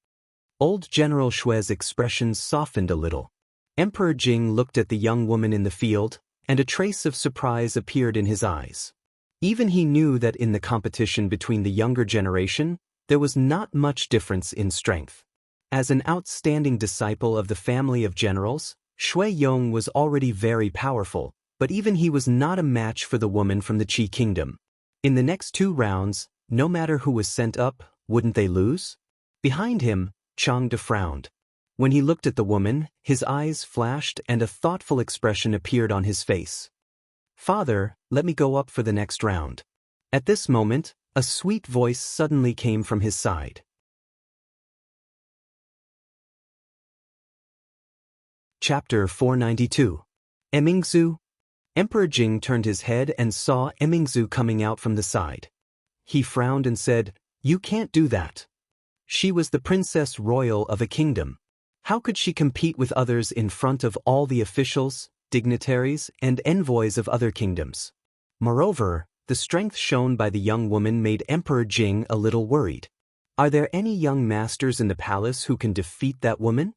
Old General Shui's expression softened a little. Emperor Jing looked at the young woman in the field, and a trace of surprise appeared in his eyes. Even he knew that in the competition between the younger generation, there was not much difference in strength. As an outstanding disciple of the family of generals, Shui Yong was already very powerful, but even he was not a match for the woman from the Qi Kingdom. In the next 2 rounds, no matter who was sent up, wouldn't they lose? Behind him, Changde frowned. When he looked at the woman, his eyes flashed and a thoughtful expression appeared on his face. "Father, let me go up for the next round." At this moment, a sweet voice suddenly came from his side. Chapter 492. Emingzu. Emperor Jing turned his head and saw Emingzu coming out from the side. He frowned and said, "You can't do that." She was the princess royal of a kingdom. How could she compete with others in front of all the officials, dignitaries, and envoys of other kingdoms? Moreover, the strength shown by the young woman made Emperor Jing a little worried. Are there any young masters in the palace who can defeat that woman?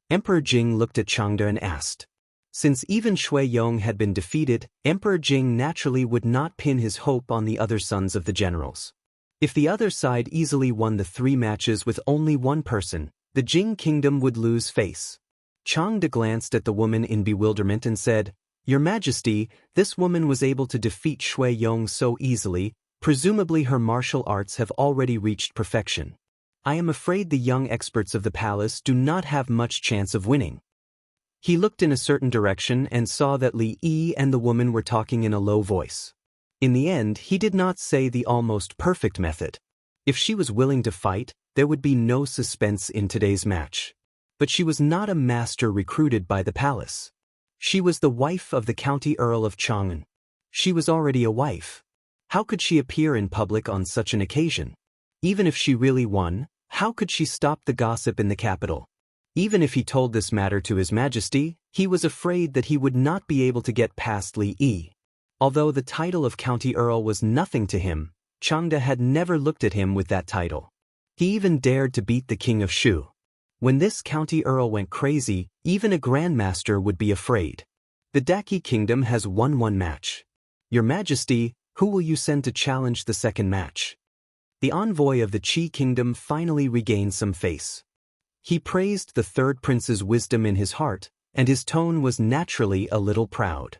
Emperor Jing looked at Changde and asked. Since even Shui Yong had been defeated, Emperor Jing naturally would not pin his hope on the other sons of the generals. If the other side easily won the 3 matches with only 1 person, the Jing kingdom would lose face. Changde glanced at the woman in bewilderment and said, "Your Majesty, this woman was able to defeat Shui Yong so easily, presumably her martial arts have already reached perfection. I am afraid the young experts of the palace do not have much chance of winning." He looked in a certain direction and saw that Li Yi and the woman were talking in a low voice. In the end, he did not say the almost perfect method. If she was willing to fight, there would be no suspense in today's match. But she was not a master recruited by the palace. She was the wife of the County Earl of Chang'an. She was already a wife. How could she appear in public on such an occasion? Even if she really won, how could she stop the gossip in the capital? Even if he told this matter to His Majesty, he was afraid that he would not be able to get past Li Yi. Although the title of County Earl was nothing to him, Changde had never looked at him with that title. He even dared to beat the King of Shu. When this County Earl went crazy, even a Grandmaster would be afraid. The Daki Kingdom has won 1 match. Your Majesty, who will you send to challenge the second match? The envoy of the Qi Kingdom finally regained some face. He praised the 3rd prince's wisdom in his heart, and his tone was naturally a little proud.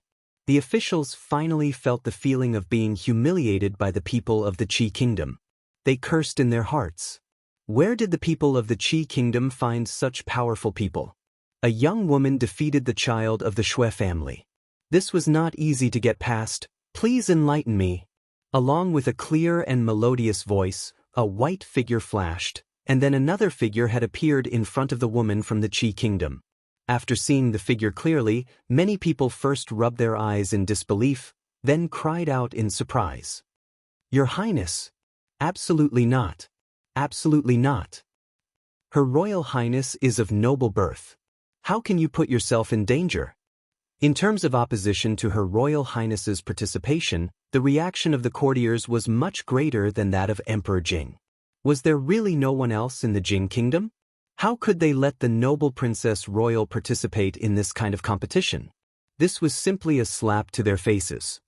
The officials finally felt the feeling of being humiliated by the people of the Qi kingdom. They cursed in their hearts. Where did the people of the Qi kingdom find such powerful people? A young woman defeated the child of the Shui family. This was not easy to get past. Please enlighten me. Along with a clear and melodious voice, a white figure flashed, and then another figure had appeared in front of the woman from the Qi kingdom. After seeing the figure clearly, many people first rubbed their eyes in disbelief, then cried out in surprise. "Your Highness! Absolutely not. Absolutely not. Her Royal Highness is of noble birth. How can you put yourself in danger?" In terms of opposition to Her Royal Highness's participation, the reaction of the courtiers was much greater than that of Emperor Jing. Was there really no one else in the Jing kingdom? How could they let the noble Princess Royal participate in this kind of competition? This was simply a slap to their faces.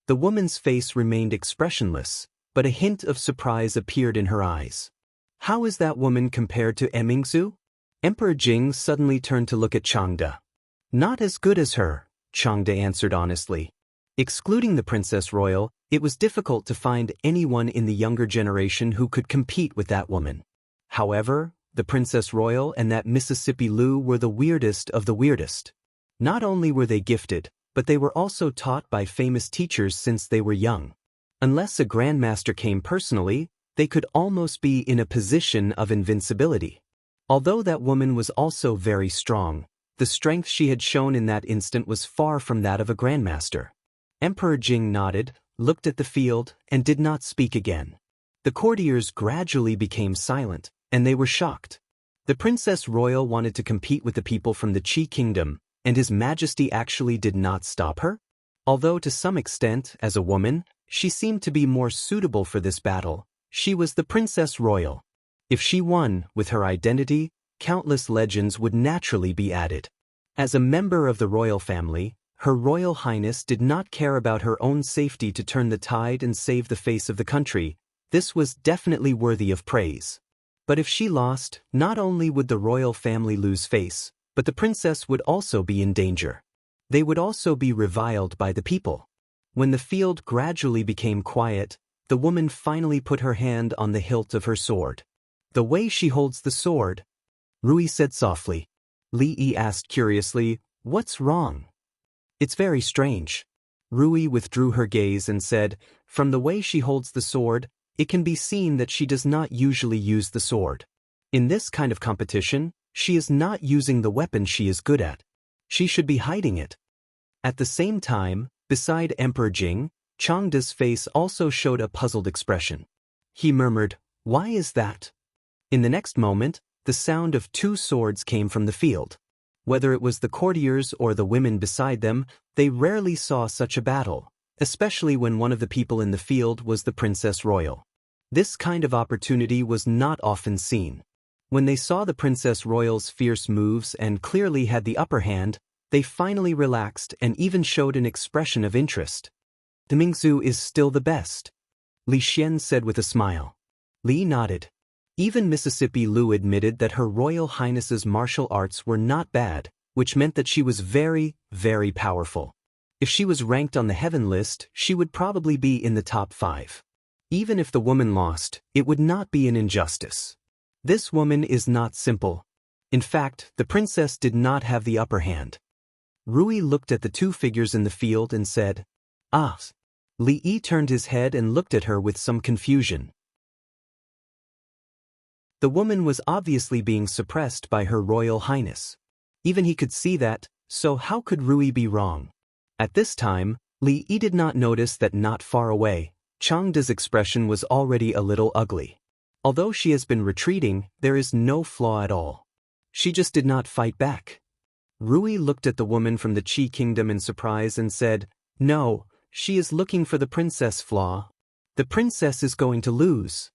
The woman's face remained expressionless, but a hint of surprise appeared in her eyes. How is that woman compared to Emingzu? Emperor Jing suddenly turned to look at Changde. Not as good as her, Changde answered honestly. Excluding the Princess Royal, it was difficult to find anyone in the younger generation who could compete with that woman. However, the Princess Royal and that Mississippi Lu were the weirdest of the weirdest. Not only were they gifted, but they were also taught by famous teachers since they were young. Unless a grandmaster came personally, they could almost be in a position of invincibility. Although that woman was also very strong, the strength she had shown in that instant was far from that of a grandmaster. Emperor Jing nodded, looked at the field, and did not speak again. The courtiers gradually became silent, and they were shocked. The Princess Royal wanted to compete with the people from the Qi kingdom, and His Majesty actually did not stop her? Although to some extent, as a woman, she seemed to be more suitable for this battle, she was the Princess Royal. If she won, with her identity, countless legends would naturally be added. As a member of the royal family, Her Royal Highness did not care about her own safety to turn the tide and save the face of the country. This was definitely worthy of praise. But if she lost, not only would the royal family lose face, but the princess would also be in danger. They would also be reviled by the people. When the field gradually became quiet, the woman finally put her hand on the hilt of her sword. "The way she holds the sword," Rui said softly. Li Yi asked curiously, "What's wrong?" "It's very strange." Rui withdrew her gaze and said, "From the way she holds the sword, it can be seen that she does not usually use the sword. In this kind of competition, she is not using the weapon she is good at. She should be hiding it." At the same time, beside Emperor Jing, Changde's face also showed a puzzled expression. He murmured, "Why is that?" In the next moment, the sound of 2 swords came from the field. Whether it was the courtiers or the women beside them, they rarely saw such a battle, especially when one of the people in the field was the Princess Royal. This kind of opportunity was not often seen. When they saw the Princess Royal's fierce moves and clearly had the upper hand, they finally relaxed and even showed an expression of interest. "Demingzu is still the best," Li Xian said with a smile. Li nodded. Even Mississippi Lu admitted that Her Royal Highness's martial arts were not bad, which meant that she was very, very powerful. If she was ranked on the heaven list, she would probably be in the top 5. Even if the woman lost, it would not be an injustice. This woman is not simple. In fact, the princess did not have the upper hand. Rui looked at the 2 figures in the field and said, "Ah." Li Yi turned his head and looked at her with some confusion. The woman was obviously being suppressed by Her Royal Highness. Even he could see that, so how could Rui be wrong? At this time, Li Yi did not notice that not far away, Changde's expression was already a little ugly. Although she has been retreating, there is no flaw at all. She just did not fight back. Rui looked at the woman from the Qi kingdom in surprise and said, "No, she is looking for the princess flaw. The princess is going to lose."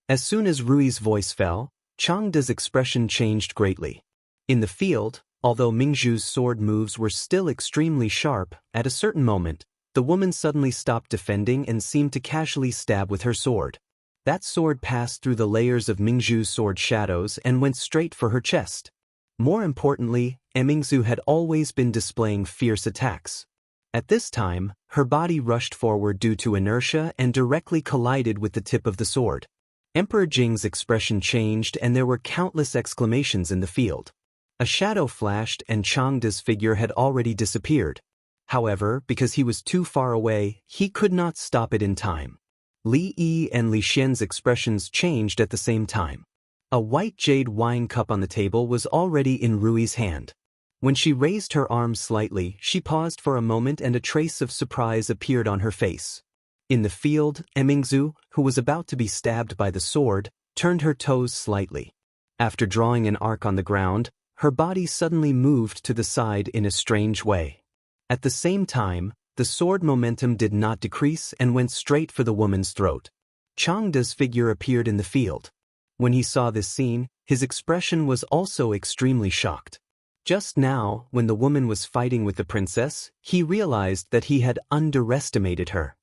As soon as Rui's voice fell, Changde's expression changed greatly. In the field, although Mingzhu's sword moves were still extremely sharp, at a certain moment, the woman suddenly stopped defending and seemed to casually stab with her sword. That sword passed through the layers of Mingzhu's sword shadows and went straight for her chest. More importantly, Emingzu had always been displaying fierce attacks. At this time, her body rushed forward due to inertia and directly collided with the tip of the sword. Emperor Jing's expression changed and there were countless exclamations in the field. A shadow flashed and Changda's figure had already disappeared. However, because he was too far away, he could not stop it in time. Li Yi and Li Xian's expressions changed at the same time. A white jade wine cup on the table was already in Rui's hand. When she raised her arms slightly, she paused for a moment and a trace of surprise appeared on her face. In the field, Emingzu, who was about to be stabbed by the sword, turned her toes slightly. After drawing an arc on the ground, her body suddenly moved to the side in a strange way. At the same time, the sword momentum did not decrease and went straight for the woman's throat. Changda's figure appeared in the field. When he saw this scene, his expression was also extremely shocked. Just now, when the woman was fighting with the princess, he realized that he had underestimated her.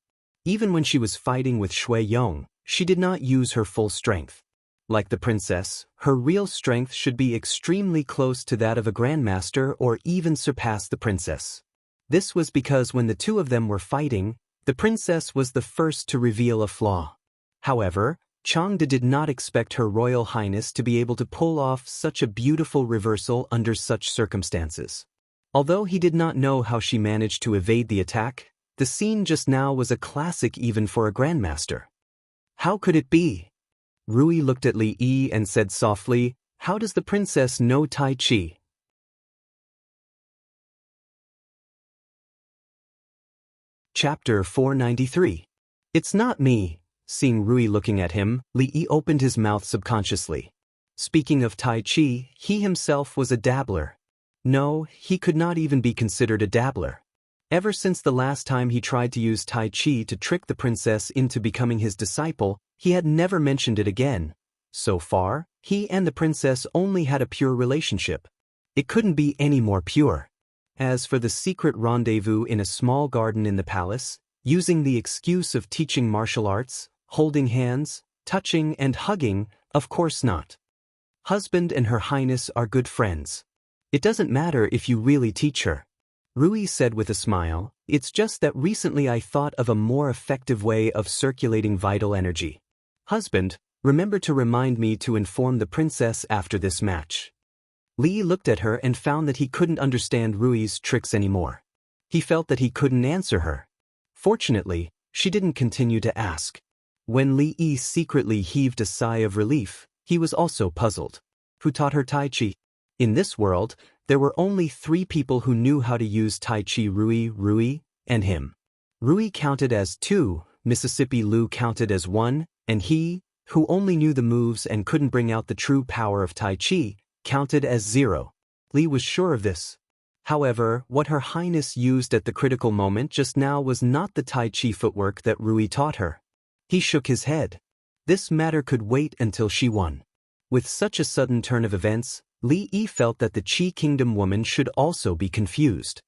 Even when she was fighting with Shui Yong, she did not use her full strength. Like the princess, her real strength should be extremely close to that of a grandmaster or even surpass the princess. This was because when the two of them were fighting, the princess was the first to reveal a flaw. However, Changda did not expect Her Royal Highness to be able to pull off such a beautiful reversal under such circumstances. Although he did not know how she managed to evade the attack, the scene just now was a classic even for a grandmaster. How could it be? Rui looked at Li Yi and said softly, "How does the princess know Tai Chi?" Chapter 493. It's not me. Seeing Rui looking at him, Li Yi opened his mouth subconsciously. Speaking of Tai Chi, he himself was a dabbler. No, he could not even be considered a dabbler. Ever since the last time he tried to use Tai Chi to trick the princess into becoming his disciple, he had never mentioned it again. So far, he and the princess only had a pure relationship. It couldn't be any more pure. As for the secret rendezvous in a small garden in the palace, using the excuse of teaching martial arts, holding hands, touching and hugging, of course not. Husband and Her Highness are good friends. It doesn't matter if you really teach her. Rui said with a smile, it's just that recently I thought of a more effective way of circulating vital energy. Husband, remember to remind me to inform the princess after this match. Li looked at her and found that he couldn't understand Rui's tricks anymore. He felt that he couldn't answer her. Fortunately, she didn't continue to ask. When Li Yi secretly heaved a sigh of relief, he was also puzzled. Who taught her Tai Chi? In this world, there were only 3 people who knew how to use Tai Chi: Rui, and him. Rui counted as 2, Mississippi Lu counted as 1, and he, who only knew the moves and couldn't bring out the true power of Tai Chi, counted as 0. Li was sure of this. However, what Her Highness used at the critical moment just now was not the Tai Chi footwork that Rui taught her. He shook his head. This matter could wait until she won. With such a sudden turn of events, Li Yi felt that the Qi Kingdom woman should also be confused.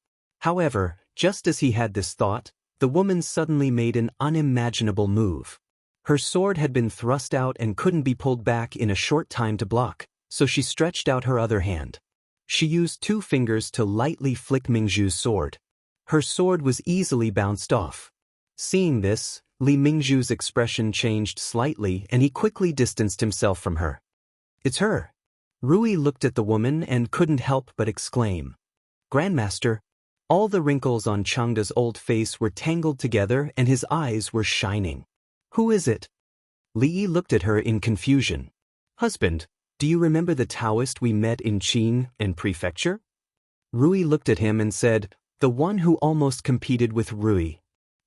However, just as he had this thought, the woman suddenly made an unimaginable move. Her sword had been thrust out and couldn't be pulled back in a short time to block, so she stretched out her other hand. She used 2 fingers to lightly flick Mingzhu's sword. Her sword was easily bounced off. Seeing this, Li Mingzhu's expression changed slightly and he quickly distanced himself from her. It's her. Rui looked at the woman and couldn't help but exclaim. Grandmaster. All the wrinkles on Changda's old face were tangled together and his eyes were shining. Who is it? Li Yi looked at her in confusion. Husband, do you remember the Taoist we met in Qin and Prefecture? Rui looked at him and said, the one who almost competed with Rui.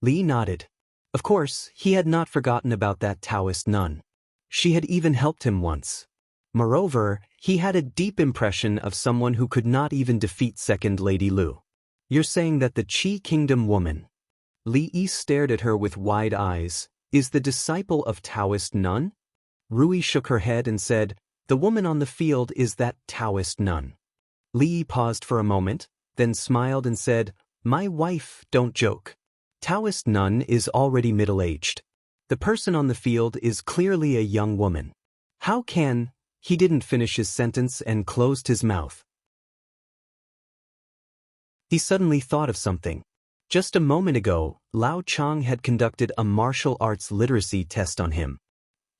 Li nodded. Of course, he had not forgotten about that Taoist nun. She had even helped him once. Moreover, he had a deep impression of someone who could not even defeat Second Lady Lu. You're saying that the Qi Kingdom woman? Li Yi stared at her with wide eyes. Is the disciple of Taoist nun? Rui shook her head and said, the woman on the field is that Taoist nun. Li Yi paused for a moment, then smiled and said, my wife, don't joke. Taoist nun is already middle-aged. The person on the field is clearly a young woman. How can... He didn't finish his sentence and closed his mouth. He suddenly thought of something. Just a moment ago, Lao Chang had conducted a martial arts literacy test on him.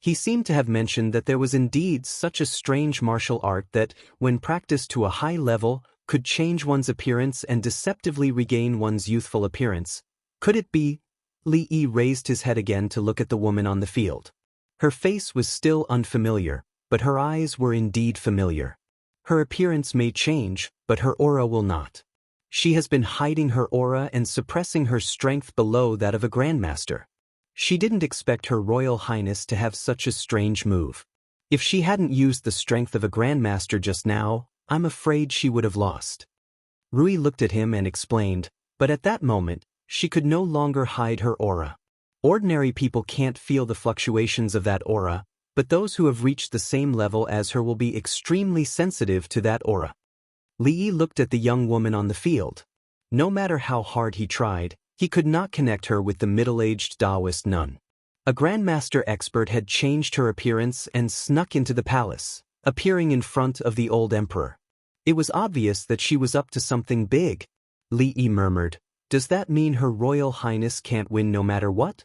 He seemed to have mentioned that there was indeed such a strange martial art that, when practiced to a high level, could change one's appearance and deceptively regain one's youthful appearance. Could it be? Li Yi raised his head again to look at the woman on the field. Her face was still unfamiliar, but her eyes were indeed familiar. Her appearance may change, but her aura will not. She has been hiding her aura and suppressing her strength below that of a grandmaster. She didn't expect Her Royal Highness to have such a strange move. If she hadn't used the strength of a grandmaster just now, I'm afraid she would have lost. Rui looked at him and explained, but at that moment, she could no longer hide her aura. Ordinary people can't feel the fluctuations of that aura, but those who have reached the same level as her will be extremely sensitive to that aura. Li Yi looked at the young woman on the field. No matter how hard he tried, he could not connect her with the middle-aged Taoist nun. A grandmaster expert had changed her appearance and snuck into the palace, appearing in front of the old emperor. It was obvious that she was up to something big. Li Yi murmured, "Does that mean Her Royal Highness can't win no matter what?"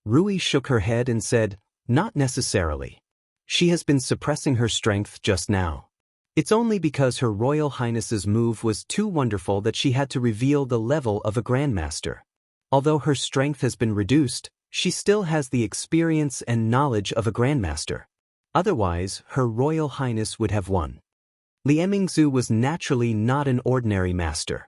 Rui shook her head and said, "Not necessarily. She has been suppressing her strength just now. It's only because Her Royal Highness's move was too wonderful that she had to reveal the level of a grandmaster. Although her strength has been reduced, she still has the experience and knowledge of a grandmaster. Otherwise, Her Royal Highness would have won." Liemingzu was naturally not an ordinary master.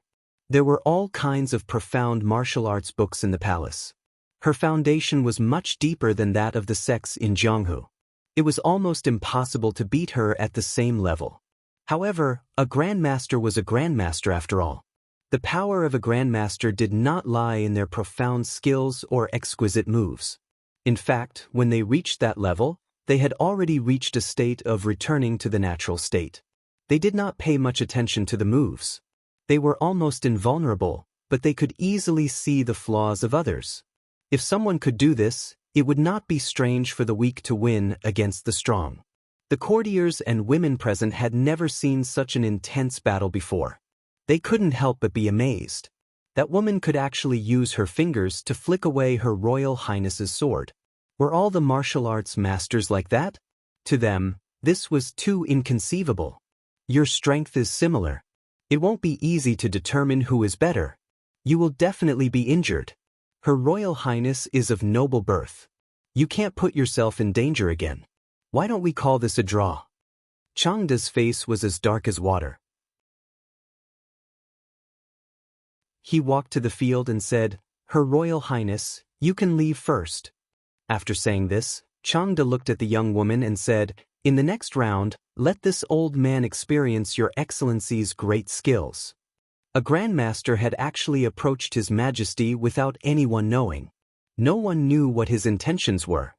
There were all kinds of profound martial arts books in the palace. Her foundation was much deeper than that of the sects in Jianghu. It was almost impossible to beat her at the same level. However, a grandmaster was a grandmaster after all. The power of a grandmaster did not lie in their profound skills or exquisite moves. In fact, when they reached that level, they had already reached a state of returning to the natural state. They did not pay much attention to the moves. They were almost invulnerable, but they could easily see the flaws of others. If someone could do this, it would not be strange for the weak to win against the strong. The courtiers and women present had never seen such an intense battle before. They couldn't help but be amazed. That woman could actually use her fingers to flick away Her Royal Highness's sword. Were all the martial arts masters like that? To them, this was too inconceivable. Your strength is similar. It won't be easy to determine who is better. You will definitely be injured. Her Royal Highness is of noble birth. You can't put yourself in danger again. Why don't we call this a draw? Changda's face was as dark as water. He walked to the field and said, "Her Royal Highness, you can leave first." After saying this, Changda looked at the young woman and said, "In the next round, let this old man experience Your Excellency's great skills." A grandmaster had actually approached His Majesty without anyone knowing. No one knew what his intentions were.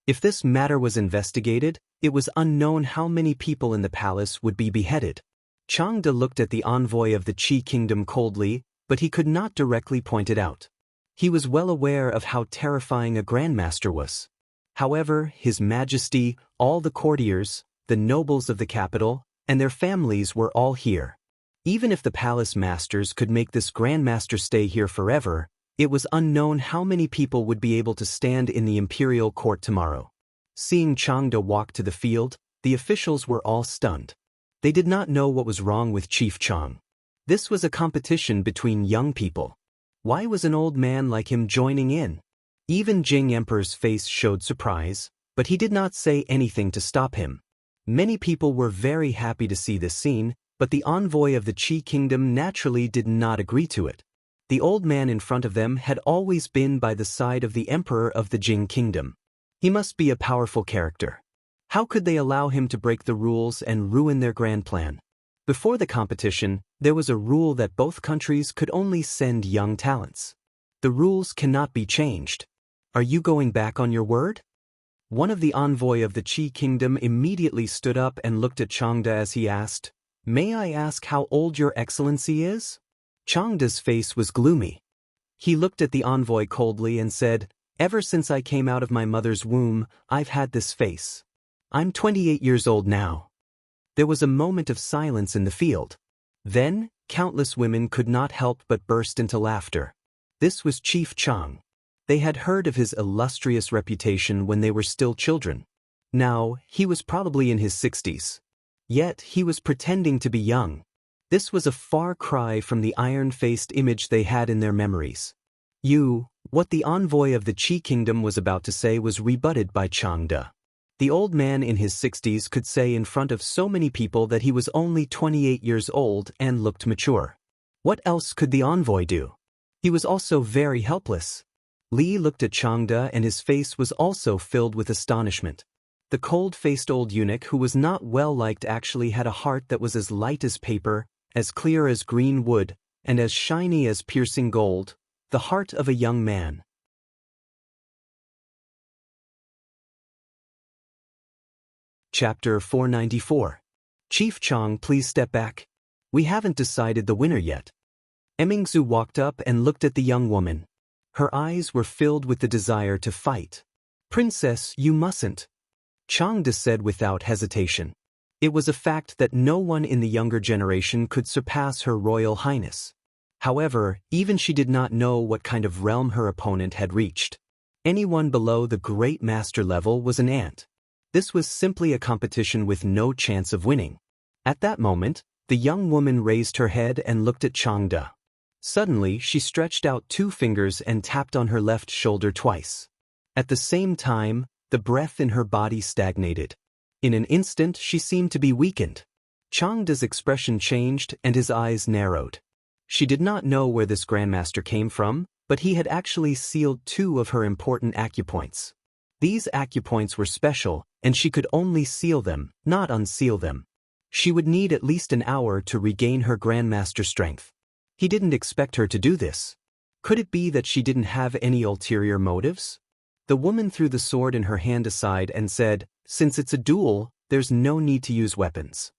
If this matter was investigated, it was unknown how many people in the palace would be beheaded. Changda looked at the envoy of the Qi kingdom coldly, but he could not directly point it out. He was well aware of how terrifying a grandmaster was. However, His Majesty, all the courtiers, the nobles of the capital, and their families were all here. Even if the palace masters could make this grandmaster stay here forever, it was unknown how many people would be able to stand in the imperial court tomorrow. Seeing Changda walk to the field, the officials were all stunned. They did not know what was wrong with Chief Chang. This was a competition between young people. Why was an old man like him joining in? Even Jing Emperor's face showed surprise, but he did not say anything to stop him. Many people were very happy to see this scene, but the envoy of the Qi kingdom naturally did not agree to it. The old man in front of them had always been by the side of the emperor of the Jing kingdom. He must be a powerful character. How could they allow him to break the rules and ruin their grand plan? Before the competition, there was a rule that both countries could only send young talents. The rules cannot be changed. Are you going back on your word? One of the envoy of the Qi kingdom immediately stood up and looked at Changda as he asked, "May I ask how old Your Excellency is?" Changda's face was gloomy. He looked at the envoy coldly and said, "Ever since I came out of my mother's womb, I've had this face. I'm 28 years old now." There was a moment of silence in the field. Then, countless women could not help but burst into laughter. This was Chief Chang. They had heard of his illustrious reputation when they were still children. Now, he was probably in his 60s. Yet, he was pretending to be young. This was a far cry from the iron-faced image they had in their memories. What the envoy of the Qi kingdom was about to say was rebutted by Chang De. The old man in his 60s could say in front of so many people that he was only 28 years old and looked mature. What else could the envoy do? He was also very helpless. Li looked at Chang De and his face was also filled with astonishment. The cold-faced old eunuch who was not well liked actually had a heart that was as light as paper, as clear as green wood, and as shiny as piercing gold, the heart of a young man. Chapter 494. Chief Chang, please step back. We haven't decided the winner yet. Emingzu walked up and looked at the young woman. Her eyes were filled with the desire to fight. Princess, you mustn't. Chang De said without hesitation. It was a fact that no one in the younger generation could surpass Her Royal Highness. However, even she did not know what kind of realm her opponent had reached. Anyone below the Great Master level was an ant. This was simply a competition with no chance of winning. At that moment, the young woman raised her head and looked at Chang De. Suddenly, she stretched out 2 fingers and tapped on her left shoulder twice. At the same time, the breath in her body stagnated. In an instant, she seemed to be weakened. Chang De's expression changed and his eyes narrowed. She did not know where this grandmaster came from, but he had actually sealed 2 of her important acupoints. These acupoints were special, and she could only seal them, not unseal them. She would need at least an hour to regain her grandmaster strength. He didn't expect her to do this. Could it be that she didn't have any ulterior motives? The woman threw the sword in her hand aside and said, "Since it's a duel, there's no need to use weapons."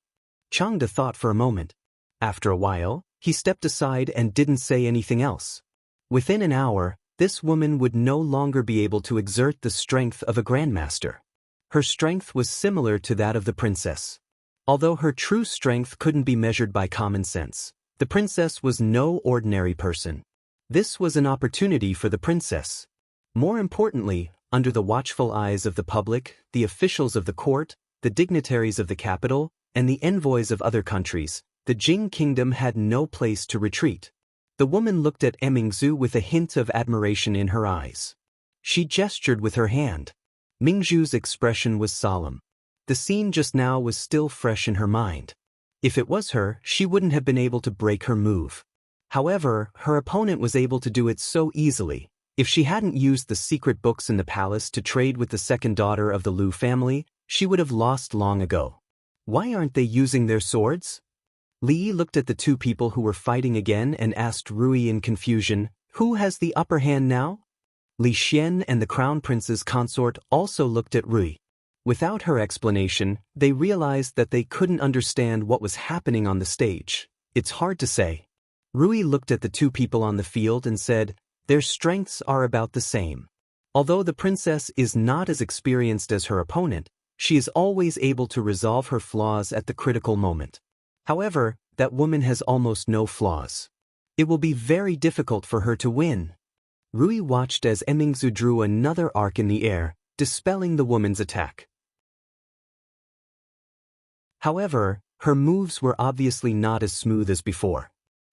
Chang De thought for a moment. After a while, he stepped aside and didn't say anything else. Within an hour, this woman would no longer be able to exert the strength of a grandmaster. Her strength was similar to that of the princess. Although her true strength couldn't be measured by common sense, the princess was no ordinary person. This was an opportunity for the princess. More importantly, under the watchful eyes of the public, the officials of the court, the dignitaries of the capital, and the envoys of other countries, the Jing kingdom had no place to retreat. The woman looked at Emingzu with a hint of admiration in her eyes. She gestured with her hand. Mingzhu's expression was solemn. The scene just now was still fresh in her mind. If it was her, she wouldn't have been able to break her move. However, her opponent was able to do it so easily. If she hadn't used the secret books in the palace to trade with the second daughter of the Liu family, she would have lost long ago. Why aren't they using their swords? Li looked at the 2 people who were fighting again and asked Rui in confusion, "Who has the upper hand now?" Li Xian and the crown prince's consort also looked at Rui. Without her explanation, they realized that they couldn't understand what was happening on the stage. It's hard to say. Rui looked at the 2 people on the field and said, "Their strengths are about the same. Although the princess is not as experienced as her opponent, she is always able to resolve her flaws at the critical moment. However, that woman has almost no flaws. It will be very difficult for her to win." Rui watched as Emingzu drew another arc in the air, dispelling the woman's attack. However, her moves were obviously not as smooth as before.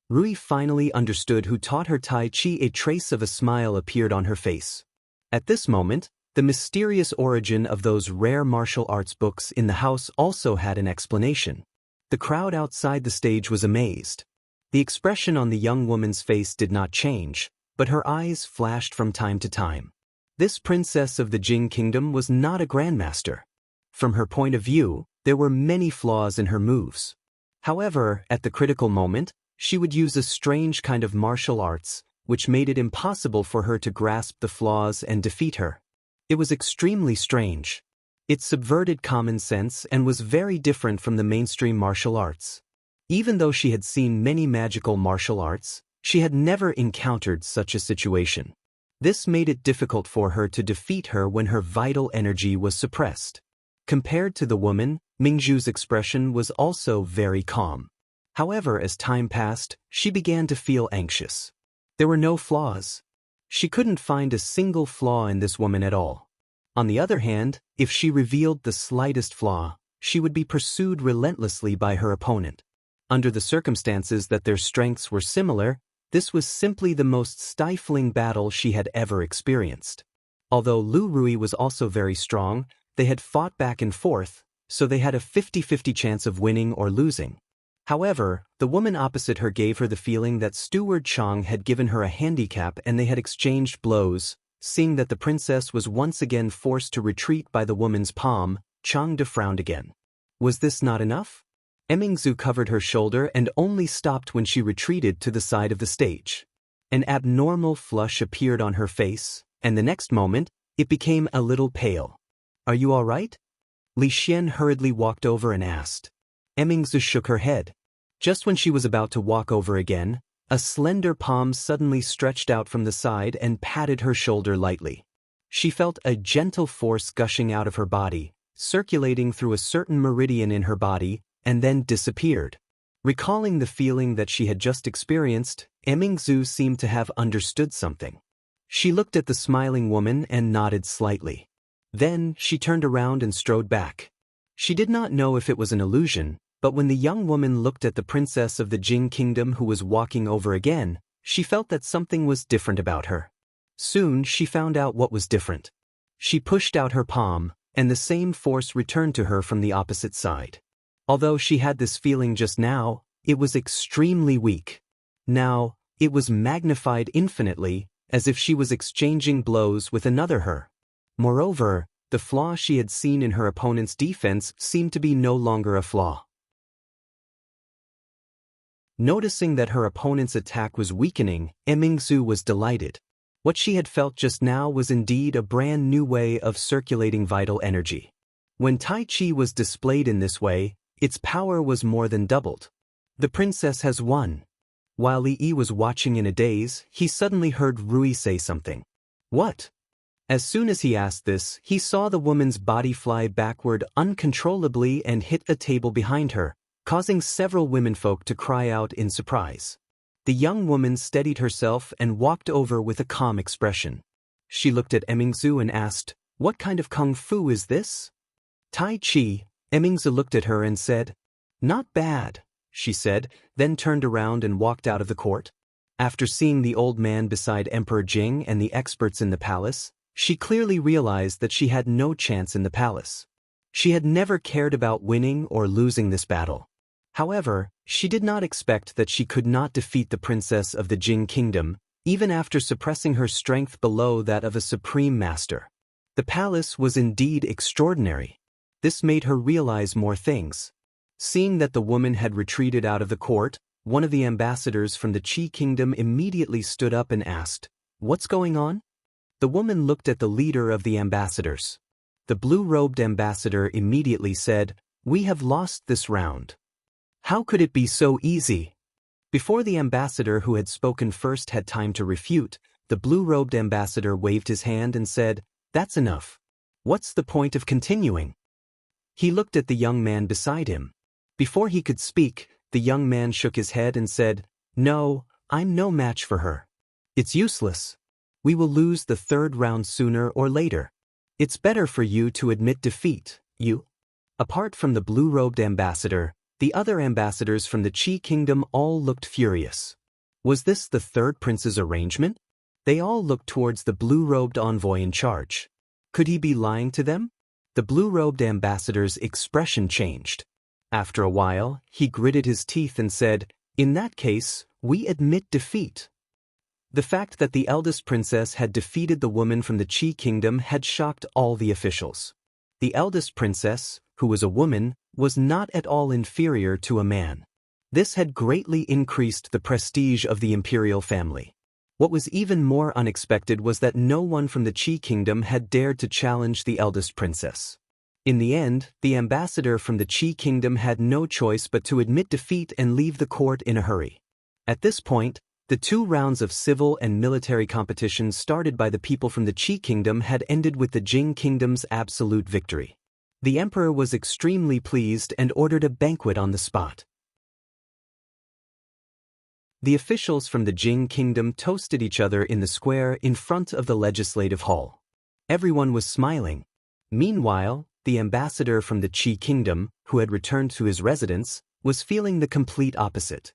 Rui finally understood who taught her Tai Chi. A trace of a smile appeared on her face. At this moment, the mysterious origin of those rare martial arts books in the house also had an explanation. The crowd outside the stage was amazed. The expression on the young woman's face did not change, but her eyes flashed from time to time. This princess of the Jing kingdom was not a grandmaster. From her point of view, there were many flaws in her moves. However, at the critical moment, she would use a strange kind of martial arts, which made it impossible for her to grasp the flaws and defeat her. It was extremely strange. It subverted common sense and was very different from the mainstream martial arts. Even though she had seen many magical martial arts, she had never encountered such a situation. This made it difficult for her to defeat her when her vital energy was suppressed. Compared to the woman, Mingzhu's expression was also very calm. However, as time passed, she began to feel anxious. There were no flaws. She couldn't find a single flaw in this woman at all. On the other hand, if she revealed the slightest flaw, she would be pursued relentlessly by her opponent. Under the circumstances that their strengths were similar, this was simply the most stifling battle she had ever experienced. Although Lu Rui was also very strong, they had fought back and forth, so they had a 50-50 chance of winning or losing. However, the woman opposite her gave her the feeling that Steward Chang had given her a handicap and they had exchanged blows. Seeing that the princess was once again forced to retreat by the woman's palm, Chang frowned again. Was this not enough? Mingzhu covered her shoulder and only stopped when she retreated to the side of the stage. An abnormal flush appeared on her face, and the next moment, it became a little pale. Are you all right? Li Xian hurriedly walked over and asked. Mingzhu shook her head. Just when she was about to walk over again, a slender palm suddenly stretched out from the side and patted her shoulder lightly. She felt a gentle force gushing out of her body, circulating through a certain meridian in her body, and then disappeared. Recalling the feeling that she had just experienced, Mingzhu seemed to have understood something. She looked at the smiling woman and nodded slightly. Then she turned around and strode back. She did not know if it was an illusion, but when the young woman looked at the princess of the Jing kingdom who was walking over again, she felt that something was different about her. Soon she found out what was different. She pushed out her palm, and the same force returned to her from the opposite side. Although she had this feeling just now, it was extremely weak. Now, it was magnified infinitely, as if she was exchanging blows with another her. Moreover, the flaw she had seen in her opponent's defense seemed to be no longer a flaw. Noticing that her opponent's attack was weakening, Mingzhu was delighted. What she had felt just now was indeed a brand new way of circulating vital energy. When Tai Chi was displayed in this way, its power was more than doubled. The princess has won. While Li Yi was watching in a daze, he suddenly heard Rui say something. What? As soon as he asked this, he saw the woman's body fly backward uncontrollably and hit a table behind her, causing several womenfolk to cry out in surprise. The young woman steadied herself and walked over with a calm expression. She looked at Mingzhu and asked, "What kind of kung fu is this?" Tai Chi. Mingzhu looked at her and said, "Not bad," she said, then turned around and walked out of the court. After seeing the old man beside Emperor Jing and the experts in the palace, she clearly realized that she had no chance in the palace. She had never cared about winning or losing this battle. However, she did not expect that she could not defeat the princess of the Jing kingdom, even after suppressing her strength below that of a supreme master. The palace was indeed extraordinary. This made her realize more things. Seeing that the woman had retreated out of the court, one of the ambassadors from the Qi kingdom immediately stood up and asked, "What's going on?" The woman looked at the leader of the ambassadors. The blue-robed ambassador immediately said, "We have lost this round." How could it be so easy? Before the ambassador who had spoken first had time to refute, the blue-robed ambassador waved his hand and said, "That's enough. What's the point of continuing?" He looked at the young man beside him. Before he could speak, the young man shook his head and said, "No, I'm no match for her. It's useless. We will lose the third round sooner or later. It's better for you to admit defeat, you." Apart from the blue-robed ambassador, the other ambassadors from the Qi kingdom all looked furious. Was this the third prince's arrangement? They all looked towards the blue-robed envoy in charge. Could he be lying to them? The blue-robed ambassador's expression changed. After a while, he gritted his teeth and said, "In that case, we admit defeat." The fact that the eldest princess had defeated the woman from the Qi kingdom had shocked all the officials. The eldest princess, who was a woman, was not at all inferior to a man. This had greatly increased the prestige of the imperial family. What was even more unexpected was that no one from the Qi kingdom had dared to challenge the eldest princess. In the end, the ambassador from the Qi kingdom had no choice but to admit defeat and leave the court in a hurry. At this point, the 2 rounds of civil and military competition started by the people from the Qi kingdom had ended with the Jing kingdom's absolute victory. The emperor was extremely pleased and ordered a banquet on the spot. The officials from the Jing kingdom toasted each other in the square in front of the legislative hall. Everyone was smiling. Meanwhile, the ambassador from the Qi kingdom, who had returned to his residence, was feeling the complete opposite.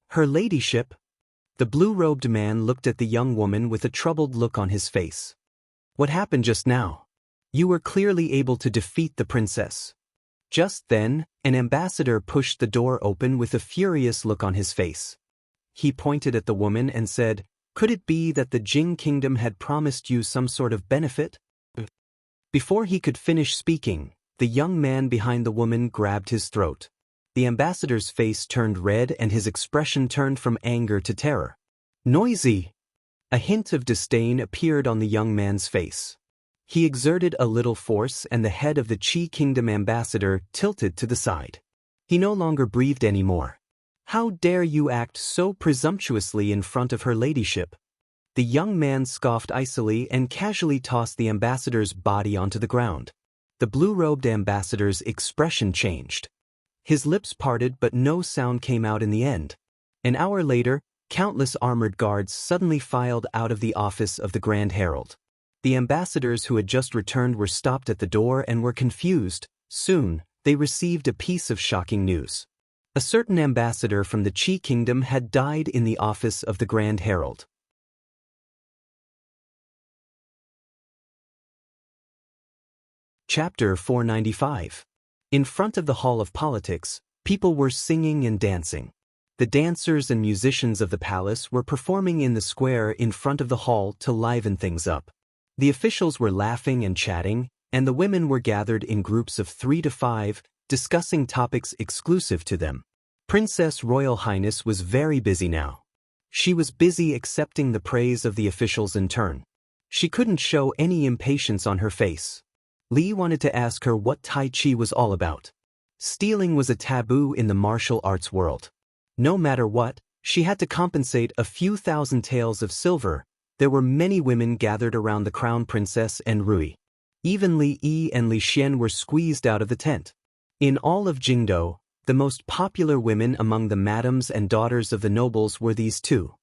Her ladyship. The blue-robed man looked at the young woman with a troubled look on his face. What happened just now? You were clearly able to defeat the princess. Just then, an ambassador pushed the door open with a furious look on his face. He pointed at the woman and said, "Could it be that the Jing kingdom had promised you some sort of benefit?" Before he could finish speaking, the young man behind the woman grabbed his throat. The ambassador's face turned red and his expression turned from anger to terror. Noisy! A hint of disdain appeared on the young man's face. He exerted a little force and the head of the Qi kingdom ambassador tilted to the side. He no longer breathed anymore. How dare you act so presumptuously in front of her ladyship? The young man scoffed icily and casually tossed the ambassador's body onto the ground. The blue-robed ambassador's expression changed. His lips parted but no sound came out in the end. An hour later, countless armored guards suddenly filed out of the office of the Grand Herald. The ambassadors who had just returned were stopped at the door and were confused. Soon, they received a piece of shocking news. A certain ambassador from the Qi kingdom had died in the office of the Grand Herald. Chapter 495. In front of the Hall of Politics, people were singing and dancing. The dancers and musicians of the palace were performing in the square in front of the hall to liven things up. The officials were laughing and chatting, and the women were gathered in groups of 3 to 5, discussing topics exclusive to them. Princess Royal Highness was very busy now. She was busy accepting the praise of the officials in turn. She couldn't show any impatience on her face. Li wanted to ask her what Tai Chi was all about. Stealing was a taboo in the martial arts world. No matter what, she had to compensate a few thousand taels of silver. There were many women gathered around the crown princess and Rui. Even Li Yi and Li Xian were squeezed out of the tent. In all of Jingdo, the most popular women among the madams and daughters of the nobles were these two.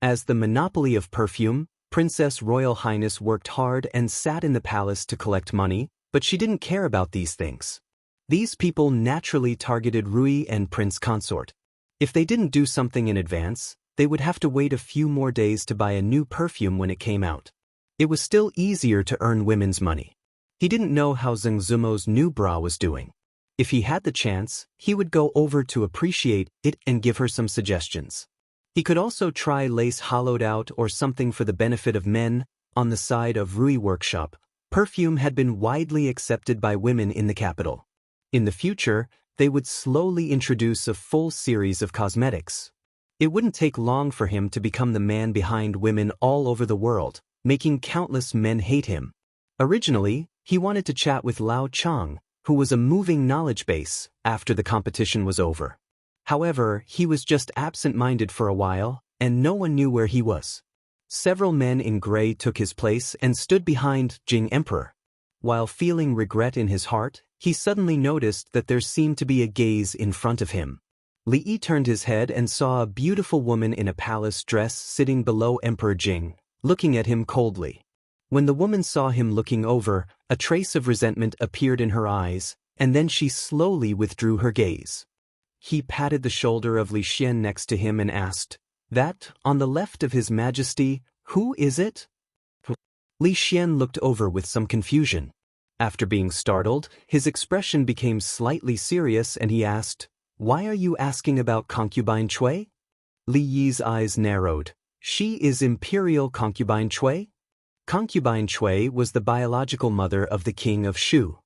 As the monopoly of perfume, Princess Royal Highness worked hard and sat in the palace to collect money, but she didn't care about these things. These people naturally targeted Rui and Prince Consort. If they didn't do something in advance, they would have to wait a few more days to buy a new perfume when it came out. It was still easier to earn women's money. He didn't know how Zheng Zumo's new bra was doing. If he had the chance, he would go over to appreciate it and give her some suggestions. He could also try lace hollowed out or something for the benefit of men. On the side of Rui workshop, perfume had been widely accepted by women in the capital. In the future, they would slowly introduce a full series of cosmetics. It wouldn't take long for him to become the man behind women all over the world, making countless men hate him. Originally, he wanted to chat with Lao Chang, who was a moving knowledge base, after the competition was over. However, he was just absent-minded for a while, and no one knew where he was. Several men in gray took his place and stood behind Jing Emperor. While feeling regret in his heart, he suddenly noticed that there seemed to be a gaze in front of him. Li Yi turned his head and saw a beautiful woman in a palace dress sitting below Emperor Jing, looking at him coldly. When the woman saw him looking over, a trace of resentment appeared in her eyes, and then she slowly withdrew her gaze. He patted the shoulder of Li Xian next to him and asked, "That, on the left of His Majesty, who is it?" Li Xian looked over with some confusion. After being startled, his expression became slightly serious and he asked, "Why are you asking about concubine Cui?" Li Yi's eyes narrowed. "She is Imperial Concubine Cui?" Concubine Cui was the biological mother of the king of Shu.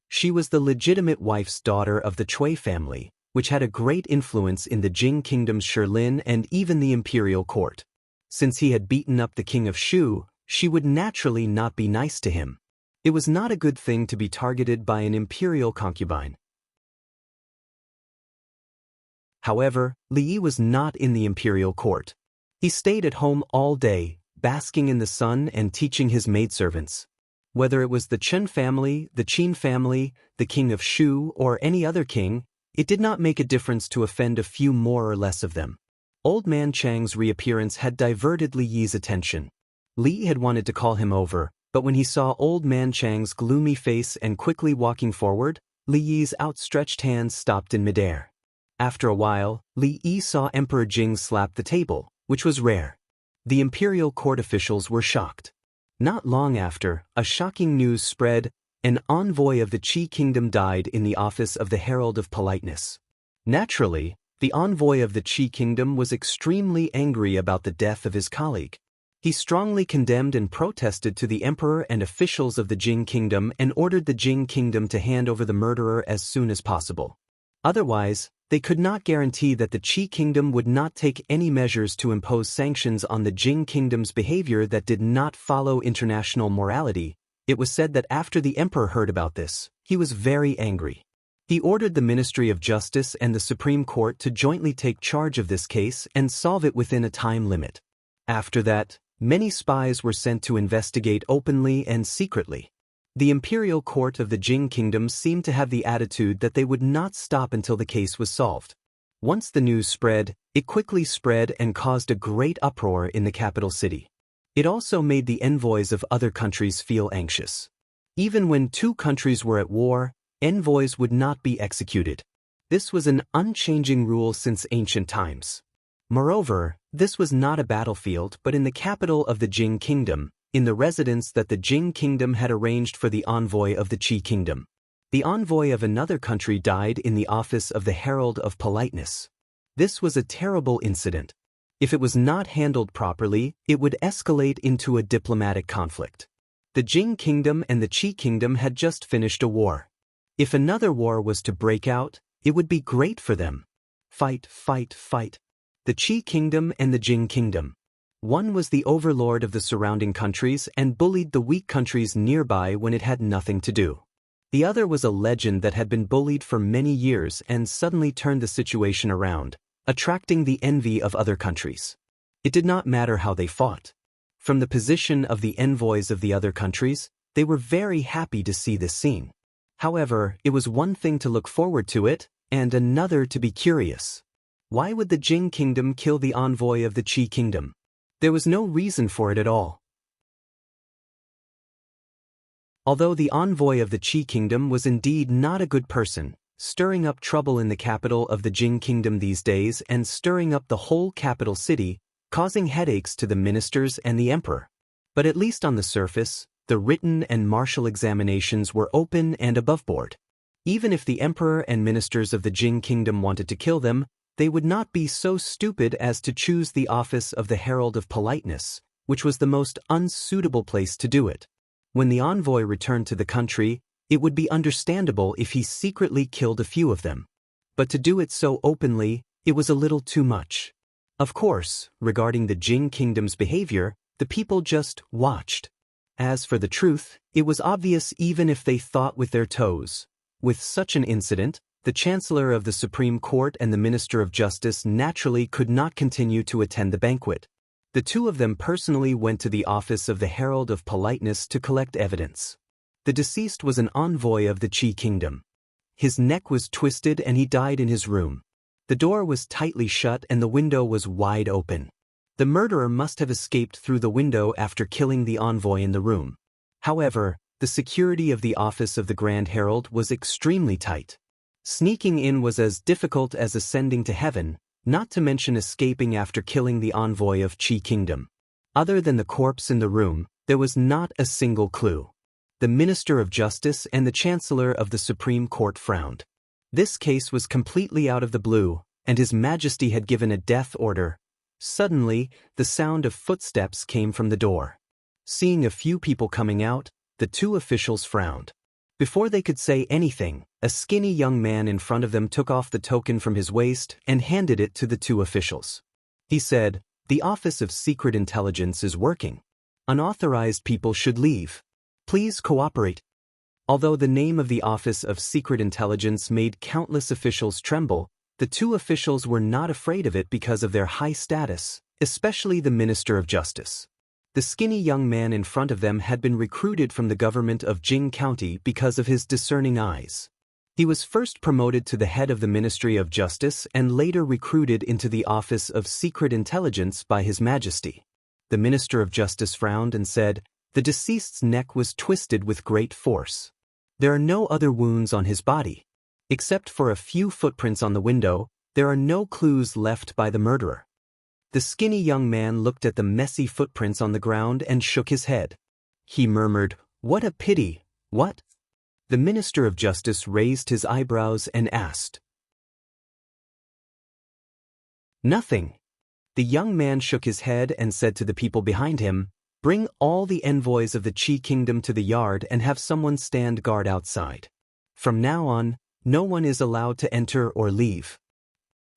She was the legitimate wife's daughter of the Cui family, which had a great influence in the Jing kingdom's Shilin and even the imperial court. Since he had beaten up the king of Shu, she would naturally not be nice to him. It was not a good thing to be targeted by an imperial concubine. However, Li Yi was not in the imperial court. He stayed at home all day, basking in the sun and teaching his maidservants. Whether it was the Chen family, the Qin family, the king of Shu, or any other king, it did not make a difference to offend a few more or less of them. Old Man Chang's reappearance had diverted Li Yi's attention. Li had wanted to call him over, but when he saw Old Man Chang's gloomy face and quickly walking forward, Li Yi's outstretched hands stopped in midair. After a while, Li Yi saw Emperor Jing slap the table, which was rare. The imperial court officials were shocked. Not long after, a shocking news spread: an envoy of the Qi kingdom died in the office of the Herald of Politeness. Naturally, the envoy of the Qi kingdom was extremely angry about the death of his colleague. He strongly condemned and protested to the emperor and officials of the Jing kingdom and ordered the Jing kingdom to hand over the murderer as soon as possible. Otherwise, they could not guarantee that the Qi kingdom would not take any measures to impose sanctions on the Jing kingdom's behavior that did not follow international morality. It was said that after the emperor heard about this, he was very angry. He ordered the Ministry of Justice and the Supreme Court to jointly take charge of this case and solve it within a time limit. After that, many spies were sent to investigate openly and secretly. The imperial court of the Jing kingdom seemed to have the attitude that they would not stop until the case was solved. Once the news spread, it quickly spread and caused a great uproar in the capital city. It also made the envoys of other countries feel anxious. Even when two countries were at war, envoys would not be executed. This was an unchanging rule since ancient times. Moreover, this was not a battlefield but in the capital of the Jing kingdom, in the residence that the Jing kingdom had arranged for the envoy of the Qi kingdom. The envoy of another country died in the office of the Herald of Politeness. This was a terrible incident. If it was not handled properly, it would escalate into a diplomatic conflict. The Jing kingdom and the Qi kingdom had just finished a war. If another war was to break out, it would be great for them. Fight, fight, fight. The Qi kingdom and the Jing kingdom. One was the overlord of the surrounding countries and bullied the weak countries nearby when it had nothing to do. The other was a legend that had been bullied for many years and suddenly turned the situation around, attracting the envy of other countries. It did not matter how they fought. From the position of the envoys of the other countries, they were very happy to see this scene. However, it was one thing to look forward to it, and another to be curious. Why would the Jing kingdom kill the envoy of the Qi kingdom? There was no reason for it at all. Although the envoy of the Qi kingdom was indeed not a good person, stirring up trouble in the capital of the Jing kingdom these days and stirring up the whole capital city, causing headaches to the ministers and the emperor. But at least on the surface, the written and martial examinations were open and above board. Even if the emperor and ministers of the Jing kingdom wanted to kill them, they would not be so stupid as to choose the office of the Herald of Politeness, which was the most unsuitable place to do it. When the envoy returned to the country, it would be understandable if he secretly killed a few of them. But to do it so openly, it was a little too much. Of course, regarding the Jing kingdom's behavior, the people just watched. As for the truth, it was obvious even if they thought with their toes. With such an incident, the Chancellor of the Supreme Court and the Minister of Justice naturally could not continue to attend the banquet. The two of them personally went to the office of the Herald of Politeness to collect evidence. The deceased was an envoy of the Qi kingdom. His neck was twisted and he died in his room. The door was tightly shut and the window was wide open. The murderer must have escaped through the window after killing the envoy in the room. However, the security of the office of the Grand Herald was extremely tight. Sneaking in was as difficult as ascending to heaven, not to mention escaping after killing the envoy of Qi kingdom. Other than the corpse in the room, there was not a single clue. The Minister of Justice and the Chancellor of the Supreme Court frowned. This case was completely out of the blue, and His Majesty had given a death order. Suddenly, the sound of footsteps came from the door. Seeing a few people coming out, the two officials frowned. Before they could say anything, a skinny young man in front of them took off the token from his waist and handed it to the two officials. He said, "The Office of Secret Intelligence is working. Unauthorized people should leave. Please cooperate." Although the name of the Office of Secret Intelligence made countless officials tremble, the two officials were not afraid of it because of their high status, especially the Minister of Justice. The skinny young man in front of them had been recruited from the government of Jing County because of his discerning eyes. He was first promoted to the head of the Ministry of Justice and later recruited into the Office of Secret Intelligence by His Majesty. The Minister of Justice frowned and said, "The deceased's neck was twisted with great force. There are no other wounds on his body. Except for a few footprints on the window, there are no clues left by the murderer." The skinny young man looked at the messy footprints on the ground and shook his head. He murmured, "What a pity, what?" The Minister of Justice raised his eyebrows and asked. "Nothing." The young man shook his head and said to the people behind him, "Bring all the envoys of the Qi Kingdom to the yard and have someone stand guard outside. From now on, no one is allowed to enter or leave.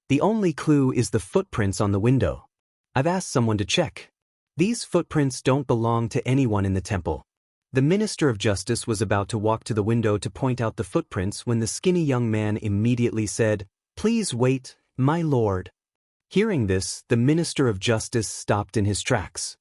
The only clue is the footprints on the window. I've asked someone to check. These footprints don't belong to anyone in the temple." The Minister of Justice was about to walk to the window to point out the footprints when the skinny young man immediately said, "Please wait, my lord." Hearing this, the Minister of Justice stopped in his tracks.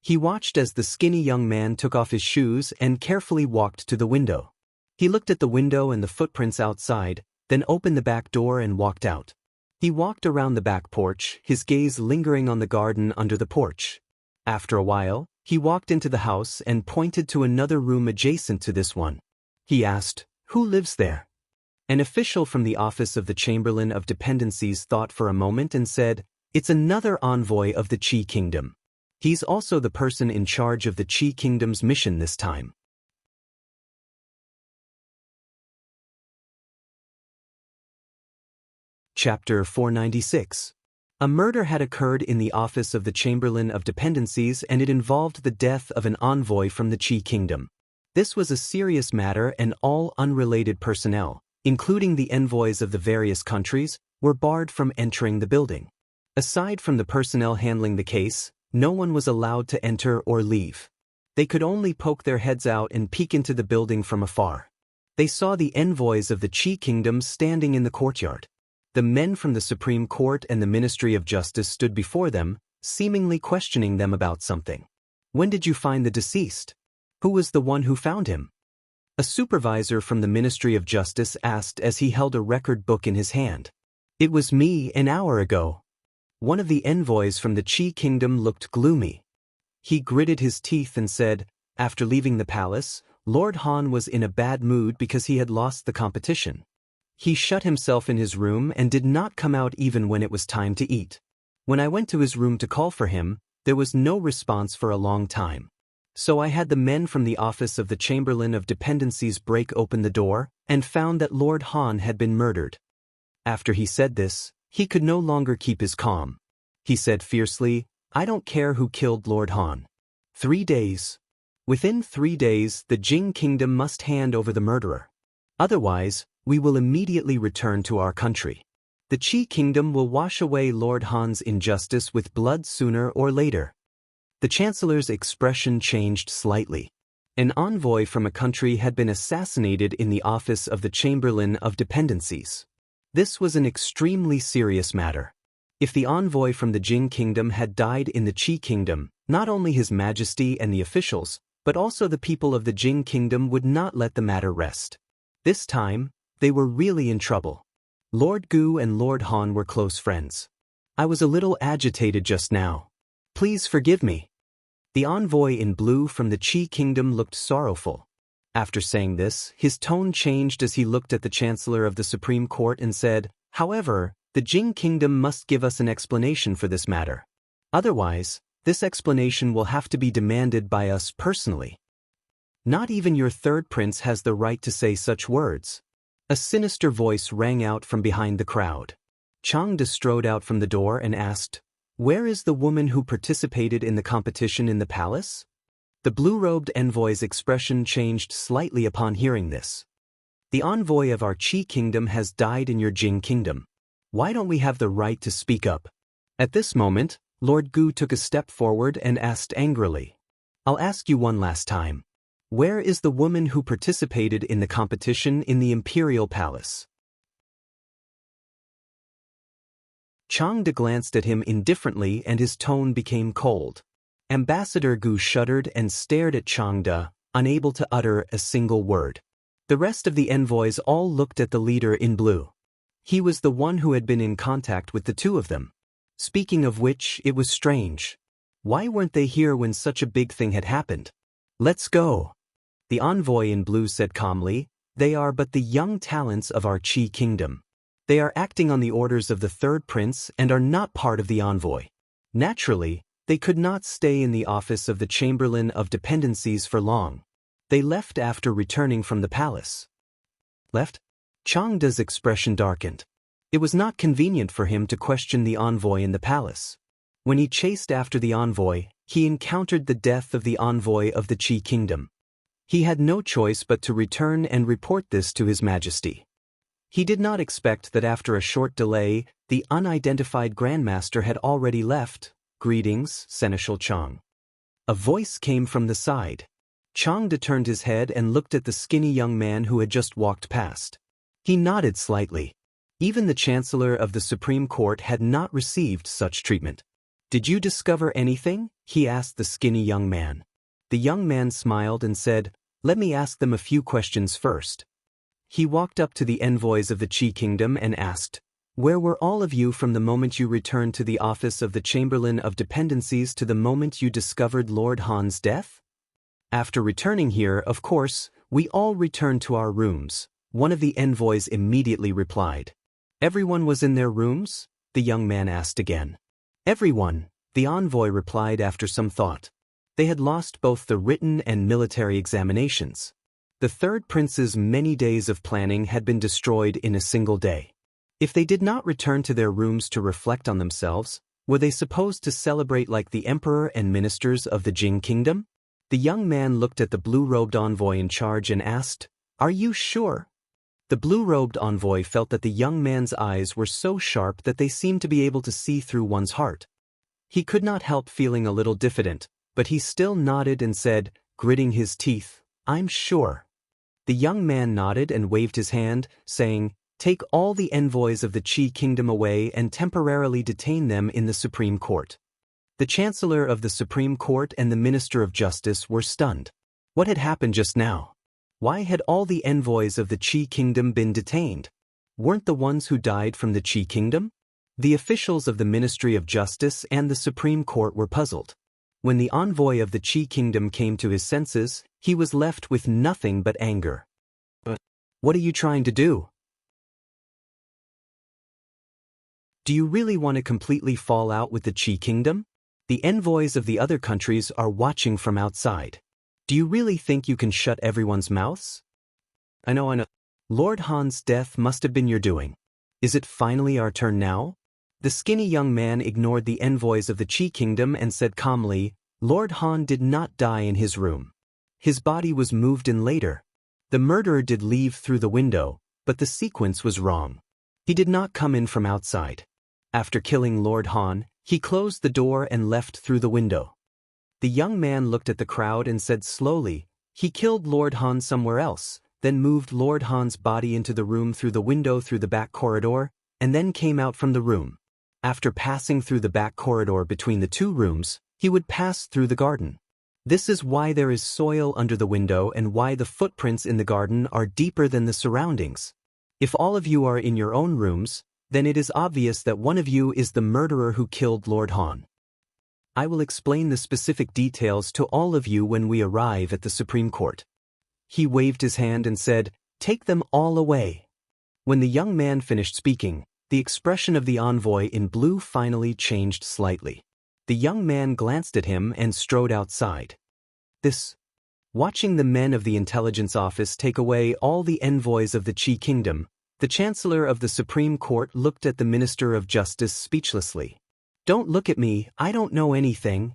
He watched as the skinny young man took off his shoes and carefully walked to the window. He looked at the window and the footprints outside, then opened the back door and walked out. He walked around the back porch, his gaze lingering on the garden under the porch. After a while, he walked into the house and pointed to another room adjacent to this one. He asked, "Who lives there?" An official from the office of the Chamberlain of Dependencies thought for a moment and said, "It's another envoy of the Qi Kingdom. He's also the person in charge of the Qi Kingdom's mission this time." Chapter 496. A murder had occurred in the office of the Chamberlain of Dependencies and it involved the death of an envoy from the Qi Kingdom. This was a serious matter and all unrelated personnel, including the envoys of the various countries, were barred from entering the building. Aside from the personnel handling the case, no one was allowed to enter or leave. They could only poke their heads out and peek into the building from afar. They saw the envoys of the Qi Kingdom standing in the courtyard. The men from the Supreme Court and the Ministry of Justice stood before them, seemingly questioning them about something. "When did you find the deceased? Who was the one who found him?" A supervisor from the Ministry of Justice asked as he held a record book in his hand. "It was me an hour ago." One of the envoys from the Qi Kingdom looked gloomy. He gritted his teeth and said, "After leaving the palace, Lord Han was in a bad mood because he had lost the competition. He shut himself in his room and did not come out even when it was time to eat. When I went to his room to call for him, there was no response for a long time. So I had the men from the office of the Chamberlain of Dependencies break open the door and found that Lord Han had been murdered." After he said this, he could no longer keep his calm. He said fiercely, "I don't care who killed Lord Han. 3 days. Within 3 days, the Jing Kingdom must hand over the murderer. Otherwise, we will immediately return to our country. The Qi Kingdom will wash away Lord Han's injustice with blood sooner or later." The Chancellor's expression changed slightly. An envoy from a country had been assassinated in the office of the Chamberlain of Dependencies. This was an extremely serious matter. If the envoy from the Jing Kingdom had died in the Qi Kingdom, not only His Majesty and the officials, but also the people of the Jing Kingdom would not let the matter rest. This time, they were really in trouble. Lord Gu and Lord Han were close friends. "I was a little agitated just now. Please forgive me." The envoy in blue from the Qi Kingdom looked sorrowful. After saying this, his tone changed as he looked at the Chancellor of the Supreme Court and said, "However, the Jing Kingdom must give us an explanation for this matter. Otherwise, this explanation will have to be demanded by us personally. Not even your third prince has the right to say such words." A sinister voice rang out from behind the crowd. Chang De strode out from the door and asked, "Where is the woman who participated in the competition in the palace?" The blue-robed envoy's expression changed slightly upon hearing this. "The envoy of our Qi Kingdom has died in your Jing Kingdom. Why don't we have the right to speak up?" At this moment, Lord Gu took a step forward and asked angrily, "I'll ask you one last time. Where is the woman who participated in the competition in the Imperial Palace?" Chang De glanced at him indifferently and his tone became cold. Ambassador Gu shuddered and stared at Changde, unable to utter a single word. The rest of the envoys all looked at the leader in blue. He was the one who had been in contact with the two of them. Speaking of which, it was strange. Why weren't they here when such a big thing had happened? Let's go. The envoy in blue said calmly, they are but the young talents of our Qi kingdom. They are acting on the orders of the third prince and are not part of the envoy. Naturally, they could not stay in the office of the Chamberlain of Dependencies for long. They left after returning from the palace. Left? Changde's expression darkened. It was not convenient for him to question the envoy in the palace. When he chased after the envoy, he encountered the death of the envoy of the Qi kingdom. He had no choice but to return and report this to His Majesty. He did not expect that after a short delay, the unidentified Grandmaster had already left. Greetings, Seneschal Chang. A voice came from the side. Changde turned his head and looked at the skinny young man who had just walked past. He nodded slightly. Even the Chancellor of the Supreme Court had not received such treatment. Did you discover anything? He asked the skinny young man. The young man smiled and said, let me ask them a few questions first. He walked up to the envoys of the Qi kingdom and asked, where were all of you from the moment you returned to the office of the Chamberlain of Dependencies to the moment you discovered Lord Han's death? After returning here, of course, we all returned to our rooms. One of the envoys immediately replied. Everyone was in their rooms? The young man asked again. Everyone, the envoy replied after some thought. They had lost both the written and military examinations. The third prince's many days of planning had been destroyed in a single day. If they did not return to their rooms to reflect on themselves, were they supposed to celebrate like the emperor and ministers of the Jing kingdom? The young man looked at the blue-robed envoy in charge and asked, are you sure? The blue-robed envoy felt that the young man's eyes were so sharp that they seemed to be able to see through one's heart. He could not help feeling a little diffident, but he still nodded and said, gritting his teeth, I'm sure. The young man nodded and waved his hand, saying, take all the envoys of the Qi kingdom away and temporarily detain them in the Supreme Court. The Chancellor of the Supreme Court and the Minister of Justice were stunned. What had happened just now? Why had all the envoys of the Qi kingdom been detained? Weren't the ones who died from the Qi kingdom? The officials of the Ministry of Justice and the Supreme Court were puzzled. When the envoy of the Qi kingdom came to his senses, he was left with nothing but anger. But what are you trying to do? Do you really want to completely fall out with the Qi kingdom? The envoys of the other countries are watching from outside. Do you really think you can shut everyone's mouths? I know. Lord Han's death must have been your doing. Is it finally our turn now? The skinny young man ignored the envoys of the Qi kingdom and said calmly, Lord Han did not die in his room. His body was moved in later. The murderer did leave through the window, but the sequence was wrong. He did not come in from outside. After killing Lord Han, he closed the door and left through the window. The young man looked at the crowd and said slowly, he killed Lord Han somewhere else, then moved Lord Han's body into the room through the window through the back corridor, and then came out from the room. After passing through the back corridor between the two rooms, he would pass through the garden. This is why there is soil under the window and why the footprints in the garden are deeper than the surroundings. If all of you are in your own rooms, then it is obvious that one of you is the murderer who killed Lord Han. I will explain the specific details to all of you when we arrive at the Supreme Court. He waved his hand and said, take them all away. When the young man finished speaking, the expression of the envoy in blue finally changed slightly. The young man glanced at him and strode outside. Watching the men of the intelligence office take away all the envoys of the Qi kingdom, the Chancellor of the Supreme Court looked at the Minister of Justice speechlessly. Don't look at me, I don't know anything.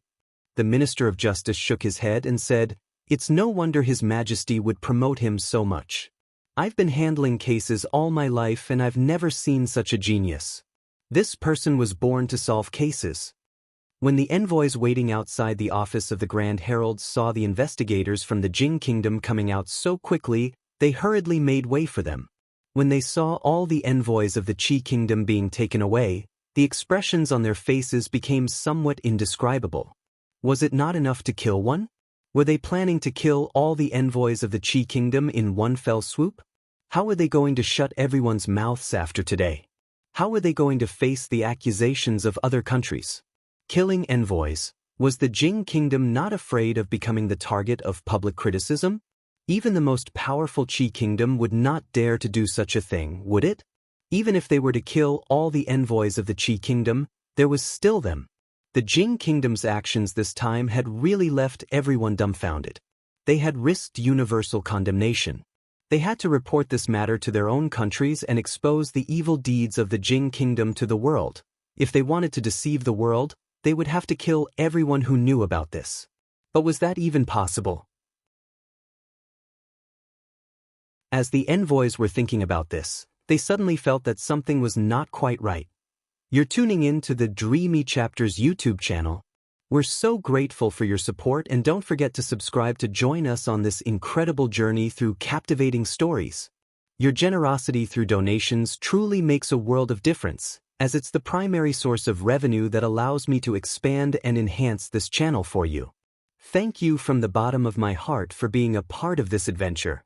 The Minister of Justice shook his head and said, it's no wonder His Majesty would promote him so much. I've been handling cases all my life and I've never seen such a genius. This person was born to solve cases. When the envoys waiting outside the office of the Grand Herald saw the investigators from the Jing Kingdom coming out so quickly, they hurriedly made way for them. When they saw all the envoys of the Qi Kingdom being taken away, the expressions on their faces became somewhat indescribable. Was it not enough to kill one? Were they planning to kill all the envoys of the Qi Kingdom in one fell swoop? How were they going to shut everyone's mouths after today? How were they going to face the accusations of other countries? Killing envoys. Was the Jing Kingdom not afraid of becoming the target of public criticism? Even the most powerful Qi Kingdom would not dare to do such a thing, would it? Even if they were to kill all the envoys of the Qi Kingdom, there was still them. The Jing Kingdom's actions this time had really left everyone dumbfounded. They had risked universal condemnation. They had to report this matter to their own countries and expose the evil deeds of the Jing Kingdom to the world. If they wanted to deceive the world, they would have to kill everyone who knew about this. But was that even possible? As the envoys were thinking about this, they suddenly felt that something was not quite right. You're tuning in to the Dreamy Chapters YouTube channel. We're so grateful for your support, and don't forget to subscribe to join us on this incredible journey through captivating stories. Your generosity through donations truly makes a world of difference, as it's the primary source of revenue that allows me to expand and enhance this channel for you. Thank you from the bottom of my heart for being a part of this adventure.